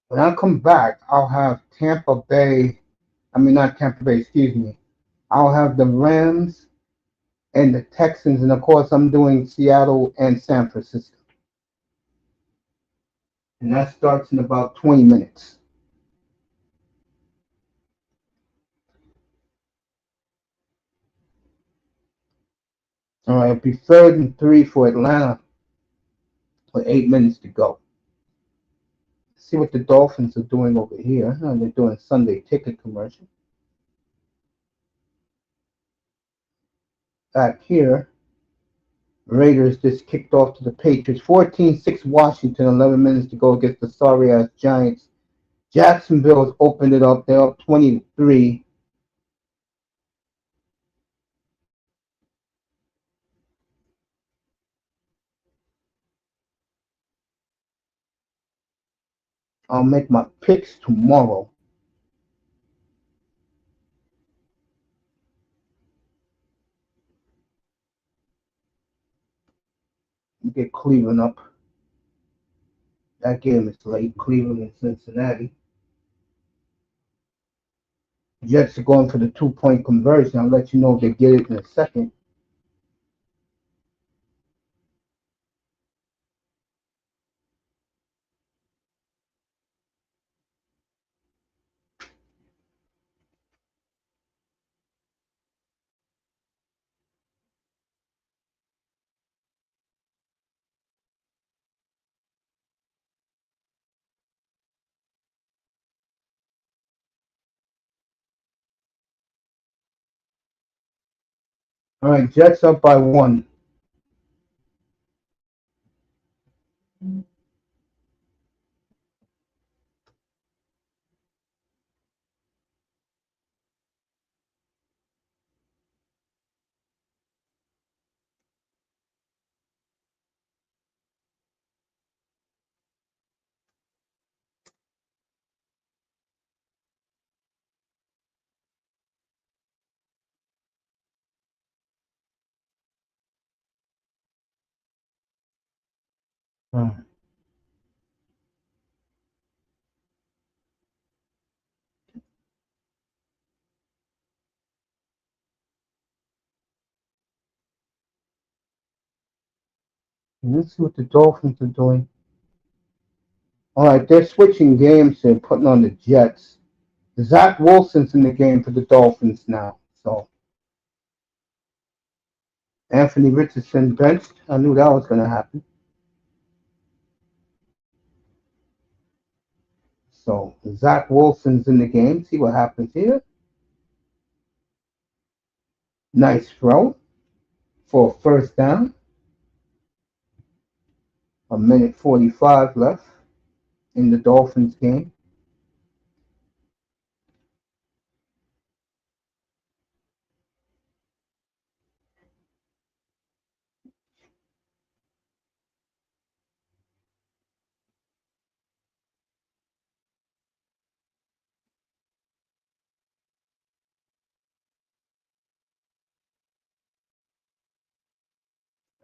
When I come back, I'll have Tampa Bay. I mean, not Tampa Bay, excuse me. I'll have the Rams and the Texans. And of course, I'm doing Seattle and San Francisco. And that starts in about 20 minutes. All right, it'll be 3rd and 3 for Atlanta with 8 minutes to go. See what the Dolphins are doing over here. They're doing Sunday ticket commercial. Back here, Raiders just kicked off to the Patriots. 14-6 Washington, 11 minutes to go against the sorry-ass Giants. Jacksonville has opened it up. They're up 20-3. I'll make my picks tomorrow. Get Cleveland up. That game is late. Cleveland and Cincinnati. Jets are going for the 2-point conversion. I'll let you know if they get it in a second. All right, Jets up by 1. Let's see what the Dolphins are doing. All right, they're switching games. They're putting on the Jets. Zach Wilson's in the game for the Dolphins now. So Anthony Richardson benched. I knew that was going to happen. So Zach Wilson's in the game. See what happens here. Nice throw for a first down. 1:45 left in the Dolphins game.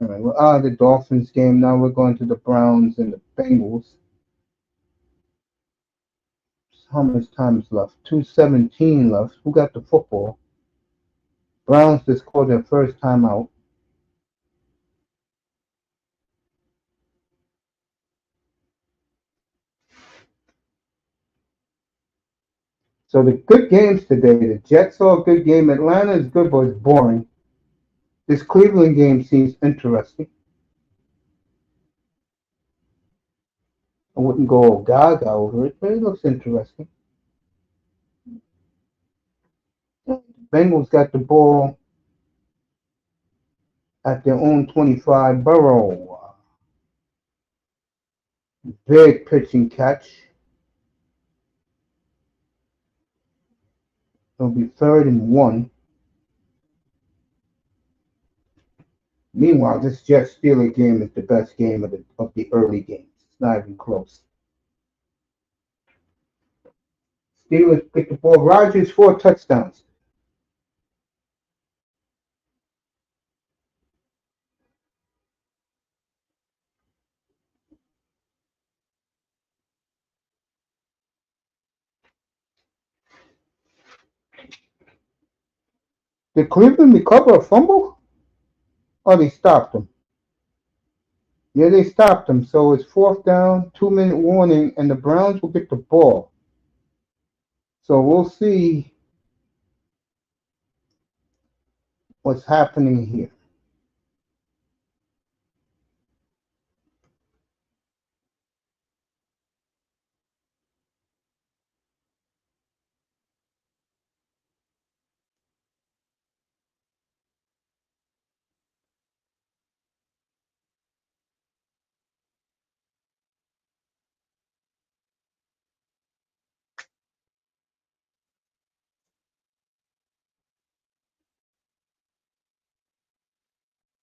All right, we're out of the Dolphins game. Now we're going to the Browns and the Bengals. How much time is left? 2:17 left. Who got the football? Browns just scored their first time out. So the good games today, the Jets saw a good game. Atlanta is good, but it's boring. This Cleveland game seems interesting. I wouldn't go gaga over it, but it looks interesting. The Bengals got the ball at their own 25. Burrow, big pitching catch. It'll be 3rd and 1. Meanwhile, this Jets Steelers game is the best game of the early games. It's not even close. Steelers pick the ball. Rodgers 4 touchdowns. Did Cleveland recover a fumble? Or they stopped him? Yeah, they stopped him. So it's 4th down, 2-minute warning, and the Browns will get the ball. So we'll see what's happening here.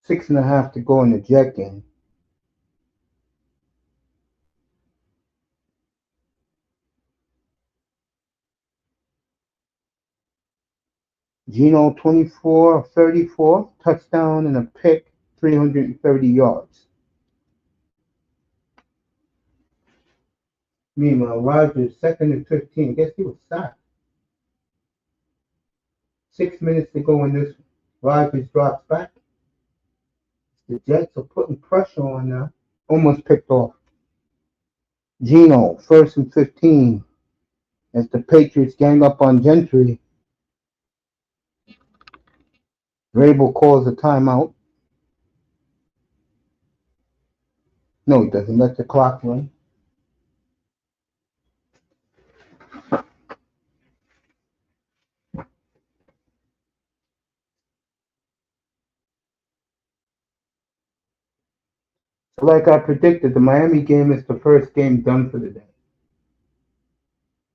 Six and a half to go in the Jet game. Geno 24-34, touchdown and a pick, 330 yards. Meanwhile, Rodgers 2nd and 15. Guess he was sacked. 6 minutes to go in this one. Rodgers drops back. The Jets are putting pressure on now. Almost picked off. Geno 1st and 15 as the Patriots gang up on Gentry. Vrabel calls a timeout. No, he doesn't. Let the clock run. So like I predicted, the Miami game is the first game done for the day.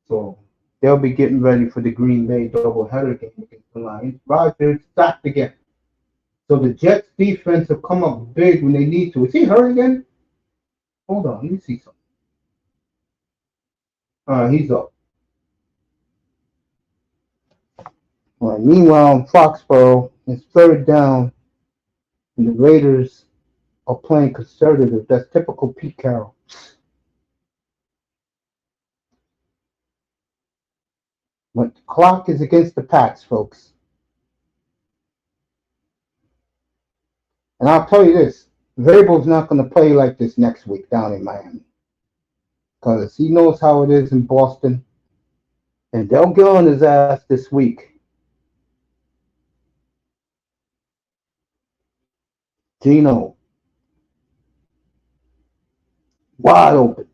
So they'll be getting ready for the Green Bay doubleheader game against the Lions. Rodgers sacked again. So the Jets defense have come up big when they need to. Is he hurt again? Hold on, let me see something. He's up. All right, meanwhile, in Foxborough, it's 3rd down, and the Raiders are playing conservative. That's typical Pete Carroll. But the clock is against the Pats, folks. And I'll tell you this, Vrabel's not going to play like this next week down in Miami. Because he knows how it is in Boston. And they'll get on his ass this week. Geno. Wide open.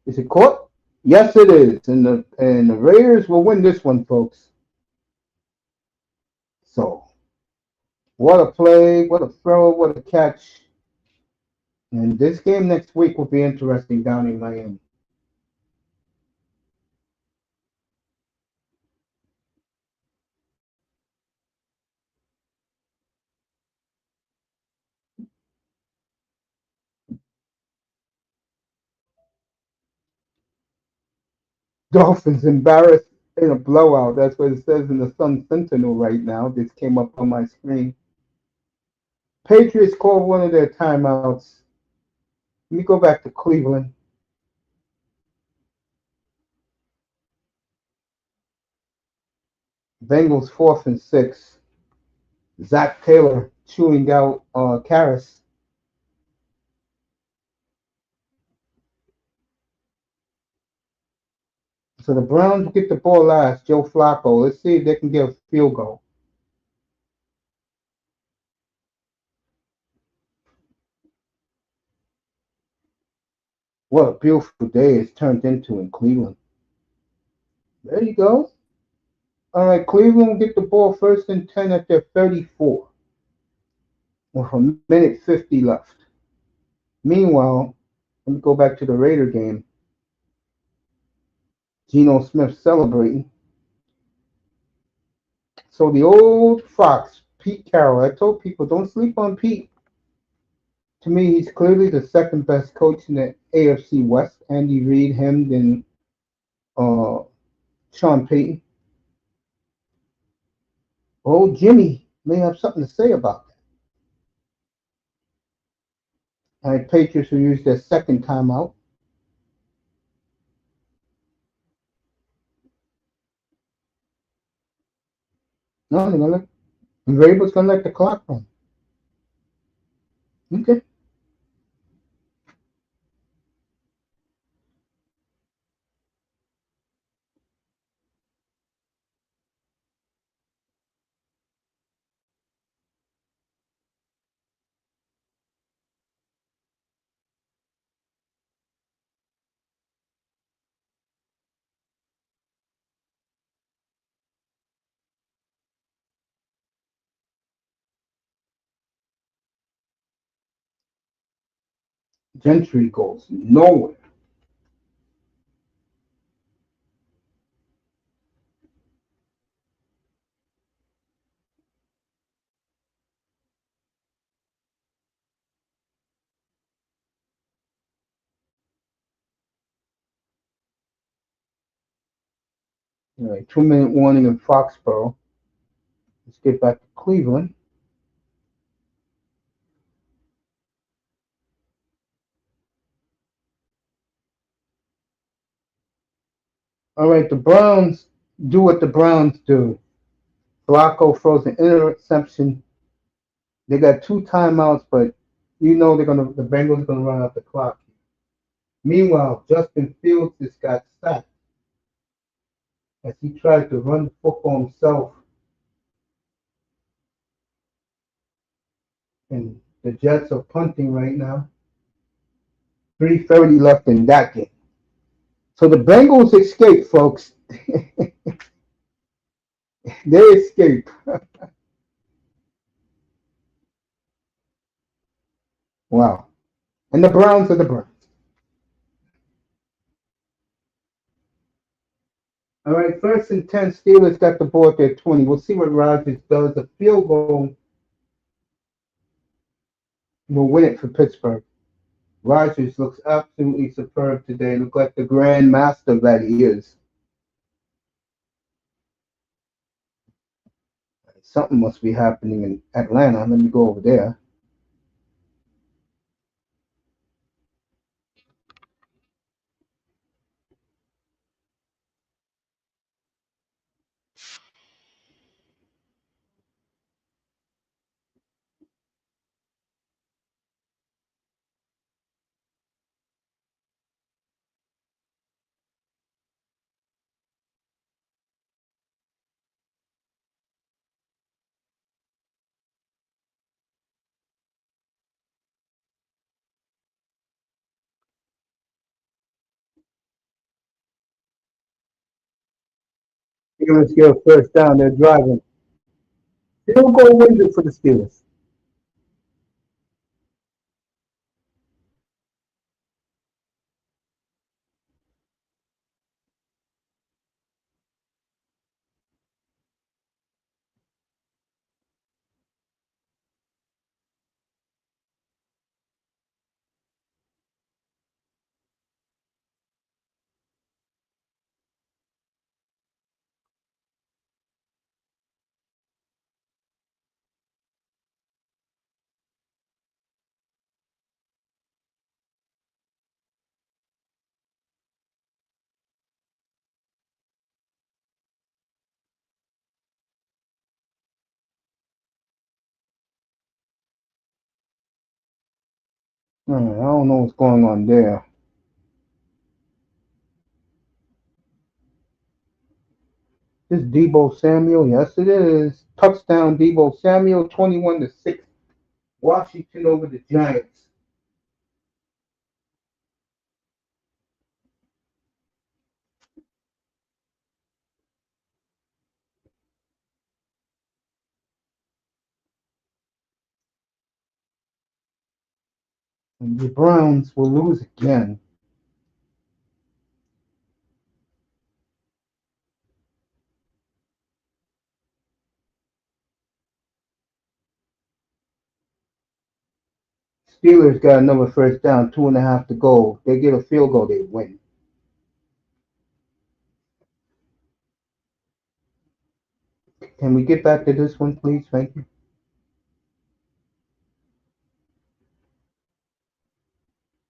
Is it caught? Yes, it is. And the Raiders will win this one, folks. So, what a play, what a throw, what a catch. And this game next week will be interesting down in Miami. Dolphins embarrassed in a blowout. That's what it says in the Sun Sentinel right now. This came up on my screen. Patriots called one of their timeouts. Let me go back to Cleveland. Bengals 4th and 6. Zach Taylor chewing out Karras. So the Browns get the ball last. Joe Flacco. Let's see if they can get a field goal. What a beautiful day it's turned into in Cleveland. There you go. All right, Cleveland will get the ball 1st and 10 at their 34. with a minute 50 left. Meanwhile, let me go back to the Raider game. Geno Smith celebrating. So the old Fox, Pete Carroll, I told people don't sleep on Pete. To me, he's clearly the second best coach in the AFC West. Andy Reid, him, then uh, Sean Payton. Old Jimmy may have something to say about that. All right, Patriots will use their second timeout. No, they're gonna let Vrabel's gonna let the clock run. Okay. Gentry goes nowhere. All right, 2 minute warning in Foxborough. Let's get back to Cleveland. All right, the Browns do what the Browns do. Flacco throws an interception. They got two timeouts, but you know the Bengals are gonna run out the clock. Meanwhile, Justin Fields just got sacked as he tried to run the football himself, and the Jets are punting right now. 3:30 left in that game. So the Bengals escape, folks. They escape. Wow. And the Browns are the Browns. All right, first and 10, Steelers got the ball at their 20. We'll see what Rodgers does. A field goal will win it for Pittsburgh. Rodgers looks absolutely superb today. Look like the grand master that he is. Something must be happening in Atlanta. Let me go over there. Steelers get a first down. They're driving. Field goal wins it for the Steelers. I don't know what's going on there. This Debo Samuel, yes it is. Touchdown Debo Samuel, 21-6. Washington over the Giants. And the Browns will lose again. Steelers got another first down, 2.5 to go. They get a field goal, they win. Can we get back to this one, please? Thank you.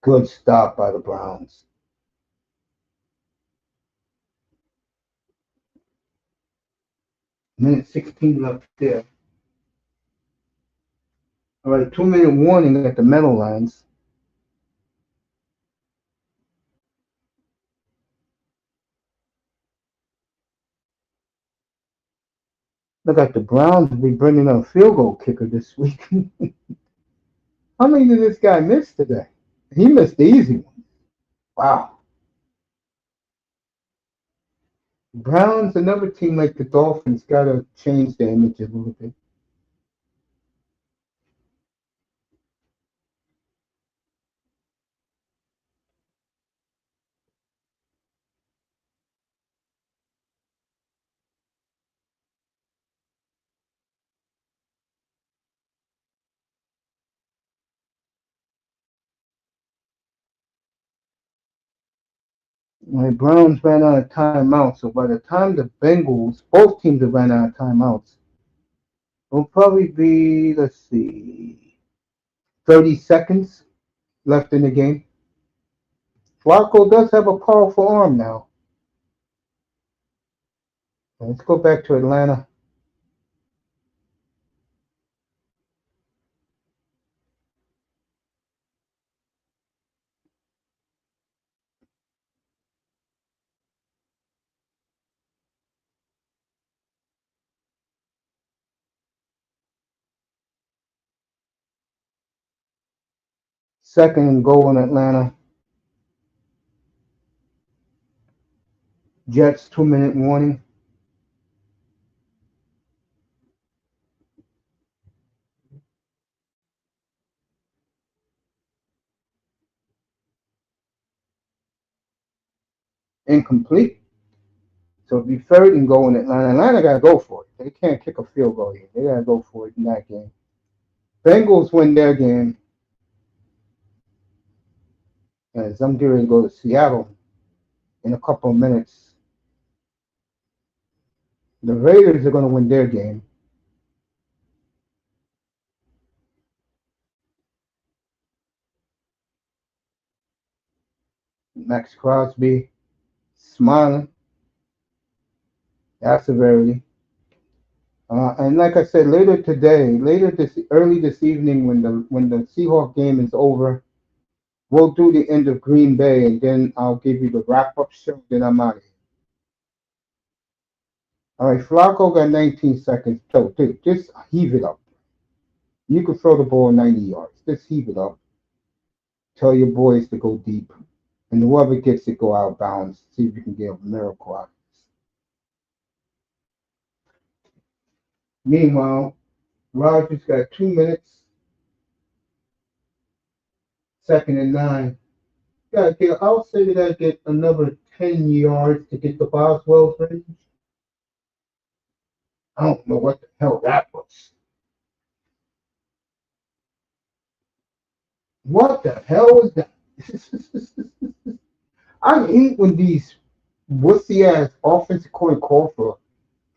Good stop by the Browns. Minute 16 left there. All right, 2-minute warning at the metal lines. Look like the Browns will be bringing a field goal kicker this week. How many did this guy miss today? He missed the easy one. Wow. Browns, another team like the Dolphins, got to change their image a little bit. The Browns ran out of timeouts, so by the time the Bengals, both teams have ran out of timeouts, it'll probably be, let's see, 30 seconds left in the game. Flacco does have a powerful arm now. Let's go back to Atlanta. Second and goal in Atlanta. Jets 2-minute warning. Incomplete. So it'll be third and goal in Atlanta. Atlanta got to go for it. They can't kick a field goal here. They got to go for it in that game. Bengals win their game. As I'm getting ready to go to Seattle in a couple of minutes. The Raiders are going to win their game. Max Crosby smiling. That's severity. And like I said, early this evening, when the Seahawks game is over, we'll do the end of Green Bay, and then I'll give you the wrap up show. Then I'm out of here. All right, Flacco got 19 seconds. So, dude, just heave it up. You can throw the ball 90 yards. Just heave it up. Tell your boys to go deep, and whoever gets it, go out of bounds. See if you can get a miracle out of this. Meanwhile, Rogers got 2 minutes. Second and 9. I'll say that I get another 10 yards to get the Boswell's range. I don't know what the hell that was. What the hell was that? I hate when these wussy ass offensive coordinator call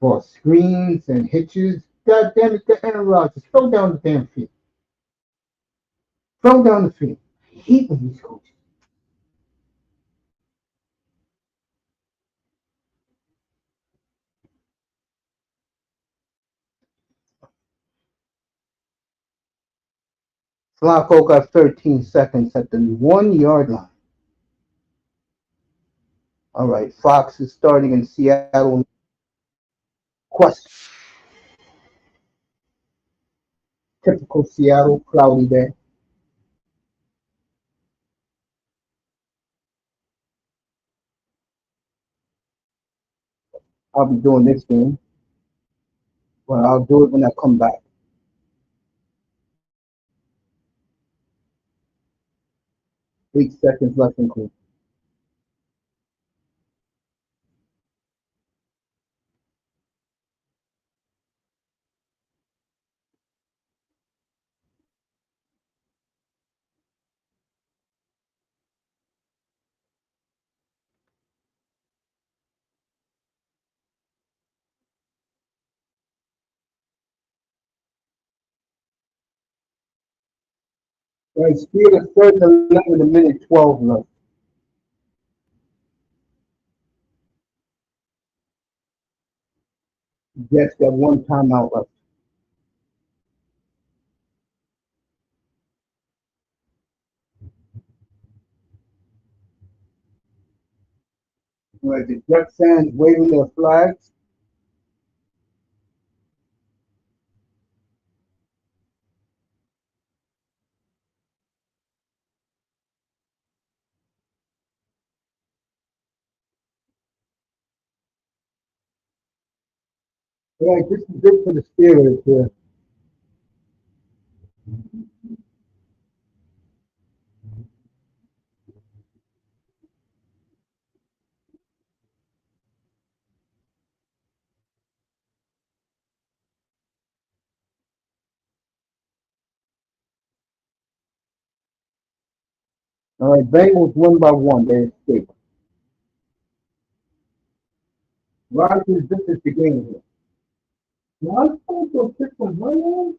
for screens and hitches. God damn it, the Aaron Rodgers. Throw down the damn field. Throw down the field. I hate when these coaches. Flacco got 13 seconds at the 1 yard line. All right, Fox is starting in Seattle. Question. Typical Seattle, cloudy day. I'll be doing this game, but I'll do it when I come back. 8 seconds left in clock. Right, Steelers third and 11, a minute 12 left. Jets got one timeout left. Right, the Jets fans waving their flags. Right, this is good for the Steelers here. All right, Bengals win by one. They escape. Rodgers, this is the game here. Now, I'm supposed to pick from one on?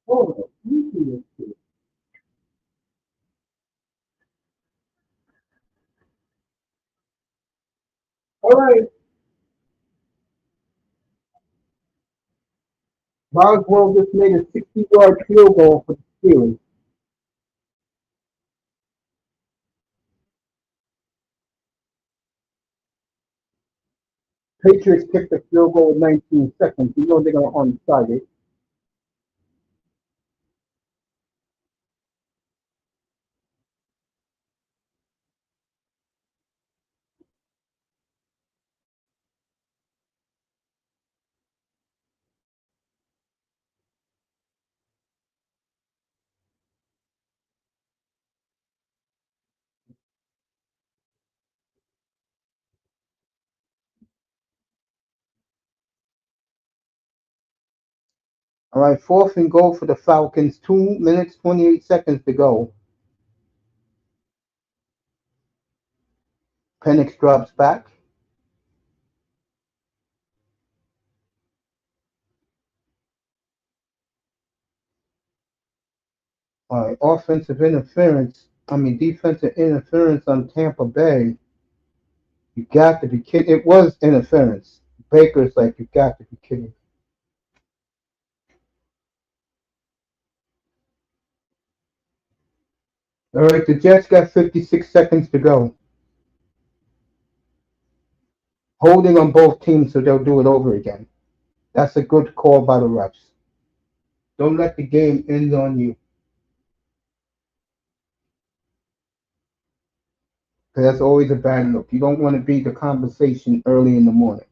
Hold on. You see this shit. All right, Boswell just made a 60-yard field goal for the Steelers. Patriots kicked the field goal with 19 seconds. You know they're going to onside it. All right, fourth and goal for the Falcons. 2 minutes, 28 seconds to go. Pennix drops back. All right, defensive interference on Tampa Bay. You got to be kidding. It was interference. Baker's like, you got to be kidding. All right, the Jets got 56 seconds to go. Holding on both teams, so they'll do it over again. That's a good call by the refs. Don't let the game end on you. Because that's always a bad look. You don't want to be the conversation early in the morning.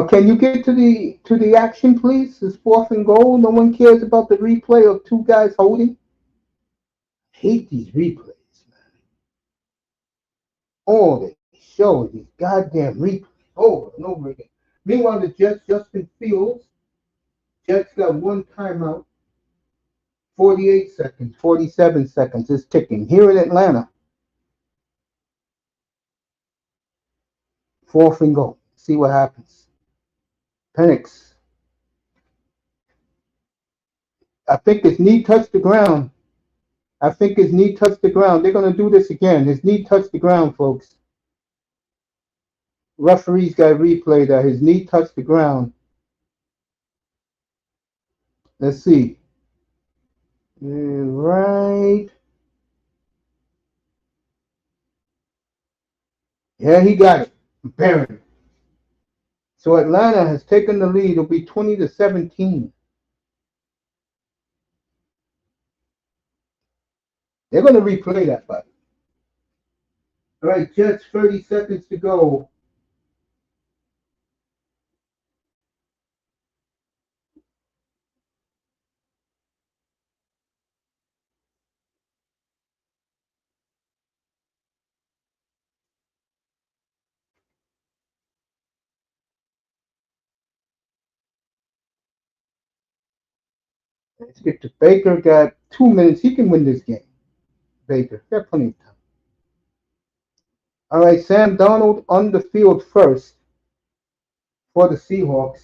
Can you get to the action, please? It's fourth and goal. No one cares about the replay of two guys holding. I hate these replays, man. Oh, they show these goddamn replays over and over again. Meanwhile, the Jets, Justin Fields, Jets got one timeout. 48 seconds, 47 seconds. It's ticking. Here in Atlanta, fourth and goal. See what happens. Pennix. I think his knee touched the ground. I think his knee touched the ground. They're going to do this again. His knee touched the ground, folks. Referees got replay that his knee touched the ground. Let's see. Right. Yeah, he got it. Barely. So Atlanta has taken the lead. It'll be 20-17. They're going to replay that fight. All right, Jets, 30 seconds to go. Let's get to Baker. Got 2 minutes. He can win this game. Baker. Got plenty of time. All right, Sam Donald on the field first for the Seahawks.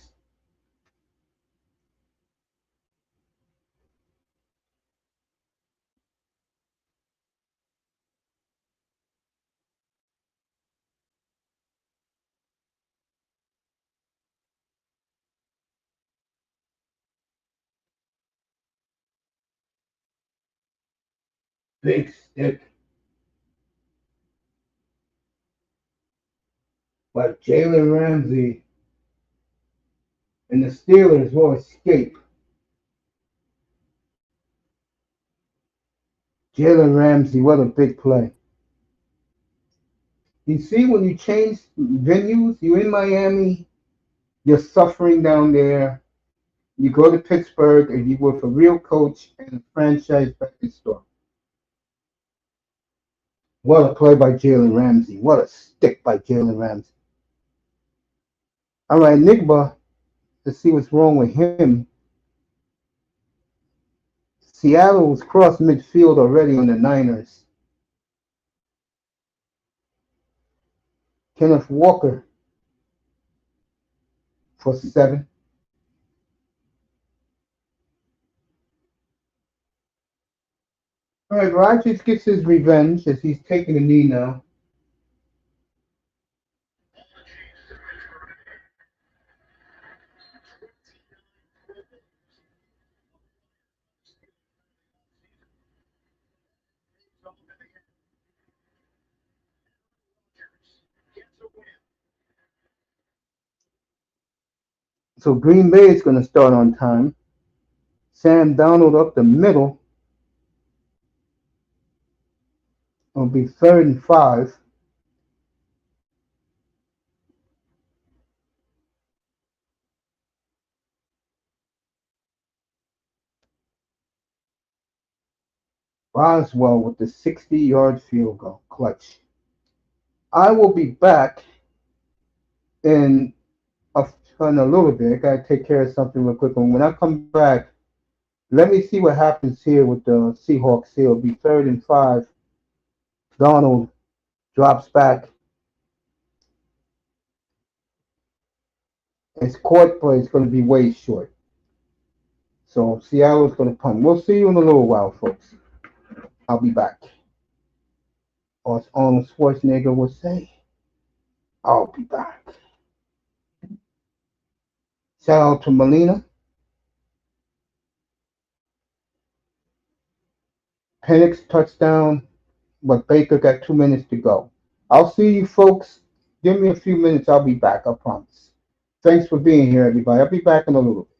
Big stick. But Jalen Ramsey and the Steelers will escape. Jalen Ramsey, what a big play. You see, when you change venues, you're in Miami, you're suffering down there. You go to Pittsburgh and you work a real coach and a franchise back in store. What a play by Jalen Ramsey. What a stick by Jalen Ramsey. All right, Nigba, let's see what's wrong with him. Seattle's crossed midfield already on the Niners. Kenneth Walker for 7. All right, Rodgers gets his revenge as he's taking a knee now. So Green Bay is going to start on time. Sam Donald up the middle. It'll be 3rd and 5. Boswell with the 60-yard field goal. Clutch. I will be back in in a little bit. I got to take care of something real quick. And when I come back, let me see what happens here with the Seahawks here. It'll be 3rd and 5. Donald drops back. His court play is going to be way short. So Seattle's going to punt. We'll see you in a little while, folks. I'll be back. Or as Arnold Schwarzenegger would say, I'll be back. Shout out to Melina. Pennix touchdown, but Baker got 2 minutes to go. I'll see you folks. Give me a few minutes. I'll be back. I promise. Thanks for being here, everybody. I'll be back in a little bit.